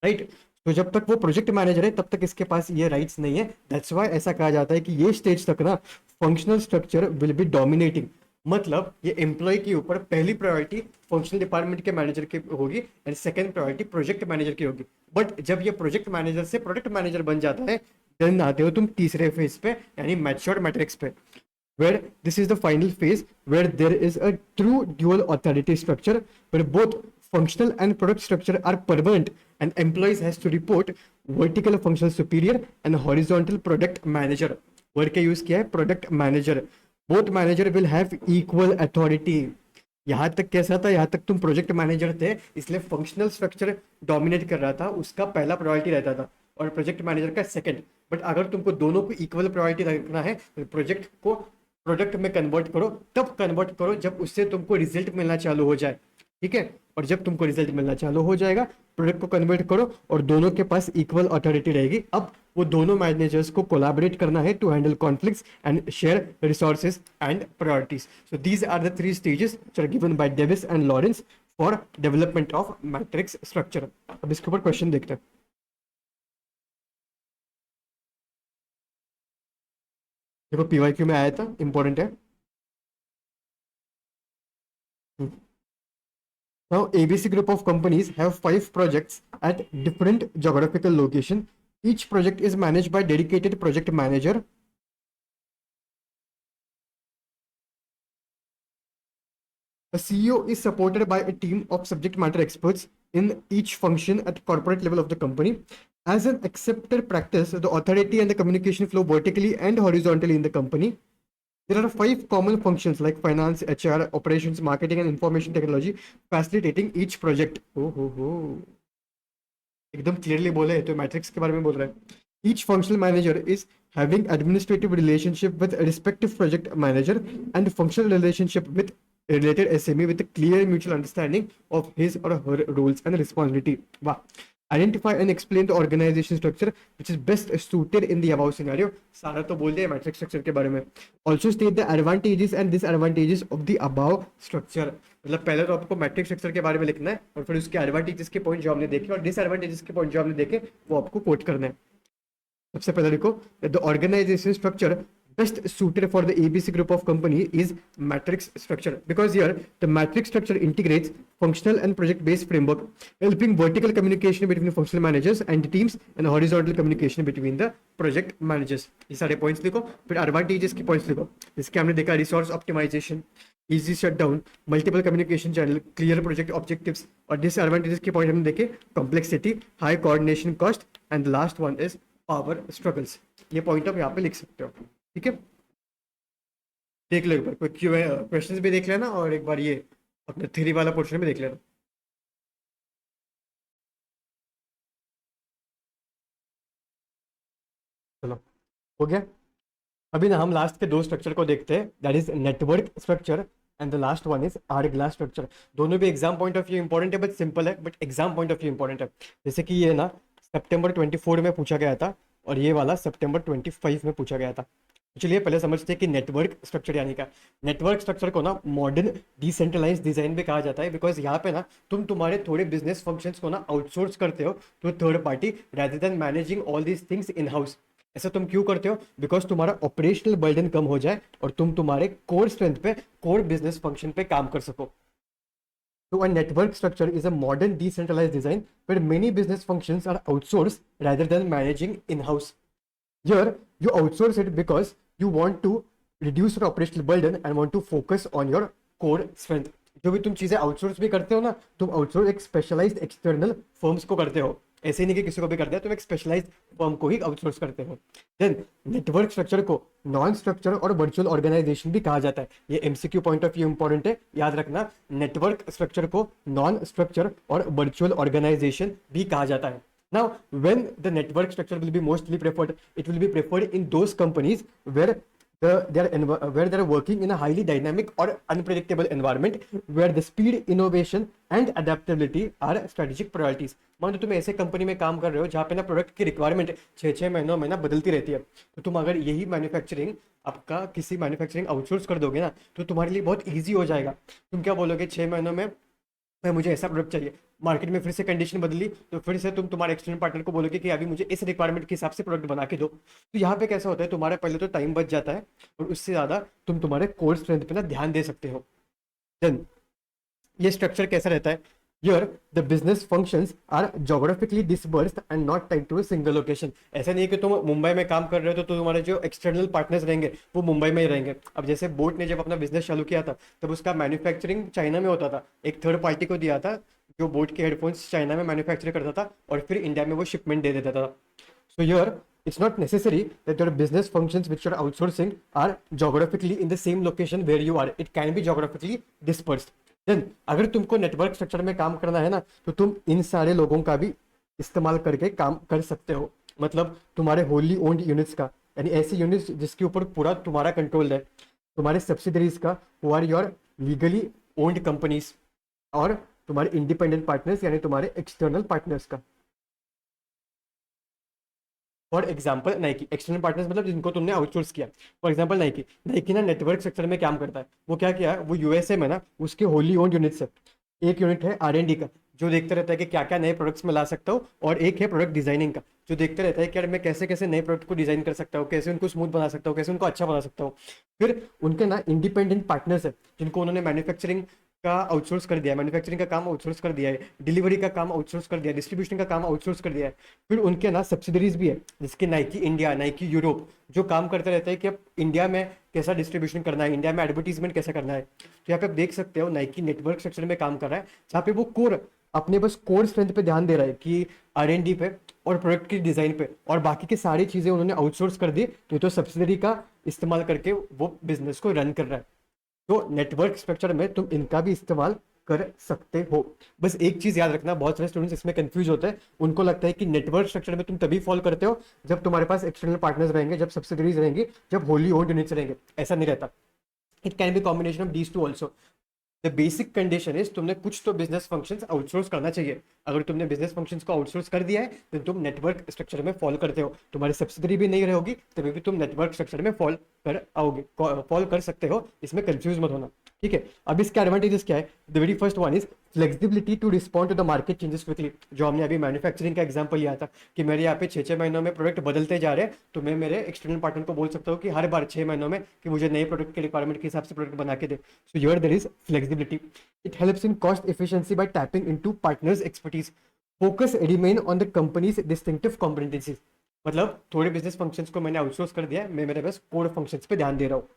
[SPEAKER 1] right? तो जब तक वो प्रोजेक्ट मैनेजर है तब तक इसके पास ये राइट्स नहीं है। दैट्स वाई ऐसा कहा जाता है कि ये स्टेज तक ना functional structure will be dominating. मतलब ये एम्प्लॉय के ऊपर पहली प्रायोरिटी फंक्शनल डिपार्टमेंट के मैनेजर की होगी and second priority project manager की होगी। बट जब ये प्रोजेक्ट मैनेजर से प्रोडक्ट मैनेजर बन जाता है, देन आते हो तुम तीसरे फेज पे, यानी मैच्योर्ड मैट्रिक्स पे, where this is the final phase where there is a true dual authority structure where both functional and product structure are permanent and employees has to report vertical functional superior and horizontal product manager. word का use किया है product manager. both manager will have equal authority. यहाँ तक कैसा था, यहाँ तक तुम प्रोजेक्ट मैनेजर थे इसलिए फंक्शनल स्ट्रक्चर डोमिनेट कर रहा था, उसका पहला प्रायोरिटी रहता था और प्रोजेक्ट मैनेजर का सेकंड। बट अगर तुमको दोनों को इक्वल प्रायोरिटी रखना है तो प्रोजेक्ट को प्रोडक्ट में कन्वर्ट करो, तब कन्वर्ट करो जब उससे तुमको रिजल्ट मिलना चालू हो जाए, ठीक है? और जब तुमको रिजल्ट मिलना चालू हो जाएगा, प्रोडक्ट को कन्वर्ट करो और दोनों के पास इक्वल अथॉरिटी रहेगी। अब वो दोनों मैनेजर्स को कोलैबोरेट करना है to handle conflicts and share resources and priorities. So these are the 3 stages which are given by Davis and Lawrence for development of matrix structure. अब इसके ऊपर क्वेश्चन देखते हैं। देखो पीवाईक्यू में आया था, इंपॉर्टेंट है। Now, ABC group of companies have 5 projects at different geographical location. Each project is managed by dedicated project manager. The CEO is supported by a team of subject matter experts in each function at corporate level of the company. As an accepted practice, the authority and the communication flow vertically and horizontally in the company. There are 5 common functions like finance, HR, operations, marketing, and information technology facilitating each project. Oh. एकदम क्लियरली बोले तो मैट्रिक्स के बारे में बोल रहा है। Each functional manager is having administrative relationship with a respective project manager and functional relationship with a related SME with a clear mutual understanding of his or her roles and responsibility. वाह! Identify and explain the organization structure which is best suited in the above scenario. सारा तो बोल दिया मैट्रिक्स स्ट्रक्चर के बारे में। Also state the advantages and disadvantages of the above structure. मतलब पहले तो आपको मैट्रिक्स स्ट्रक्चर के बारे में लिखना है और फिर उसके एडवांटेजेस के पॉइंट जो हमने देखे और डिसएडवांटेजेस के पॉइंट जो हमने देखे वो आपको कोट करना है। सबसे पहले देखो, the organization structure best suited for the ABC group of company is matrix structure, because here the matrix structure integrates functional and project based framework, helping vertical communication between functional managers and teams and horizontal communication between the project managers. ये सारे पॉइंट्स लिखो, फिर एडवांटेजेस के पॉइंट्स लिखो। इसके हमने देखा resource optimisation, easy shutdown, multiple communication channel, clear project objectives, और डिसएडवांटेजेस के पॉइंट हमने देखे complexity, high coordination cost and last one is power struggles. ये पॉइंट आप यहाँ पे लिख सकते हो, ठीक है? देख लो एक बार, कोई क्वेश्चंस भी देख लेना और एक बार ये अपने थ्योरी वाला पोर्शन भी देख लेना। चलो हो गया। अभी ना हम लास्ट के 2 स्ट्रक्चर को देखते हैं, that is network structure and the last one is hourglass structure. दोनों भी exam point of view important है, बट सिंपल है, but exam point of view important है। जैसे कि ये ना सितंबर 24 में पूछा गया था और ये वाला सितंबर 25 में पूछा गया था। चलिए पहले समझते हैं कि नेटवर्क स्ट्रक्चर यानी क्या। नेटवर्क स्ट्रक्चर को ना मॉडर्न डिसेंट्रलाइज डिजाइन भी कहा जाता है, बिकॉज यहाँ पे ना तुम तुम्हारे थोड़े बिजनेस फंक्शंस को ना आउटसोर्स करते हो तो third party rather than managing all these things in house. ऐसा तुम क्यों करते हो? बिकॉज तुम्हारा ऑपरेशनल बर्डन कम हो जाए और तुम तुम्हारे कोर स्ट्रेंथ पे, कोर बिजनेस फंक्शन पे काम कर सको। So a network structure is a modern decentralized design where many business functions are outsourced rather than managing in-house. Here, you outsource it because you want to reduce your operational burden and want to focus on your core strength. जो भी तुम चीजें आउटसोर्स भी करते हो ना, तुम आउटसोर्स एक स्पेशलाइज्ड एक्सटर्नल फर्म्स को करते हो, ऐसे नहीं कि किसी को भी करते हो, तुम एक स्पेशलाइज्ड फर्म को ही आउटसोर्स करते हो। देन नेटवर्क स्ट्रक्चर को नॉन स्ट्रक्चर और वर्चुअल ऑर्गेनाइजेशन भी कहा जाता है। ये MCQ point of view important है, याद रखना। नेटवर्क स्ट्रक्चर को नॉन स्ट्रक्चर और वर्चुअल ऑर्गेनाइजेशन भी कहा जाता है। Now, when the network structure will be mostly preferred, it will be preferred in those companies where where they are working in a highly dynamic or unpredictable environment, where the speed, innovation and adaptability are strategic priorities. मान लो तुम ऐसे कंपनी में काम कर रहे हो जहाँ पे ना प्रोडक्ट की रिक्वायरमेंट 6-6 महीनों में ना बदलती रहती है, तो तुम अगर यही मैन्युफैक्चरिंग आपका किसी मैन्युफैक्चरिंग आउटसोर्स कर दोगे ना, तो तुम्हारे लिए बहुत ईजी हो जाएगा। तुम क्या बोलोगे, 6 महीनों में भाई मुझे ऐसा प्रोडक्ट चाहिए, मार्केट में फिर से कंडीशन बदली, तो फिर से तुम तुम्हारे एक्सटर्नल पार्टनर को बोलोगे कि अभी मुझे इस रिक्वायरमेंट के हिसाब से प्रोडक्ट बना के दो। तो यहाँ पे कैसा होता है, तुम्हारा पहले तो टाइम बच जाता है, और उससे ज़्यादा तुम तुम्हारे कोर स्ट्रेंथ पे ना ध्यान दे सकते हो। देन ये स्ट्रक्चर कैसा रहता है, Here, the business functions are geographically dispersed and not tied to a single location. ऐसा नहीं है कि तुम मुंबई में काम कर रहे हो तो तुम्हारे जो एक्सटर्नल पार्टनर्स रहेंगे वो मुंबई में ही रहेंगे। अब जैसे बोट ने जब अपना बिजनेस चालू किया था, तब उसका मैन्युफैक्चरिंग चाइना में होता था, एक थर्ड पार्टी को दिया था जो बोट के हेडफोन्स चाइना में मैन्युफैक्चर करता था, और फिर इंडिया में वो शिपमेंट दे देता था। So here it's not necessary that your business functions which you're outsourcing are geographically in the same location where you are. It can be geographically dispersed. Then अगर तुमको नेटवर्क स्ट्रक्चर में काम करना है ना, तो तुम इन सारे लोगों का भी इस्तेमाल करके काम कर सकते हो। मतलब तुम्हारे होली ओन्ड यूनिट्स का, यानी ऐसी यूनिट्स जिसके ऊपर पूरा तुम्हारा कंट्रोल है, तुम्हारे सब्सिडरीज का, who are your legally owned companies, और तुम्हारे इंडिपेंडेंट पार्टनर्स यानी तुम्हारे एक्सटर्नल पार्टनर्स का। For example Nike, external partners मतलब जिनको तुमने आउटसोर्स किया। फॉर एग्जाम्पल नाइकी, नाइकी ना नेटवर्क स्ट्रक्चर में काम करता है। वो क्या किया, वो यूएसए में ना उसके होली ओन्ड यूनिट्स है। एक यूनिट है R&D का, जो देखता रहता है कि क्या क्या नए प्रोडक्ट्स में ला सकता हूँ, और एक है प्रोडक्ट डिजाइनिंग का, जो देखते रहता है कि यार मैं कैसे कैसे नए प्रोडक्ट को डिजाइन कर सकता हूँ, कैसे उनको स्मूथ बना सकता हूँ, कैसे उनको अच्छा बना सकता हूँ। फिर उनके ना इंडिपेंडेंट पार्टनर्स है, जिनको उन्होंने मैन्युफैक्चरिंग का आउटसोर्स कर दिया है, मैन्युफैक्चरिंग का काम आउटसोर्स कर दिया है, डिलीवरी का काम आउटसोर्स कर दिया है, डिस्ट्रीब्यूशन का काम आउटसोर्स कर दिया है। फिर उनके ना सब्सिडरीज भी है, जिसके नाइकी इंडिया, नाइकी यूरोप, जो काम करते रहते हैं कि अब इंडिया में कैसा डिस्ट्रीब्यूशन करना है, इंडिया में एडवर्टीजमेंट कैसा करना है। तो यहाँ पे आप देख सकते हो नाइकी नेटवर्क स्ट्रक्चर में काम कर रहा है, जहाँ पे वो कोर अपने बस कोर स्ट्रेंथ पे ध्यान दे रहा है कि R&D पे और प्रोडक्ट की डिजाइन पे, और बाकी की सारी चीजें उन्होंने आउटसोर्स कर दी, तो सब्सिडरी का इस्तेमाल करके वो बिजनेस को रन कर रहा है। तो नेटवर्क स्ट्रक्चर में तुम इनका भी इस्तेमाल कर सकते हो। बस एक चीज याद रखना, बहुत सारे स्टूडेंट्स इसमें कंफ्यूज होते हैं, उनको लगता है कि नेटवर्क स्ट्रक्चर में तुम तभी फॉलो करते हो जब तुम्हारे पास एक्सटर्नल पार्टनर्स रहेंगे, जब सब्सिडरीज रहेंगी, जब होली ओन्ड यूनिट्स रहेंगे। ऐसा नहीं रहता। It can be combination of these two also. The basic condition is तुमने कुछ तो बिजनेस फंक्शंस आउटसोर्स करना चाहिए। अगर तुमने बिजनेस फंक्शंस को आउटसोर्स कर दिया है, तो तुम नेटवर्क स्ट्रक्चर में फॉलो करते हो। तुम्हारी सब्सिडरी भी नहीं रहेगी, तभी भी तुम नेटवर्क स्ट्रक्चर में फॉलो कर सकते हो। इसमें कंफ्यूज मत होना, ठीक है। अब इसके एडवांटेजेस क्या है, the very first one is flexibility to respond to the market changes quickly. जो हमने अभी मैन्युफैक्चरिंग का एग्जांपल लिया था कि मेरे यहाँ पे 6-6 महीनों में प्रोडक्ट बदलते जा रहे हैं, तो मैं मेरे एक्सटर्नल पार्टनर को बोल सकता हूँ कि हर बार 6 महीनों में कि मुझे नए प्रोडक्ट के रिक्वायरमेंट के हिसाब से प्रोडक्ट बना के दे। So here there is flexibility. It helps in cost efficiency by tapping into partners expertise. Focus remain on the company's distinctive competencies. मतलब थोड़े बिजनेस फंक्शंस को मैंने आउटसोर्स कर दिया है, मैं मेरे बस कोर फंक्शंस पे ध्यान दे रहा हूँ।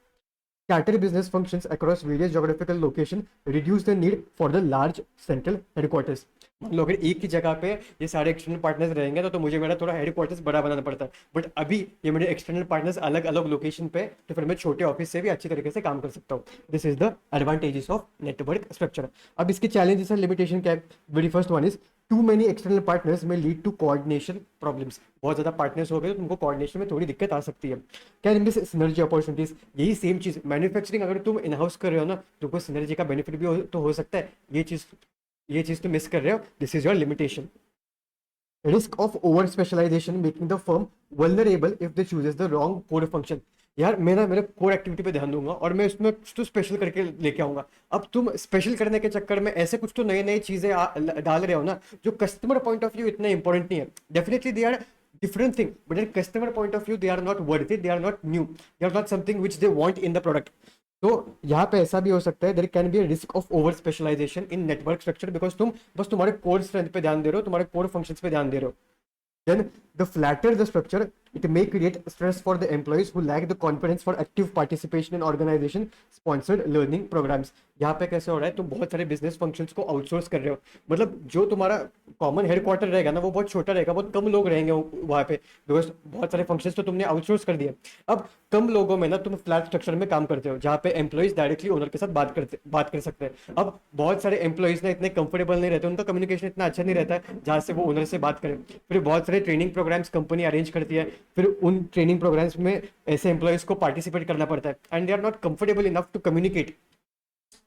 [SPEAKER 1] Scatter business functions across various geographical location reduce the need for the large central headquarters. मान लो अगर एक ही जगह पे ये सारे एक्सटर्नल पार्टनर्स रहेंगे तो मुझे मेरा थोड़ा हेडक्वार्टर्स बड़ा बनाना पड़ता है, बट अभी ये मेरे एक्सटर्नल पार्टनर्स अलग अलग लोकेशन पे, तो फिर मैं छोटे ऑफिस से भी अच्छी तरीके से काम कर सकता हूँ। This is the advantages of network structure. अब इसके चैलेंजेस एंड लिमिटेशन क्या है, very first one is too many external partners may lead to coordination problems. बहुत ज्यादा पार्टनर्स हो गए तो तुमको कोऑर्डिनेशन में थोड़ी दिक्कत आ सकती है। Can miss synergy opportunities. यही सेम चीज मैन्युफैक्चरिंग अगर तुम इन हाउस कर रहे हो ना, तुमको सिनर्जी का बेनिफिट भी तो हो सकता है। ये चीज तुम मिस कर रहे हो, this is your limitation. Risk of over specialisation making the firm vulnerable if they chooses the wrong core function. यार मैं ना मेरे कोर एक्टिविटी पे ध्यान दूंगा और मैं उसमें कुछ तो स्पेशल करके लेके आऊंगा। अब तुम स्पेशल करने के चक्कर में ऐसे कुछ तो नए नए चीजें डाल रहे हो ना, जो कस्टमर पॉइंट ऑफ व्यू इतना इंपॉर्टेंट नहीं है। Definitely they are different thing, but at customer point of view they are not worth it, they are not new, they are not something which they want in the product. तो यहाँ पे ऐसा भी हो सकता है, there can be a risk of over specialisation in network structure, because तुम बस तुम्हारे कोर स्ट्रेंथ पे ध्यान दे रहे हो, तुम्हारे कोर फंक्शंस पे ध्यान दे रहे हो। Then the flatter the structure It may create stress for the employees who lack the confidence for active participation in organization sponsored learning programs. यहाँ पे कैसे हो रहा है, तुम बहुत सारे बिजनेस फंक्शंस को आउटसोर्स कर रहे हो, मतलब जो तुम्हारा कॉमन हेडक्वार्टर रहेगा ना वो बहुत छोटा रहेगा, बहुत कम लोग रहेंगे वहाँ पे, बिकॉज बहुत सारे फंक्शंस तो तुमने आउटसोर्स कर दिए। अब कम लोगों में ना तुम फ्लैट स्ट्रक्चर में काम करते हो जहाँ पे एम्प्लॉइज डायरेक्टली ओनर के साथ बात कर सकते हैं। अब बहुत सारे एम्प्लॉइज ना इतने कंफर्टेबल नहीं रहते, उनका कम्युनिकेशन इतना अच्छा नहीं रहता है जहाँ से वो ओनर से बात करें। फिर बहुत सारे ट्रेनिंग प्रोग्राम्स कंपनी अरेंज करती है, फिर उन ट्रेनिंग प्रोग्राम्स में ऐसे एम्प्लॉयज को पार्टिसिपेट करना पड़ता है and they are not comfortable enough to communicate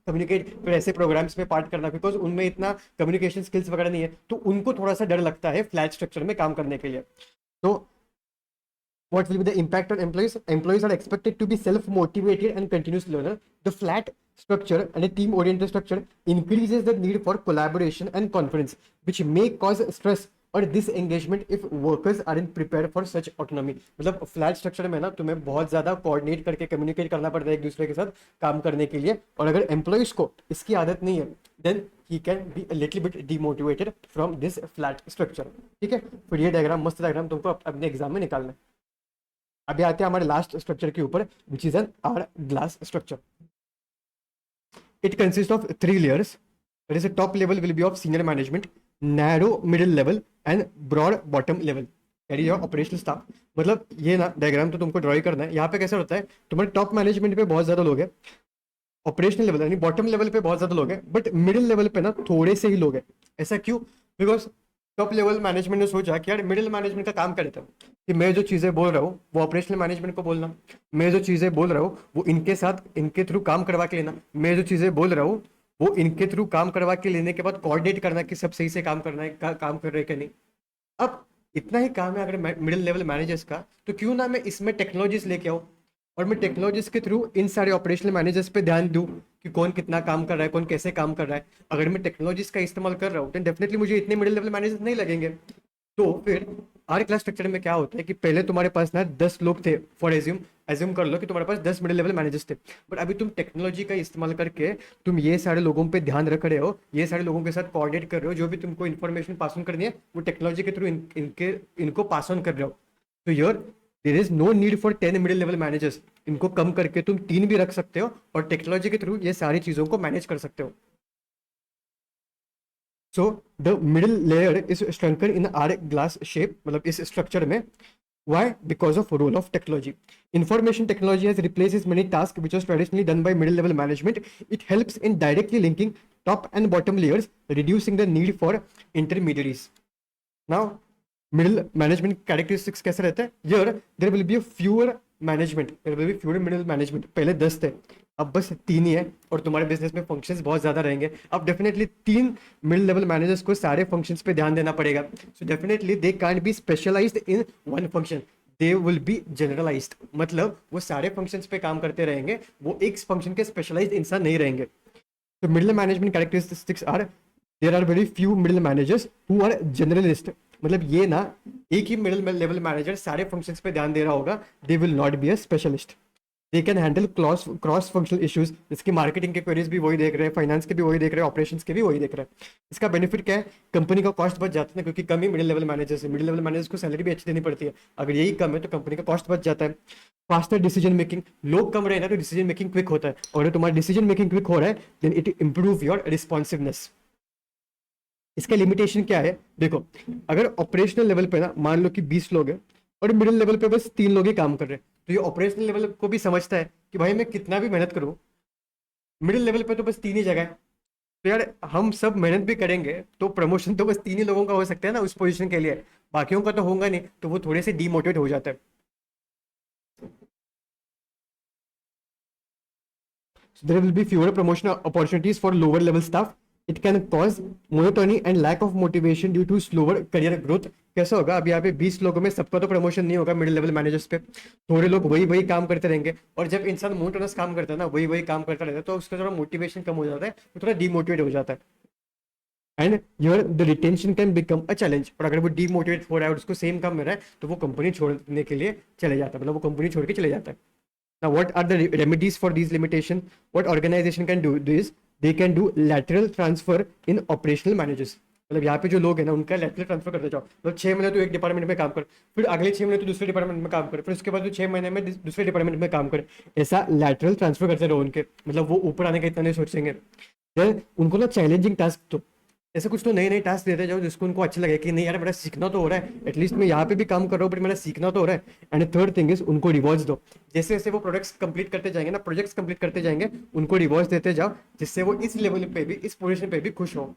[SPEAKER 1] फिर ऐसे प्रोग्राम्स में पार्ट करना, बिकॉज उनमें इतना कम्युनिकेशन स्किल्स वगैरह नहीं है, तो उनको थोड़ा सा डर लगता है फ्लैट स्ट्रक्चर में काम करने के लिए। तो what will be the impact on employees? Employees are expected to be self-motivated and continuous learner. The flat structure and a team-oriented structure increases the need for collaboration and confidence, which may cause stress और disengagement if workers aren't prepared for such autonomy. मतलब फ्लैट स्ट्रक्चर में ना तुम्हें बहुत ज़्यादा कोऑर्डिनेट करके कम्युनिकेट करना पड़ता है एक दूसरे के साथ काम करने के लिए, और अगर एम्प्लॉइज को इसकी आदत नहीं है then he can be a little bit demotivated from this flat structure. ठीक है, फिर ये डायग्राम, मस्त डायग्राम तुमको अपने एग्जाम में निकालना है। अभी आते हैं हमारे लास्ट स्ट्रक्चर के ऊपर, which is an hourglass structure. It consist of 3 layers. There is a top level will be of senior management, narrow middle level and broad bottom level. That is your operational staff. मतलब ये ना डायग्राम तो तुमको ड्रॉ ही करना है। यहाँ पे कैसा होता है, तुम्हारे टॉप मैनेजमेंट पे बहुत ज्यादा लोग हैं, ऑपरेशनल लेवल यानी बॉटम लेवल पे बहुत ज्यादा लोग हैं, बट मिडिल लेवल पे ना थोड़े से ही लोग हैं। ऐसा क्यों? बिकॉज टॉप लेवल मैनेजमेंट ने सोचा कि यार मिडिल मैनेजमेंट का काम करता है कि मैं जो चीज़ें बोल रहा हूँ वो ऑपरेशनल मैनेजमेंट को बोलना, मैं जो चीज़ें बोल रहा हूँ वो इनके साथ इनके थ्रू काम करवा के लेना, मैं जो चीज़ें बोल रहा हूँ वो इनके थ्रू काम करवा के लेने के बाद कोऑर्डिनेट करना कि सब सही से काम करना है, काम कर रहे हैं कि नहीं। अब इतना ही काम है अगर मिडिल लेवल मैनेजर्स का, तो क्यों ना मैं इसमें टेक्नोलॉजीज लेके आऊँ और मैं टेक्नोलॉजीज के थ्रू इन सारे ऑपरेशनल मैनेजर्स पे ध्यान दूँ कि कौन कितना काम कर रहा है, कौन कैसे काम कर रहा है। अगर मैं टेक्नोलॉजीज का इस्तेमाल कर रहा हूँ तो डेफिनेटली मुझे इतने मिडिल लेवल मैनेजर्स नहीं लगेंगे। तो फिर आर क्लास स्ट्रक्चर में क्या होता है कि पहले तुम्हारे पास ना 10 लोग थे, फॉर एज्यूम कर लो कि तुम्हारे पास 10 मिडिल लेवल मैनेजर्स थे, बट अभी तुम टेक्नोलॉजी का इस्तेमाल करके तुम ये सारे लोगों पे ध्यान रख रहे हो, ये सारे लोगों के साथ कोऑर्डिनेट कर रहे हो, जो भी तुमको इन्फॉर्मेशन पास ऑन करनी है वो टेक्नोलॉजी के थ्रू इनको पास ऑन कर रहे हो। तो your there is no need for 10 middle level managers. इनको कम करके तुम 3 भी रख सकते हो और टेक्नोलॉजी के थ्रू ये सारी चीज़ों को मैनेज कर सकते हो। So the middle layer is structure in are glass shape, मतलब इस स्ट्रक्चर में। Why? Because of role of technology. Information technology has replaces many tasks which was traditionally done by middle level management. It helps in directly linking top and bottom layers, reducing the need for intermediaries. Now, middle management characteristics कैसे रहते हैं? Here there will be a fewer management. There will be fewer middle management. पहले 10 थे, अब बस 3 ही है, और तुम्हारे बिजनेस में फंक्शंस बहुत ज्यादा रहेंगे। अब डेफिनेटली 3 मिडिल लेवल मैनेजर्स को सारे फंक्शंस पे ध्यान देना पड़ेगा। So definitely they can't be specialised in one function, they will be generalised. मतलब वो सारे फंक्शंस पे काम करते रहेंगे, वो एक फंक्शन के स्पेशलाइज्ड इंसान नहीं रहेंगे। तो middle management characteristics are there are very few middle managers who are generalist. मतलब ये ना एक ही मिडिल लेवल मैनेजर सारे फंक्शंस पे ध्यान दे रहा होगा, they will not be a specialist. They can handle cross functional issues, जिसकी मार्केटिंग के क्वेरीज भी वही देख रहे हैं, फाइनेंस के भी वही देख रहे हैं, ऑपरेशंस के भी वही देख रहे हैं। इसका बेनिफिट क्या है? कंपनी का कॉस्ट बच जाता है, क्योंकि कम ही मिडिल लेवल मैनेजर्स है, मिडिल लेवल मैनेजर्स को सैलरी भी अच्छी देनी पड़ती है, अगर यही कम है तो कंपनी का कॉस्ट बच जाता है। फास्टर डिसीजन मेकिंग, लोग कम रहे ना तो डिसीजन मेकिंग क्विक होता है, और अगर तुम्हारा डिसीजन मेकिंग क्विक हो रहा है then it improve your responsiveness. इसका लिमिटेशन क्या है? देखो, अगर ऑपरेशनल लेवल पे ना मान लो कि 20 लोग हैं और मिडिल लेवल पे बस 3 लोग ही काम कर रहे हैं, तो ये ऑपरेशनल लेवल को भी समझता है कि भाई मैं कितना भी मेहनत करूं, मिडिल लेवल पे तो बस 3 ही जगह है, तो यार हम सब मेहनत भी करेंगे तो प्रमोशन तो बस 3 ही लोगों का हो सकता है ना उस पोजीशन के लिए, बाकियों का तो होगा नहीं, तो वो थोड़े से डीमोटिवेट हो जाता है। So there will be fewer promotion opportunities for lower level staff. It can cause monotony and lack of motivation due to slower career growth. कैसा होगा? अब यहाँ पे 20 लोगों में सबका तो प्रमोशन नहीं होगा मिडिल लेवल मैनेजर्स पे, थोड़े लोग वही वही काम करते रहेंगे, और जब इंसान मोनोटोनस काम करता है ना, वही वही काम करता रहता है, तो उसका थोड़ा मोटिवेशन कम हो जाता है, वो थोड़ा डीमोटिवेट हो जाता है, and your the retention can become a challenge. और अगर वो डीमोटिवेट हो रहा है और उसको सेम काम मिल रहा है तो वो कंपनी छोड़ने के लिए चले जाता है, मतलब वो कंपनी छोड़ के चले जाता है। Now, what are the remedies for these limitations? What organization can do this? They can do lateral transfer in operational managers. मतलब यहाँ पे जो लोग हैं ना उनका लेटरल ट्रांसफर करते जाओ, मतलब 6 महीने तो एक डिपार्टमेंट में काम कर, फिर अगले 6 महीने तो दूसरे डिपार्टमेंट में काम कर, फिर उसके बाद तो 6 महीने में दूसरे डिपार्टमेंट में काम कर। ऐसा लैटरल ट्रांसफर करते रहो उनके, मतलब वो ऊपर आने का इतना नहीं सोचेंगे। फिर उनको ना चैलेंजिंग टास्क तो ऐसे कुछ तो नए नए टास्क देते जाओ जिसको उनको अच्छा लगे कि नहीं यार मेरा सीखना तो हो रहा है, एटलीस्ट मैं यहाँ पे भी काम कर रहा हूँ बट मेरा सीखना तो हो रहा है। एंड थर्ड थिंग इज उनको रिवॉर्ड्स दो। जैसे जैसे वो प्रोडक्ट्स कंप्लीट करते जाएंगे ना, प्रोजेक्ट्स कंप्लीट करते जाएंगे, उनको रिवॉर्ड्स देते जाओ जिससे वो इस लेवल पे भी, इस पोजीशन पे भी खुश हो।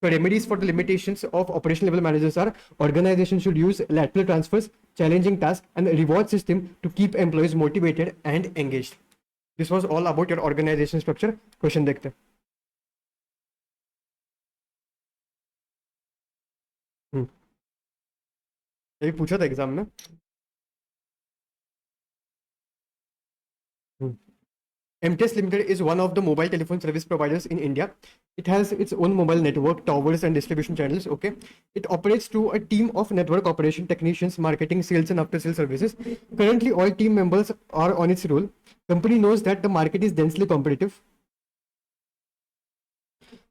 [SPEAKER 1] So remedies for the limitations of operational level managers are organizations should use lateral transfers, challenging tasks, and reward system to keep employees motivated and engaged. This was all about your organization structure. Question देखते हैं। हम्म, ये भी पूछा था एग्जाम में। MTS Limited is one of the mobile telephone service providers in India. It has its own mobile network, towers, and distribution channels. Okay, it operates through a team of network operation technicians, marketing, sales, and after-sales services. Currently, all team members are on its roll. Company knows that the market is densely competitive.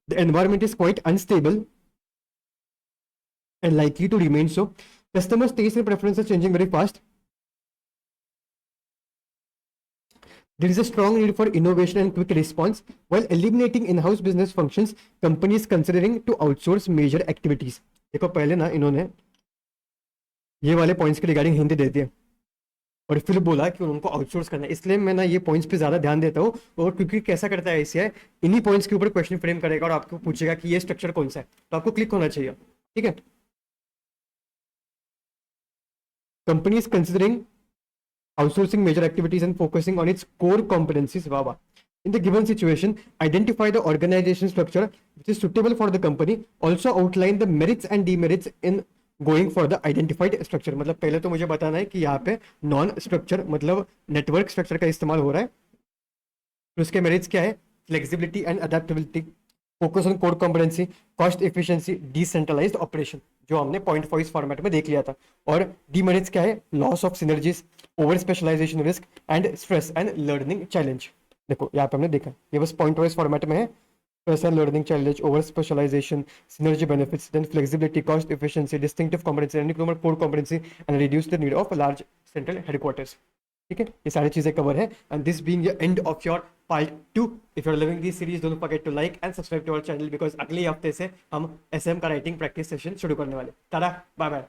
[SPEAKER 1] The environment is quite unstable and likely to remain so. Customer tastes and preferences changing very fast. There is a strong need for innovation and quick response. While eliminating in-house business functions, companies considering to outsource major activities. देखो पहले ना इन्होंने ये वाले पॉइंट्स के रिगार्डिंग हिंदी दे दिए और फिर बोला कि उनको आउटसोर्स करना है, इसलिए मैं ना ये पॉइंट्स पे ज्यादा ध्यान देता हूँ। और क्योंकि कैसा करता है आईसीआई, इन्हीं पॉइंट्स के ऊपर क्वेश्चन फ्रेम करेगा और आपको पूछेगा कि ये स्ट्रक्चर कौन सा है, तो आपको क्लिक होना चाहिए। ठीक है। Companies considering outsourcing major activities and focusing on its core competencies. Wow. In the given situation, identify the organization structure which is suitable for the company. Also outline the merits and demerits in going for the identified structure. मतलब पहले तो मुझे बताना है कि यहाँ पे नॉन स्ट्रक्चर मतलब नेटवर्क स्ट्रक्चर का इस्तेमाल हो रहा है, तो उसके मेरिट्स क्या है? Flexibility and adaptability, focus on core competency, cost efficiency, decentralised operation, जो हमने पॉइंट वाइज फॉर्मेट में देख लिया था। और डीमेरिट्स क्या है? Loss of synergies, over specialisation risk and stress and learning challenge. देखो यहाँ पे हमने देखा ये बस पॉइंट वाइज फॉर्मेट में है। Stress and learning challenge, over specialisation, synergy benefits, then flexibility, cost efficiency, distinctive competency and core competency and reduce the need of large central headquarters. ठीक है, ये सारी चीजें कवर है। And this being the end of your part 2। If you are loving this series, don't forget to like and subscribe to our channel because अगले हफ्ते से हम एसएम का राइटिंग प्रैक्टिस सेशन शुरू करने वाले। Tata, bye bye.